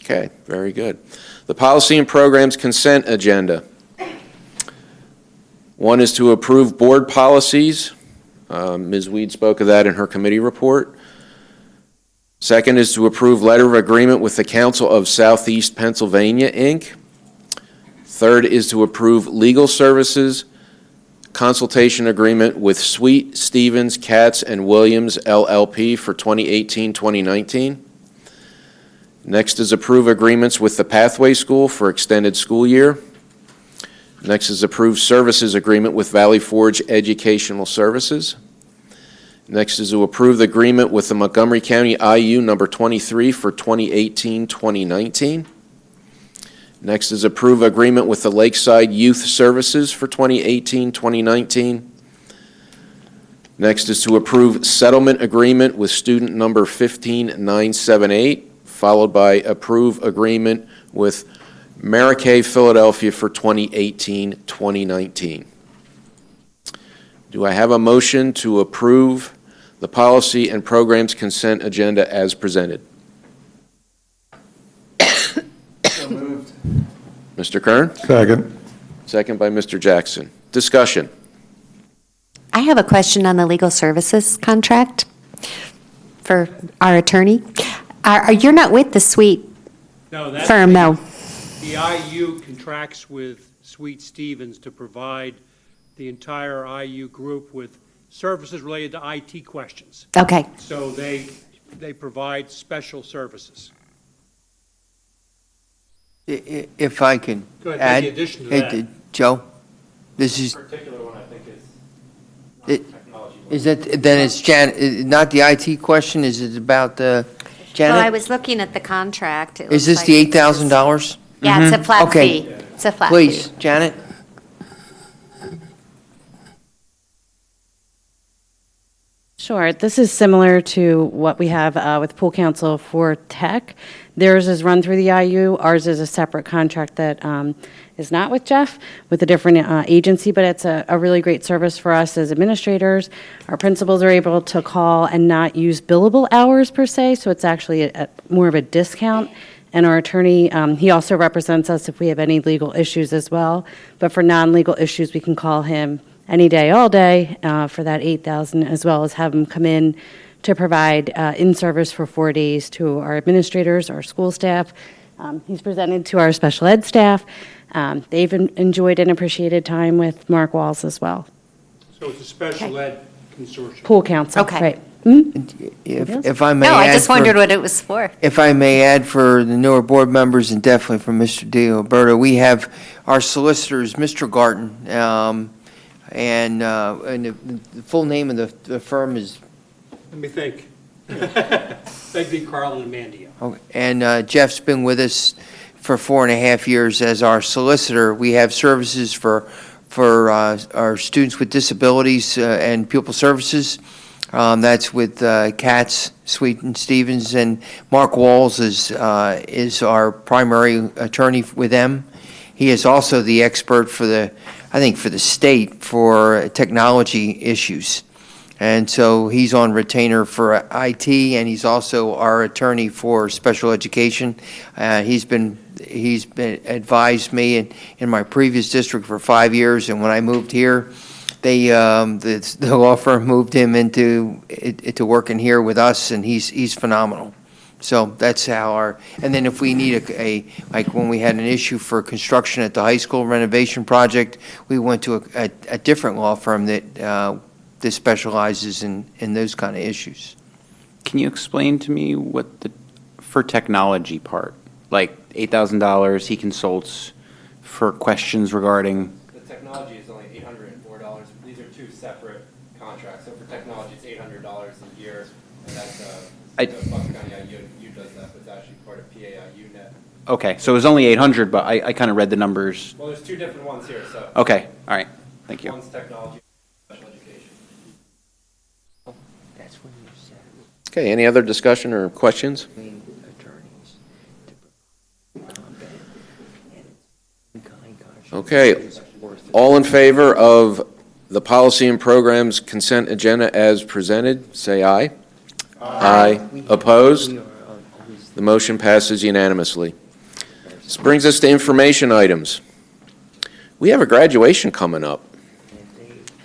Okay, very good. The policy and programs consent agenda. One is to approve board policies. Ms. Weed spoke of that in her committee report. Second is to approve letter of agreement with the Council of Southeast Pennsylvania, Inc. Third is to approve legal services consultation agreement with Sweet, Stevens, Katz, and Williams, LLP for 2018-2019. Next is approve agreements with the Pathway School for extended school year. Next is approve services agreement with Valley Forge Educational Services. Next is to approve the agreement with the Montgomery County IU number 23 for 2018-2019. Next is approve agreement with the Lakeside Youth Services for 2018-2019. Next is to approve settlement agreement with student number 15978, followed by approve agreement with Maracay, Philadelphia for 2018-2019. Do I have a motion to approve the policy and programs consent agenda as presented? So moved. Mr. Kern? Second. Second by Mr. Jackson. Discussion. I have a question on the legal services contract. for our attorney. You're not with the Sweet No, that's firm, no? The IU contracts with Sweet Stevens to provide the entire IU group with services related to IT questions. Okay. So they provide special services. If I can Go ahead, add. make the addition to Hey, that. Joe, this is, Particular one, I think, is that, then it's not the IT question, is it about the, Well, I Janet? was looking at the contract. It Is looks this like the it's just- $8,000? Yeah, it's a flat Okay. fee. It's a flat fee. Please, Janet? Sure. This is similar to what we have with Pool Council for tech. Theirs is run through the IU. Ours is a separate contract that is not with Jeff, with a different agency, but it's a really great service for us as administrators. Our principals are able to call and not use billable hours per se, so it's actually more of a discount. And our attorney, he also represents us if we have any legal issues as well. But for non-legal issues, we can call him any day, all day, for that $8,000, as well as have him come in to provide in-service for 4 days to our administrators, our school staff. He's presented to our special ed staff. They've enjoyed and appreciated time with Mark Walls as well. So it's a special ed consortium. Pool council, Okay. right. If I may No, I add just wondered what it was for. If I may add for the newer board members and definitely for Mr. D'Alberto, we have our solicitors, Mr. Garten, and the full name of the firm is, Let me think. Begbie, Carlin, and Mandia. and Jeff's been with us for 4.5 years as our solicitor. We have services for our students with disabilities and pupil services. That's with Katz, Sweet, and Stevens, and Mark Walls is our primary attorney with them. He is also the expert for the state for technology issues. And so he's on retainer for IT, and he's also our attorney for special education. He's been advised me in my previous district for 5 years, and when I moved here, the law firm moved him into working here with us, and he's phenomenal. So that's how and then if we need like when we had an issue for construction at the high school renovation project, we went to a different law firm that specializes in those kind of issues. Can you explain to me what for technology part, like $8,000 he consults for questions regarding? The technology is only $804. These are two separate contracts. So for technology, it's $800 a year, and that's the Bucks County IU does that, but it's actually part of PAIU net. Okay, so it was only 800, but I kind of read the numbers. Well, there's two different ones here, so. Okay, all right, thank you. One's technology, special education. Okay, any other discussion or questions? Okay, all in favor of the policy and programs consent agenda as presented, say aye. Aye. Opposed? The motion passes unanimously. This brings us to information items. We have a graduation coming up,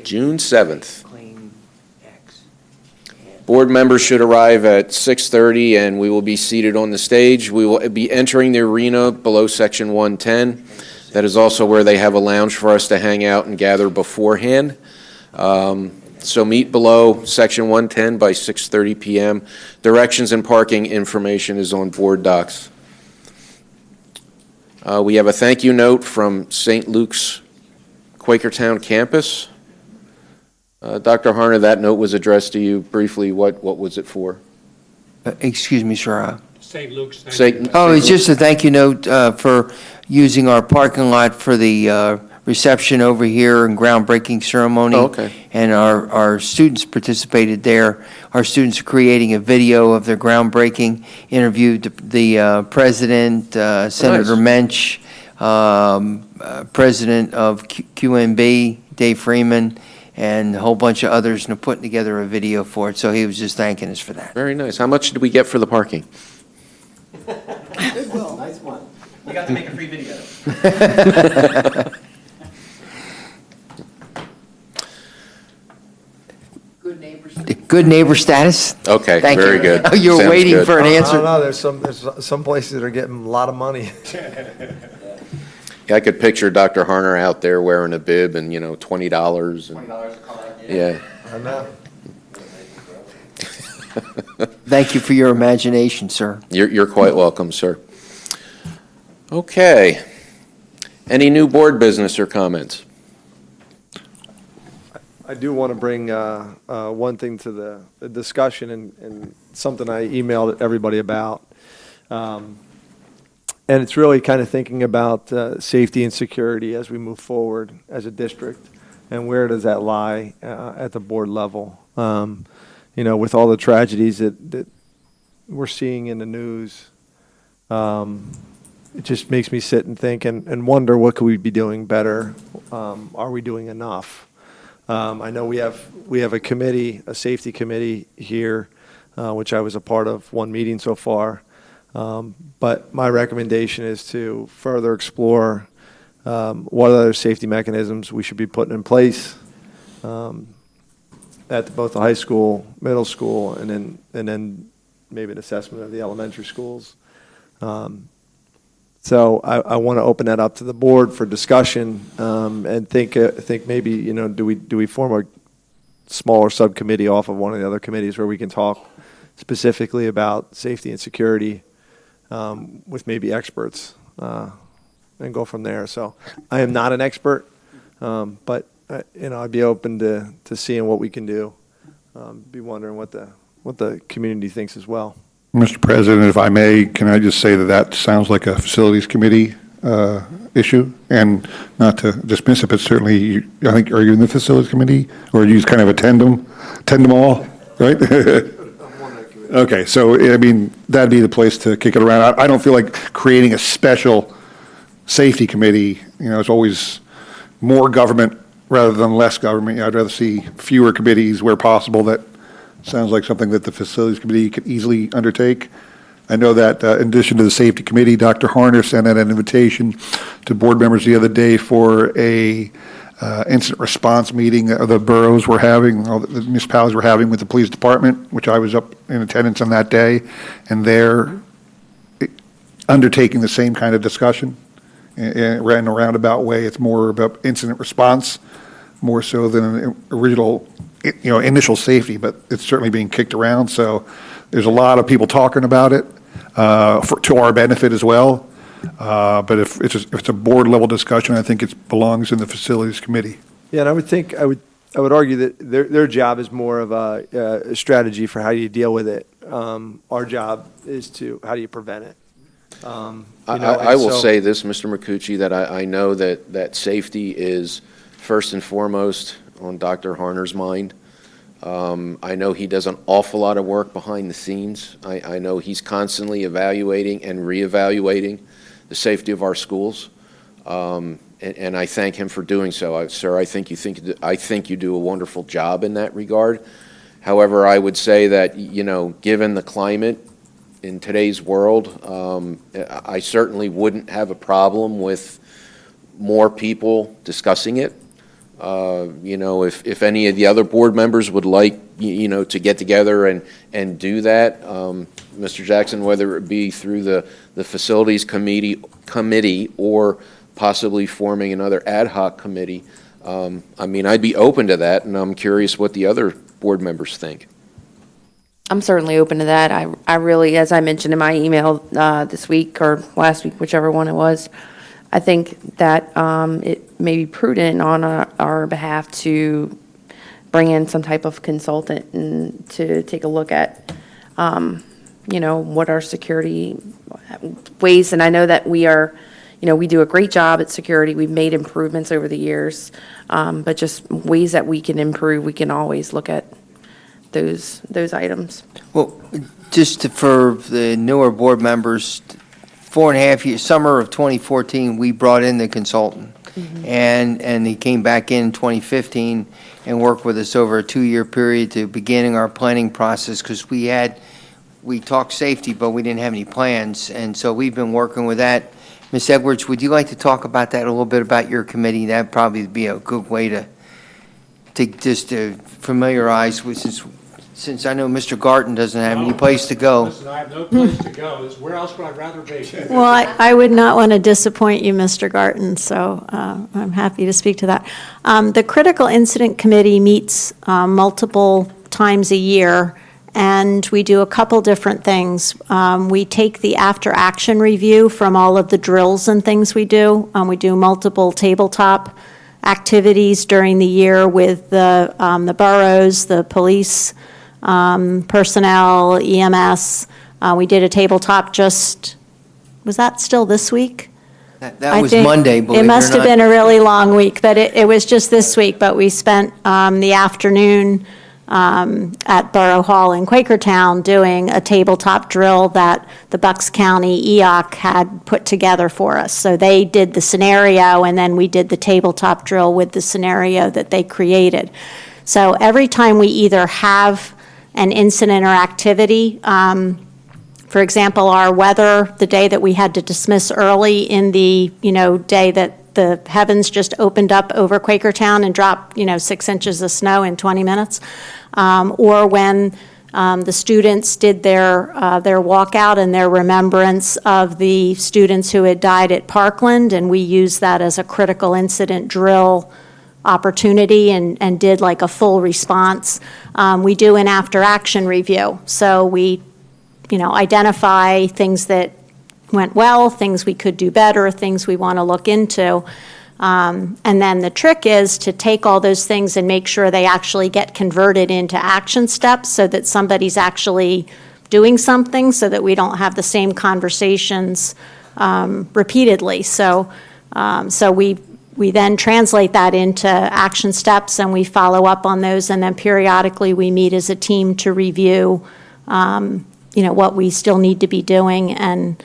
June 7th. Board members should arrive at 6:30, and we will be seated on the stage. We will be entering the arena below Section 110. That is also where they have a lounge for us to hang out and gather beforehand. So meet below Section 110 by 6:30 p.m. Directions and parking information is on board docs. We have a thank you note from St. Luke's Quakertown campus. Dr. Harner, that note was addressed to you briefly. What was it for? Excuse me, sir. St. Luke's. It's just a thank you note for using our parking lot for the reception over here and groundbreaking ceremony. Oh, okay. And our students participated there. Our students are creating a video of their groundbreaking, interviewed the president, Senator Mensch, president of QMB, Dave Freeman, and a whole bunch of others, and they're putting together a video for it. So he was just thanking us for that. Very nice. How much did we get for the parking? Goodwill. Nice one. We got to make a free video. Good neighbors. good neighbor status? Okay, Thank very you. good. Oh, you were Sounds waiting good. for an I answer. don't know, there's some places that are getting a lot of money. Yeah, I could picture Dr. Harner out there wearing a bib and, $20. And, $20 a call. yeah. I know. Thank you for your imagination, sir. You're quite welcome, sir. Okay. Any new board business or comments? I do want to bring one thing to the discussion and something I emailed everybody about. And it's really kind of thinking about safety and security as we move forward as a district, and where does that lie at the board level? With all the tragedies that we're seeing in the news, it just makes me sit and think and wonder, what could we be doing better? Are we doing enough? I know we have a committee, a safety committee here, which I was a part of one meeting so far. But my recommendation is to further explore what other safety mechanisms we should be putting in place at both the high school, middle school, and then maybe an assessment of the elementary schools. So I want to open that up to the board for discussion and think maybe, do we form a smaller subcommittee off of one of the other committees where we can talk specifically about safety and security with maybe experts and go from there. So I am not an expert, but I'd be open to seeing what we can do. Be wondering what the community thinks as well. Mr. President, if I may, can I just say that sounds like a facilities committee issue? And not to dismiss it, but certainly, I think, are you in the facilities committee? Or you just kind of attend them all, right? Okay, so, that'd be the place to kick it around. I don't feel like creating a special safety committee, it's always more government rather than less government. I'd rather see fewer committees where possible. That sounds like something that the facilities committee could easily undertake. I know that in addition to the safety committee, Dr. Harner sent out an invitation to board members the other day for a incident response meeting that the boroughs were having, all the municipalities were having with the police department, which I was up in attendance on that day, and they're undertaking the same kind of discussion in a roundabout way. It's more about incident response, more so than an original, initial safety, but it's certainly being kicked around. So there's a lot of people talking about it to our benefit as well. But if it's a board level discussion, I think it belongs in the facilities committee. Yeah, and I would argue that their job is more of a strategy for how you deal with it. Our job is how do you prevent it? I will say this, Mr. Micucci, that I know that safety is first and foremost on Dr. Harner's mind. I know he does an awful lot of work behind the scenes. I know he's constantly evaluating and reevaluating the safety of our schools, and I thank him for doing so. Sir, I think you do a wonderful job in that regard. However, I would say that, given the climate in today's world, I certainly wouldn't have a problem with more people discussing it. If any of the other board members would like, to get together and do that, Mr. Jackson, whether it be through the facilities committee or possibly forming another ad hoc committee, I'd be open to that, and I'm curious what the other board members think. I'm certainly open to that. I really, as I mentioned in my email this week or last week, whichever one it was, I think that it may be prudent on our behalf to bring in some type of consultant and to take a look at, what our security ways. And I know that we do a great job at security. We've made improvements over the years, but just ways that we can improve, we can always look at those items. Well, just for the newer board members, 4.5 years, summer of 2014, we brought in the consultant, and he came back in 2015 and worked with us over a 2-year period to beginning our planning process, because we talked safety, but we didn't have any plans, and so we've been working with that. Ms. Edwards, would you like to talk about that a little bit, about your committee? That'd probably be a good way to familiarize with, since I know Mr. Garten doesn't have any place to go. Listen, I have no place to go. Where else would I rather be? Well, I would not want to disappoint you, Mr. Garten, so I'm happy to speak to that. The Critical Incident Committee meets multiple times a year, and we do a couple different things. We take the after-action review from all of the drills and things we do. We do multiple tabletop activities during the year with the boroughs, the police, personnel, EMS. We did a tabletop was that still this week? That was Monday, believe it or not. It must have been a really long week, but it was just this week. But we spent the afternoon at Borough Hall in Quakertown doing a tabletop drill that the Bucks County EOC had put together for us. So they did the scenario, and then we did the tabletop drill with the scenario that they created. So every time we either have an incident or activity, for example, our weather, the day that we had to dismiss early in the, day that the heavens just opened up over Quakertown and dropped, 6 inches of snow in 20 minutes, or when the students did their walkout and their remembrance of the students who had died at Parkland, and we used that as a critical incident drill opportunity and did like a full response. We do an after-action review. So we, identify things that went well, things we could do better, things we want to look into. And then the trick is to take all those things and make sure they actually get converted into action steps so that somebody's actually doing something so that we don't have the same conversations repeatedly. So we then translate that into action steps and we follow up on those, and then periodically we meet as a team to review what we still need to be doing and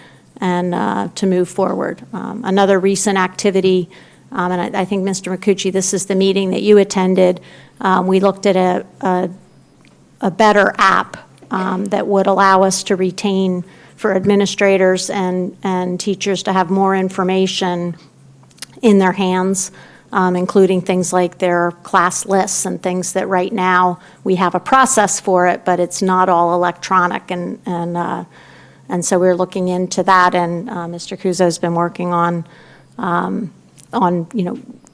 to move forward. Another recent activity, and I think, Mr. McCucci, this is the meeting that you attended, we looked at a better app that would allow us to retain, for administrators and teachers, to have more information in their hands, including things like their class lists and things that right now we have a process for it, but it's not all electronic. And so we're looking into that, and Mr. Kuzo's been working on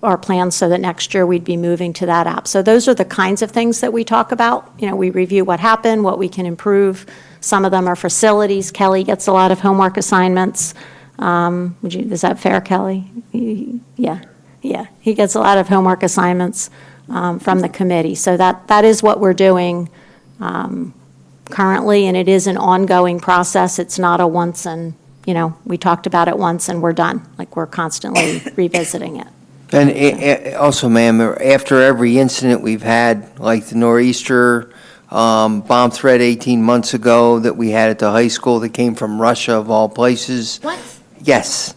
our plans so that next year we'd be moving to that app. So those are the kinds of things that we talk about. We review what happened, what we can improve. Some of them are facilities. Kelly gets a lot of homework assignments. Is that fair, Kelly? Yeah. He gets a lot of homework assignments from the committee. So that is what we're doing currently, and it is an ongoing process. It's not a once and, we talked about it once and we're done. Like, we're constantly revisiting it. And also, ma'am, after every incident we've had, like the Nor'easter bomb threat 18 months ago that we had at the high school that came from Russia, of all places. What? Yes.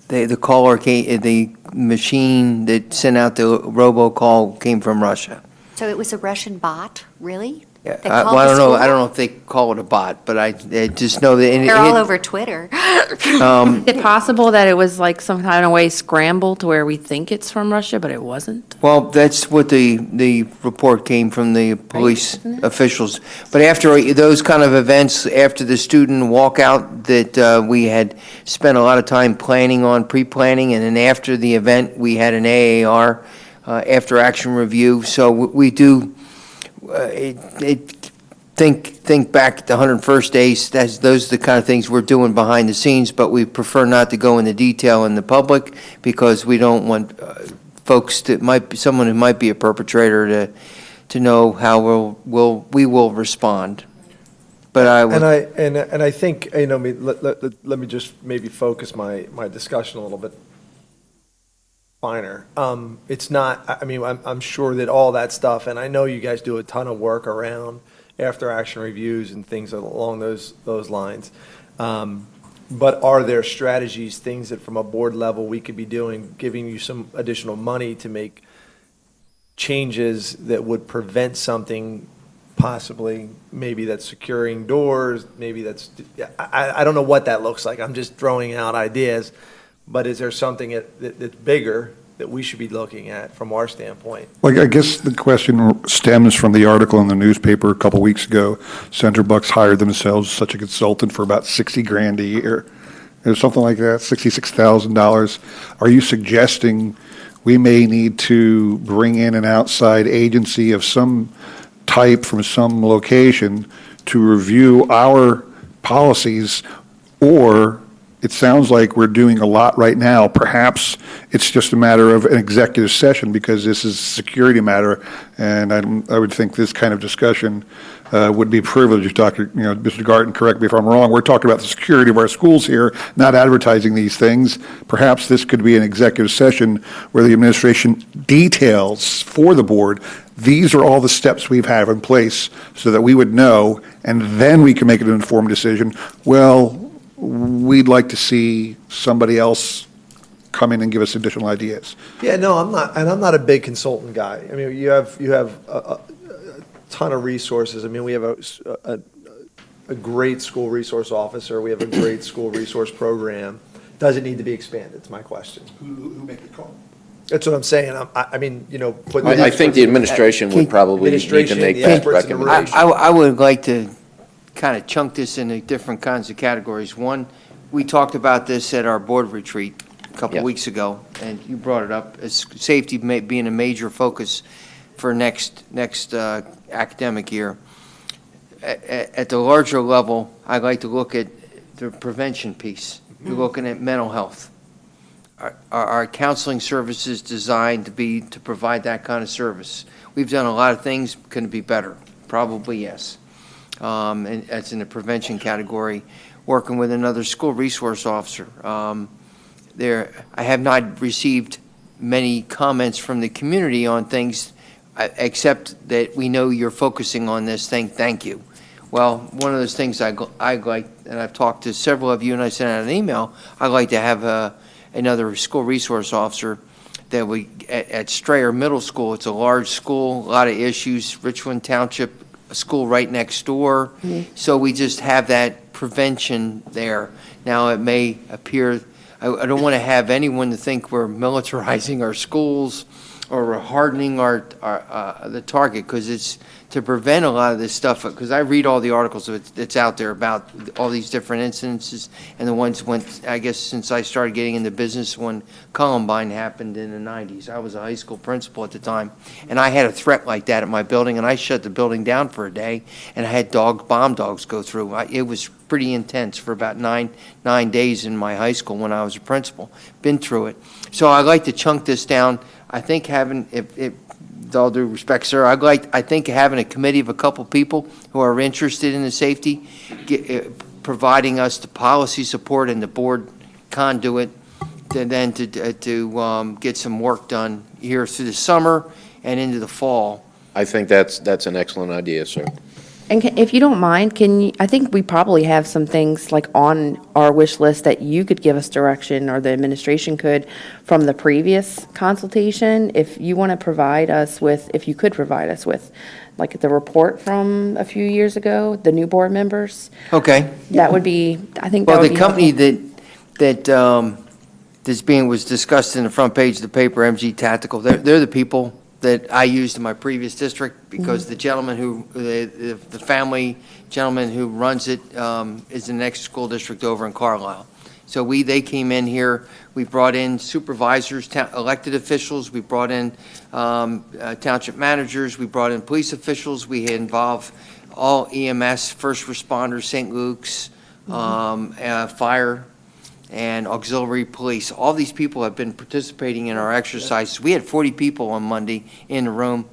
The caller came, the machine that sent out the robocall came from Russia. So it was a Russian bot, really? Yeah, I don't know. I don't know if they call it a bot, but I just know that they're all over Twitter. Is it possible that it was like some kind of way scrambled to where we think it's from Russia, but it wasn't? Well, that's what the report came from the police officials. But after those kind of events, after the student walkout that we had spent a lot of time planning on, pre-planning, and then after the event, we had an AAR after action review. So we do. Think back at the 101st days. Those are the kind of things we're doing behind the scenes, but we prefer not to go into detail in the public because we don't want folks that someone who might be a perpetrator to know how we will respond. But I think let me just maybe focus my discussion a little bit finer. It's not, I'm sure that all that stuff, and I know you guys do a ton of work around after action reviews and things along those lines. But are there strategies, things that from a board level we could be doing, giving you some additional money to make changes that would prevent something possibly, maybe that's securing doors, maybe that's, I don't know what that looks like. I'm just throwing out ideas. But is there something that's bigger that we should be looking at from our standpoint. Like, I guess the question stems from the article in the newspaper a couple weeks ago. Senator Bucks hired themselves such a consultant for about 60 grand a year. Or something like that, $66,000. Are you suggesting we may need to bring in an outside agency of some type from some location to review our policies? Or it sounds like we're doing a lot right now. Perhaps it's just a matter of an executive session because this is a security matter, and I would think this kind of discussion would be privileged. Mr. Garten, correct me if I'm wrong. We're talking about the security of our schools here, not advertising these things. Perhaps this could be an executive session where the administration details for the board, these are all the steps we've had in place so that we would know, and then we can make an informed decision. Well, we'd like to see somebody else come in and give us additional ideas. Yeah, no, I'm not, and I'm not a big consultant guy. I mean, you have a ton of resources. I mean, we have a great school resource officer. We have a great school resource program. Does it need to be expanded? It's my question. Who make the call? That's what I'm saying. I mean, I think the administration would probably need to make that recommendation. I would like to kind of chunk this into different kinds of categories. One, we talked about this at our board retreat a couple weeks ago, and you brought it up as safety being a major focus for next academic year. At the larger level, I'd like to look at the prevention piece. You're looking at mental health. Are counseling services designed to provide that kind of service? We've done a lot of things. Can it be better? Probably yes. And that's in the prevention category. Working with another school resource officer. I have not received many comments from the community on things, except that we know you're focusing on this thing. Thank you. Well, one of those things I like, and I've talked to several of you, and I sent out an email. I'd like to have another school resource officer that at Strayer Middle School. It's a large school, a lot of issues. Richland Township, a school right next door. So we just have that prevention there. Now it may appear, I don't want to have anyone to think we're militarizing our schools or we're hardening the target, because it's to prevent a lot of this stuff, because I read all the articles that's out there about all these different incidences, and the ones I guess since I started getting into business when Columbine happened in the 90s. I was a high school principal at the time, and I had a threat like that at my building, and I shut the building down for a day, and I had bomb dogs go through. It was pretty intense for about nine days in my high school when I was a principal. Been through it. So I like to chunk this down. I think having, with all due respect, sir, I think having a committee of a couple people who are interested in the safety, providing us the policy support and the board conduit, to get some work done here through the summer and into the fall. I think that's an excellent idea, sir. And if you don't mind, I think we probably have some things like on our wish list that you could give us direction, or the administration could, from the previous consultation. If you want to provide us with, like the report from a few years ago, the new board members. Okay. That would be, I think. Well, the company that was discussed in the front page of the paper, MG Tactical, they're the people that I used in my previous district, because the gentleman the family gentleman who runs it is the next school district over in Carlisle. So they came in here. We brought in supervisors, elected officials. We brought in township managers. We brought in police officials. We had involved all EMS, first responders, St. Luke's, fire, and auxiliary police. All these people have been participating in our exercises. We had 40 people on Monday in the room,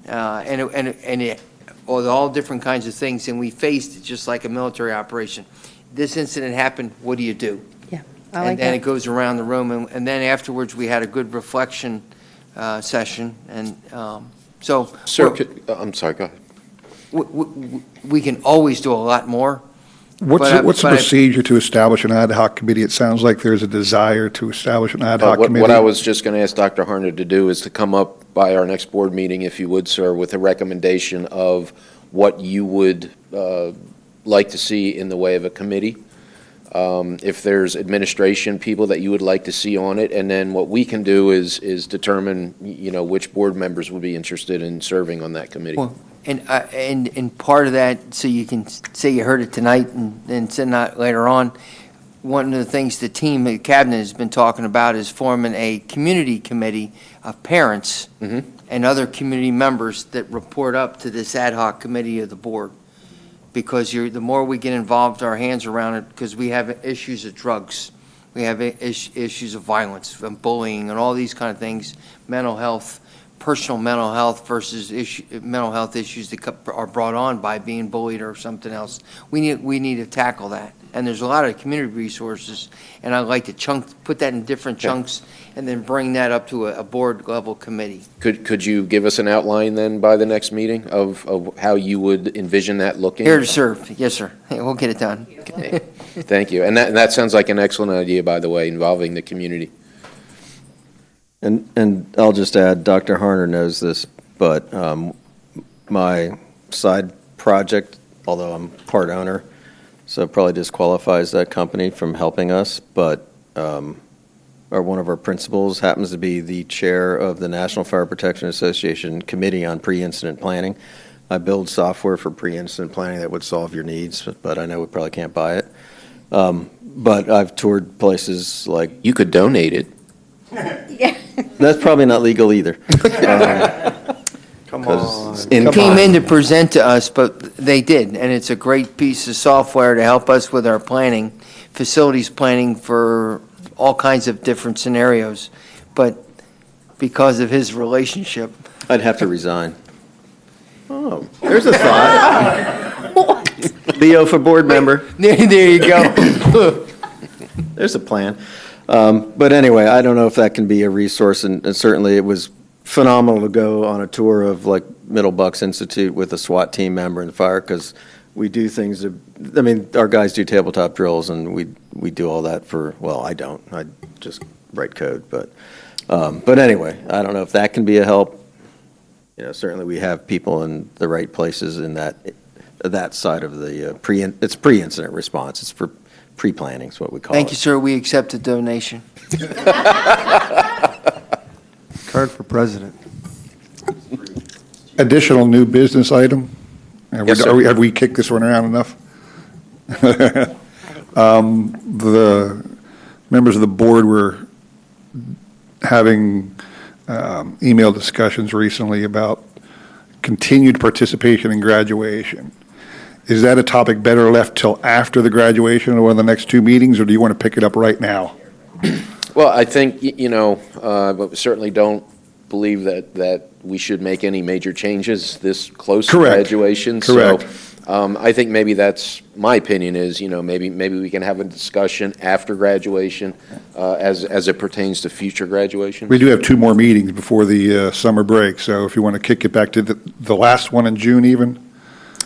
and all different kinds of things, and we faced it just like a military operation. This incident happened, what do you do? Yeah, I like and then that. it goes around the room, and then afterwards we had a good reflection session, and so. Sir, I'm sorry, go ahead. We can always do a lot more. What's the procedure to establish an ad hoc committee? It sounds like there's a desire to establish an ad hoc committee. What I was just going to ask Dr. Harner to do is to come up by our next board meeting, if you would, sir, with a recommendation of what you would like to see in the way of a committee. if there's administration people that you would like to see on it, and then what we can do is determine, which board members would be interested in serving on that committee. Well, and part of that, so you can say you heard it tonight and send that later on, one of the things the team, the cabinet has been talking about is forming a community committee of parents and other community members that report up to this ad hoc committee of the board. Because the more we get involved, our hands around it, because we have issues of drugs, we have issues of violence and bullying and all these kind of things, mental health, personal mental health versus mental health issues that are brought on by being bullied or something else. We need to tackle that. And there's a lot of community resources, and I'd like to put that in different chunks and then bring that up to a board level committee. Could you give us an outline then by the next meeting of how you would envision that looking? Here to serve. Yes, sir. We'll get it done. Okay. Thank you. And that sounds like an excellent idea, by the way, involving the community. And I'll just add, Dr. Harner knows this, but my side project, although I'm part owner, so it probably disqualifies that company from helping us, but one of our principals happens to be the chair of the National Fire Protection Association Committee on Pre-Incident Planning. I build software for pre-incident planning that would solve your needs, but I know we probably can't buy it. But I've toured places like... You could donate it. Yeah. That's probably not legal either. Come on. Came in to present to us, but they did, and it's a great piece of software to help us with our planning, facilities planning for all kinds of different scenarios. But because of his relationship, I'd have to resign. Oh, there's a thought. Leo for board member. There you go. There's a plan. But anyway, I don't know if that can be a resource, and certainly it was phenomenal to go on a tour of like Middle Bucks Institute with a SWAT team member in fire, because we do things our guys do tabletop drills, and we do all that for, well, I don't. I just write code, but anyway, I don't know if that can be a help. Certainly we have people in the right places in that side of the it's pre-incident response. It's for pre-planning is what we call it. Thank you, sir. We accept a donation. Card for president. Additional new business item? Yes, sir. Have we kicked this one around enough? The members of the board were having email discussions recently about continued participation in graduation. Is that a topic better left till after the graduation or one of the next two meetings, or do you want to pick it up right now? Well, I think, but we certainly don't believe that we should make any major changes this close to graduation. Correct. So I think maybe that's, my opinion is, maybe we can have a discussion after graduation as it pertains to future graduation. We do have two more meetings before the summer break, so if you want to kick it back to the last one in June even?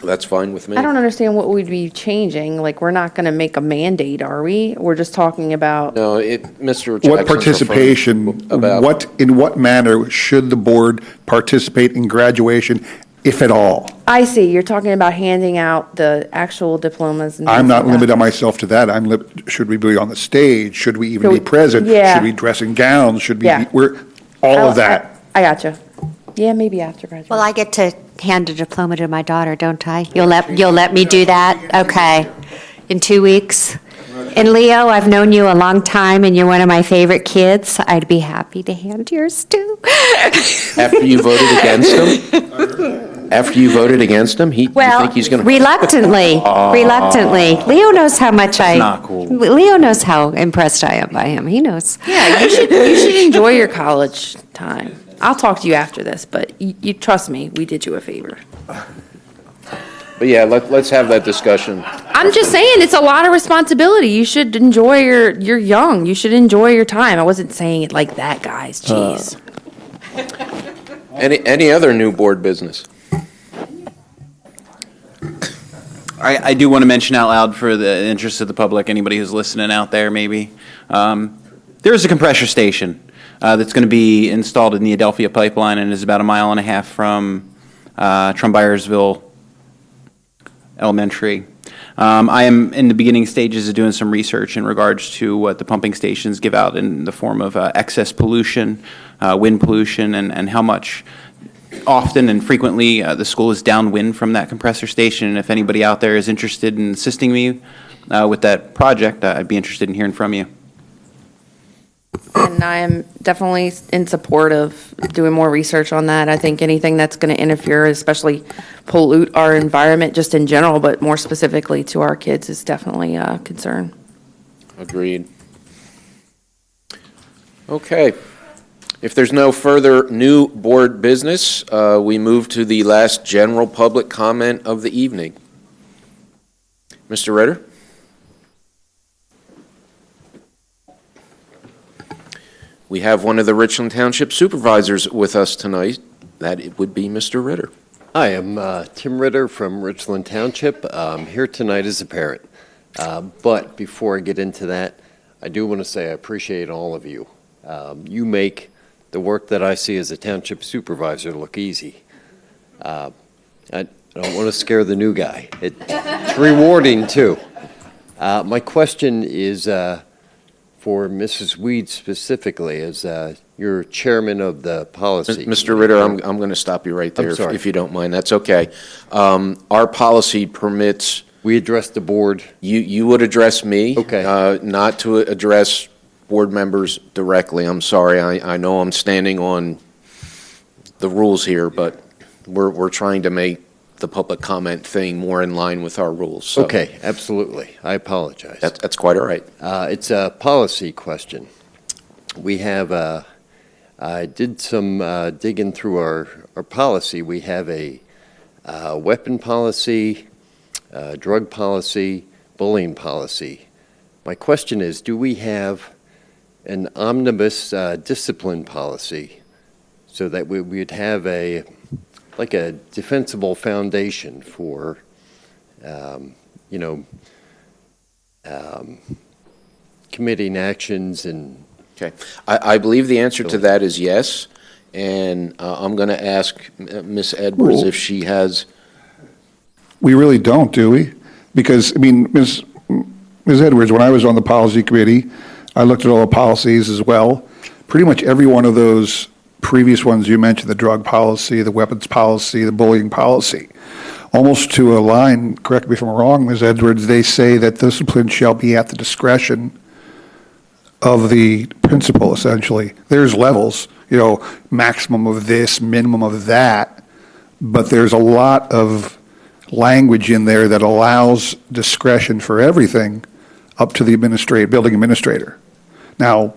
That's fine with me. I don't understand what we'd be changing. Like, we're not going to make a mandate, are we? We're just talking about. No, Mr. Jackson's What participation, in what manner should the board participate in graduation, if at all? I see. You're talking about handing out the actual diplomas. And I'm things not like that. limiting myself to that. Should we be on the stage? Should we even So be present? yeah. Should we dress in gowns? Should we, Yeah. all of that? I gotcha. Yeah, maybe after graduation. Well, I get to hand a diploma to my daughter, don't I? You'll let me do that? Okay. In 2 weeks? And Leo, I've known you a long time, and you're one of my favorite kids. I'd be happy to hand yours too. After you voted against him? After you voted against him? You think he's going to? Reluctantly. Leo knows how much not cool. Leo knows how impressed I am by him. He knows. Yeah, you should enjoy your college time. I'll talk to you after this, but you trust me, we did you a favor. But yeah, let's have that discussion. I'm just saying, it's a lot of responsibility. You should enjoy you're young. You should enjoy your time. I wasn't saying it like that, guys. Jeez. Any other new board business? I do want to mention out loud for the interest of the public, anybody who's listening out there maybe, there is a compressor station that's going to be installed in the Adelphia pipeline and is about 1.5 miles from Trumbuyersville Elementary. I am in the beginning stages of doing some research in regards to what the pumping stations give out in the form of excess pollution, wind pollution, and how much often and frequently the school is downwind from that compressor station. And if anybody out there is interested in assisting me with that project, I'd be interested in hearing from you. And I am definitely in support of doing more research on that. I think anything that's going to interfere, especially pollute our environment just in general, but more specifically to our kids, is definitely a concern. Agreed. Okay. If there's no further new board business, we move to the last general public comment of the evening. Mr. Ritter? We have one of the Richland Township supervisors with us tonight. That it would be Mr. Ritter. Hi, I'm Tim Ritter from Richland Township. I'm here tonight as a parent. But before I get into that, I do want to say I appreciate all of you. You make the work that I see as a township supervisor look easy. I don't want to scare the new guy. It's rewarding, too. My question is for Mrs. Weed specifically, as you're chairman of the policy. Mr. Ritter, I'm going to stop you right there if you don't mind. That's okay. Our policy permits. We address the board. You would address me. Okay. Not to address board members directly. I'm sorry. I know I'm standing on the rules here, but we're trying to make the public comment thing more in line with our rules. So. Okay, absolutely. I apologize. That's quite all right. It's a policy question. We have, I did some digging through our policy. We have a weapon policy, drug policy, bullying policy. My question is, do we have an omnibus discipline policy so that we would have like a defensible foundation for, committing actions and. Okay, I believe the answer to that is yes, and I'm going to ask Ms. Edwards if she has. We really don't, do we? Because, I mean, Ms. Edwards, when I was on the policy committee, I looked at all the policies as well. Pretty much every one of those previous ones you mentioned, the drug policy, the weapons policy, the bullying policy, almost to a line, correct me if I'm wrong, Ms. Edwards, they say that discipline shall be at the discretion of the principal, essentially. There's levels, maximum of this, minimum of that, but there's a lot of language in there that allows discretion for everything up to the building administrator. Now,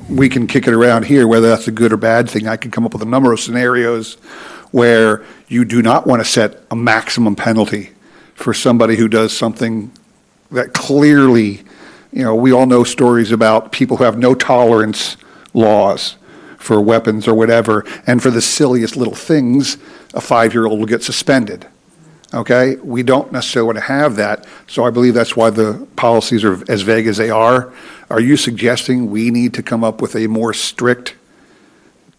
we can kick it around here, whether that's a good or bad thing. I can come up with a number of scenarios where you do not want to set a maximum penalty for somebody who does something that clearly, we all know stories about people who have no tolerance laws for weapons or whatever, and for the silliest little things, a 5-year-old will get suspended. Okay? We don't necessarily want to have that, so I believe that's why the policies are as vague as they are. Are you suggesting we need to come up with a more strict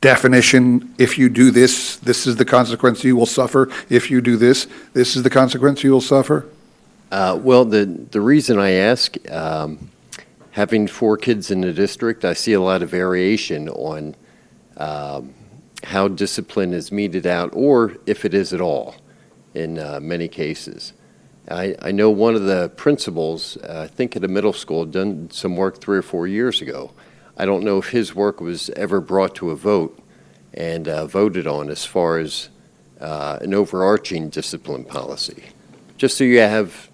definition? If you do this, this is the consequence you will suffer. If you do this, this is the consequence you will suffer? Well, the reason I ask, having 4 kids in the district, I see a lot of variation on how discipline is meted out, or if it is at all, in many cases. I know one of the principals, I think at a middle school, had done some work 3 or 4 years ago. I don't know if his work was ever brought to a vote and voted on as far as an overarching discipline policy. Just so you have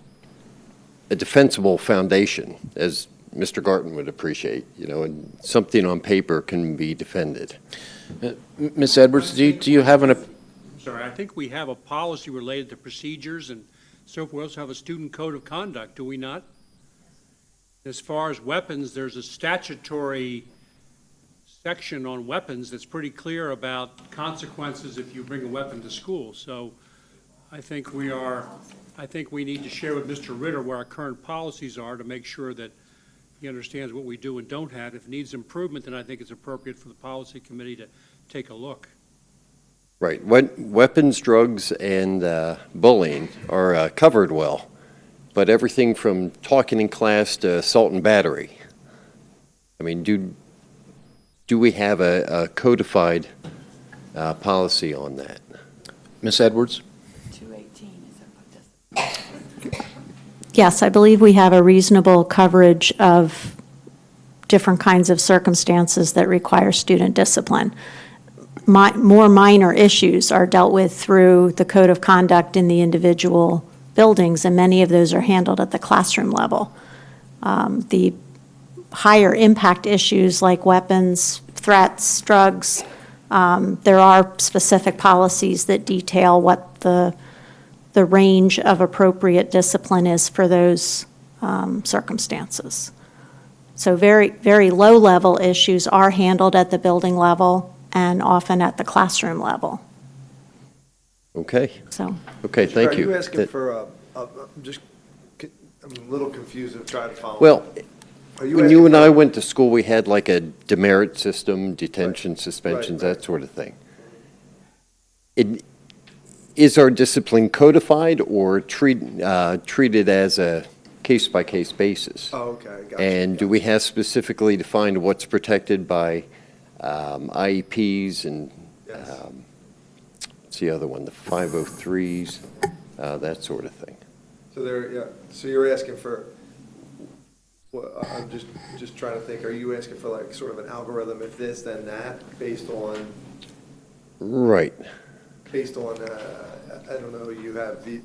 a defensible foundation, as Mr. Garten would appreciate, and something on paper can be defended. Ms. Edwards, do you have an? Sorry, I think we have a policy related to procedures and so forth. We also have a student code of conduct, do we not? As far as weapons, there's a statutory section on weapons that's pretty clear about consequences if you bring a weapon to school. So I think we need to share with Mr. Ritter where our current policies are to make sure that he understands what we do and don't have. If it needs improvement, then I think it's appropriate for the policy committee to take a look. Right. Weapons, drugs, and bullying are covered well but everything from talking in class to assault and battery. I mean, do we have a codified policy on that? Ms. Edwards? 218 is Yes, I believe we have a reasonable coverage of different kinds of circumstances that require student discipline. More minor issues are dealt with through the code of conduct in the individual buildings, and many of those are handled at the classroom level. The higher impact issues like weapons, threats, drugs, there are specific policies that detail what the range of appropriate discipline is for those circumstances. So very, very low-level issues are handled at the building level and often at the classroom level. Okay. So. Okay, thank Are you. you asking for I'm a little confused of trying to follow. Well, Are you when asking you and for- I went to school, we had like a demerit system, detention, suspensions, right. that sort of thing. Is our discipline codified or treated as a case-by-case basis? Oh, okay, gotcha. And do we have specifically defined what's protected by IEPs and what's the other one, the 503s, that sort of thing? So you're asking for, well, I'm just trying to think, are you asking for like sort of an algorithm, if this, then that, based on, Right. I don't know, you have the,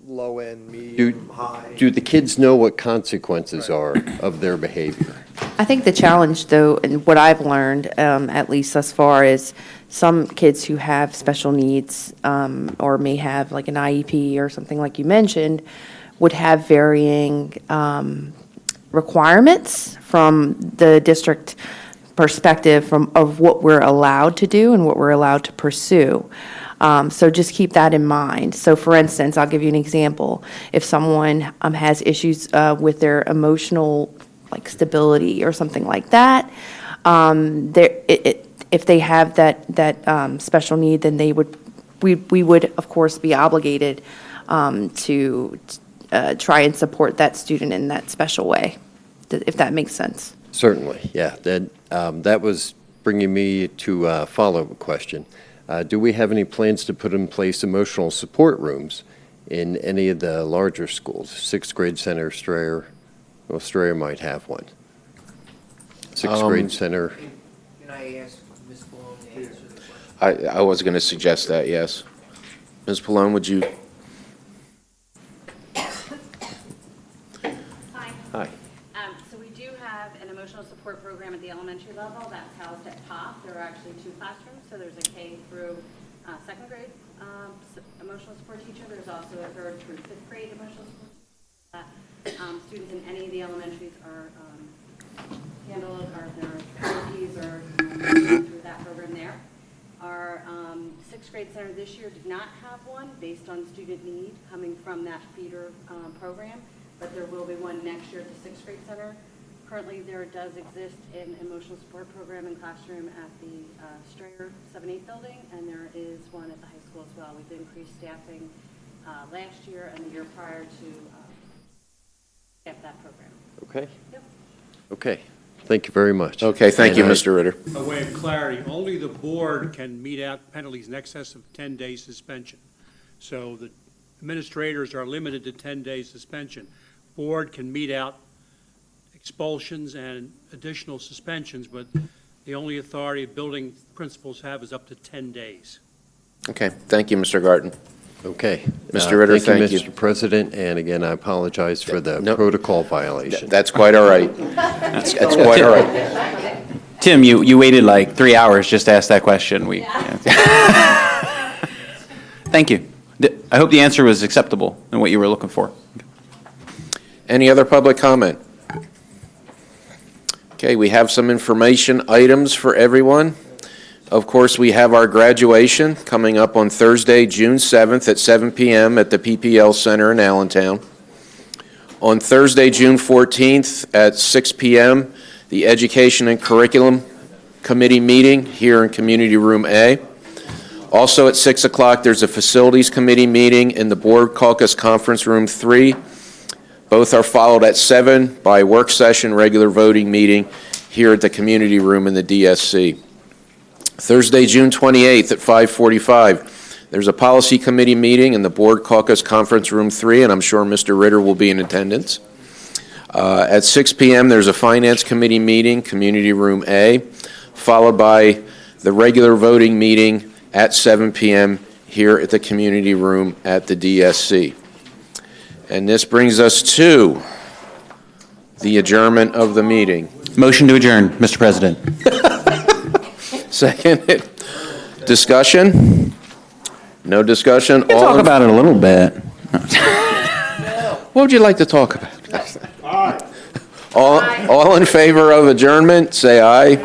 low end, medium, high? Do the kids know what consequences are of their behavior? I think the challenge, though, and what I've learned, at least thus far, is some kids who have special needs or may have like an IEP or something like you mentioned would have varying requirements from the district perspective of what we're allowed to do and what we're allowed to pursue. So just keep that in mind. So for instance, I'll give you an example. If someone has issues with their emotional like stability or something like that, if they have that special need, then we would of course be obligated to try and support that student in that special way, if that makes sense. Certainly, yeah. That was bringing me to a follow-up question. Do we have any plans to put in place emotional support rooms in any of the larger schools? Sixth grade center, Strayer, well, Strayer might have one. Sixth grade center. Can I ask Ms. Malone to answer the question? I was going to suggest that, yes. Ms. Pallone, would you? Hi. So we do have an emotional support program at the elementary level that's housed at TOP. There are actually 2 classrooms, so there's a K through 2nd grade emotional support teacher. There's also a 3rd through 5th grade emotional support teacher. Students in any of the elementaries are handled, or their therapies are through that program there. Our 6th grade center this year did not have one based on student need coming from that feeder program, but there will be one next year at the 6th grade center. Currently, there does exist an emotional support program in classroom at the Strayer 7-8 building, and there is one at the high school as well. We've increased staffing last year and the year prior to staff that program. Okay. Yep. Okay. Thank you very much. Okay, thank you, Mr. Ritter. By way of clarity, only the board can mete out penalties in excess of 10-day suspension. So the administrators are limited to 10-day suspension. Board can mete out expulsions and additional suspensions, but the only authority building principals have is up to 10 days. Okay, thank you, Mr. Garten. Okay. Mr. Ritter, thank you. Mr. President, and again, I apologize for the protocol violation. That's quite all right. That's quite all right. Tim, you waited like 3 hours just to ask that question. Thank you. I hope the answer was acceptable and what you were looking for. Any other public comment? Okay, we have some information items for everyone. Of course, we have our graduation coming up on Thursday, June 7th at 7 p.m. at the PPL Center in Allentown. On Thursday, June 14th at 6 p.m., the Education and Curriculum Committee meeting here in Community Room A. Also at 6 o'clock, there's a Facilities Committee meeting in the Board Caucus Conference Room 3 Both are followed at 7 by work session, regular voting meeting here at the community room in the DSC. Thursday, June 28th at 5:45, there's a policy committee meeting in the board caucus conference room 3, and I'm sure Mr. Ritter will be in attendance. At 6 p.m., there's a finance committee meeting, community room A, followed by the regular voting meeting at 7 p.m. here at the community room at the DSC. And this brings us to the adjournment of the meeting. Motion to adjourn, Mr. President. Second. Discussion? No discussion? We can talk about it a little bit. What would you like to talk about? All in favor of adjournment, say aye.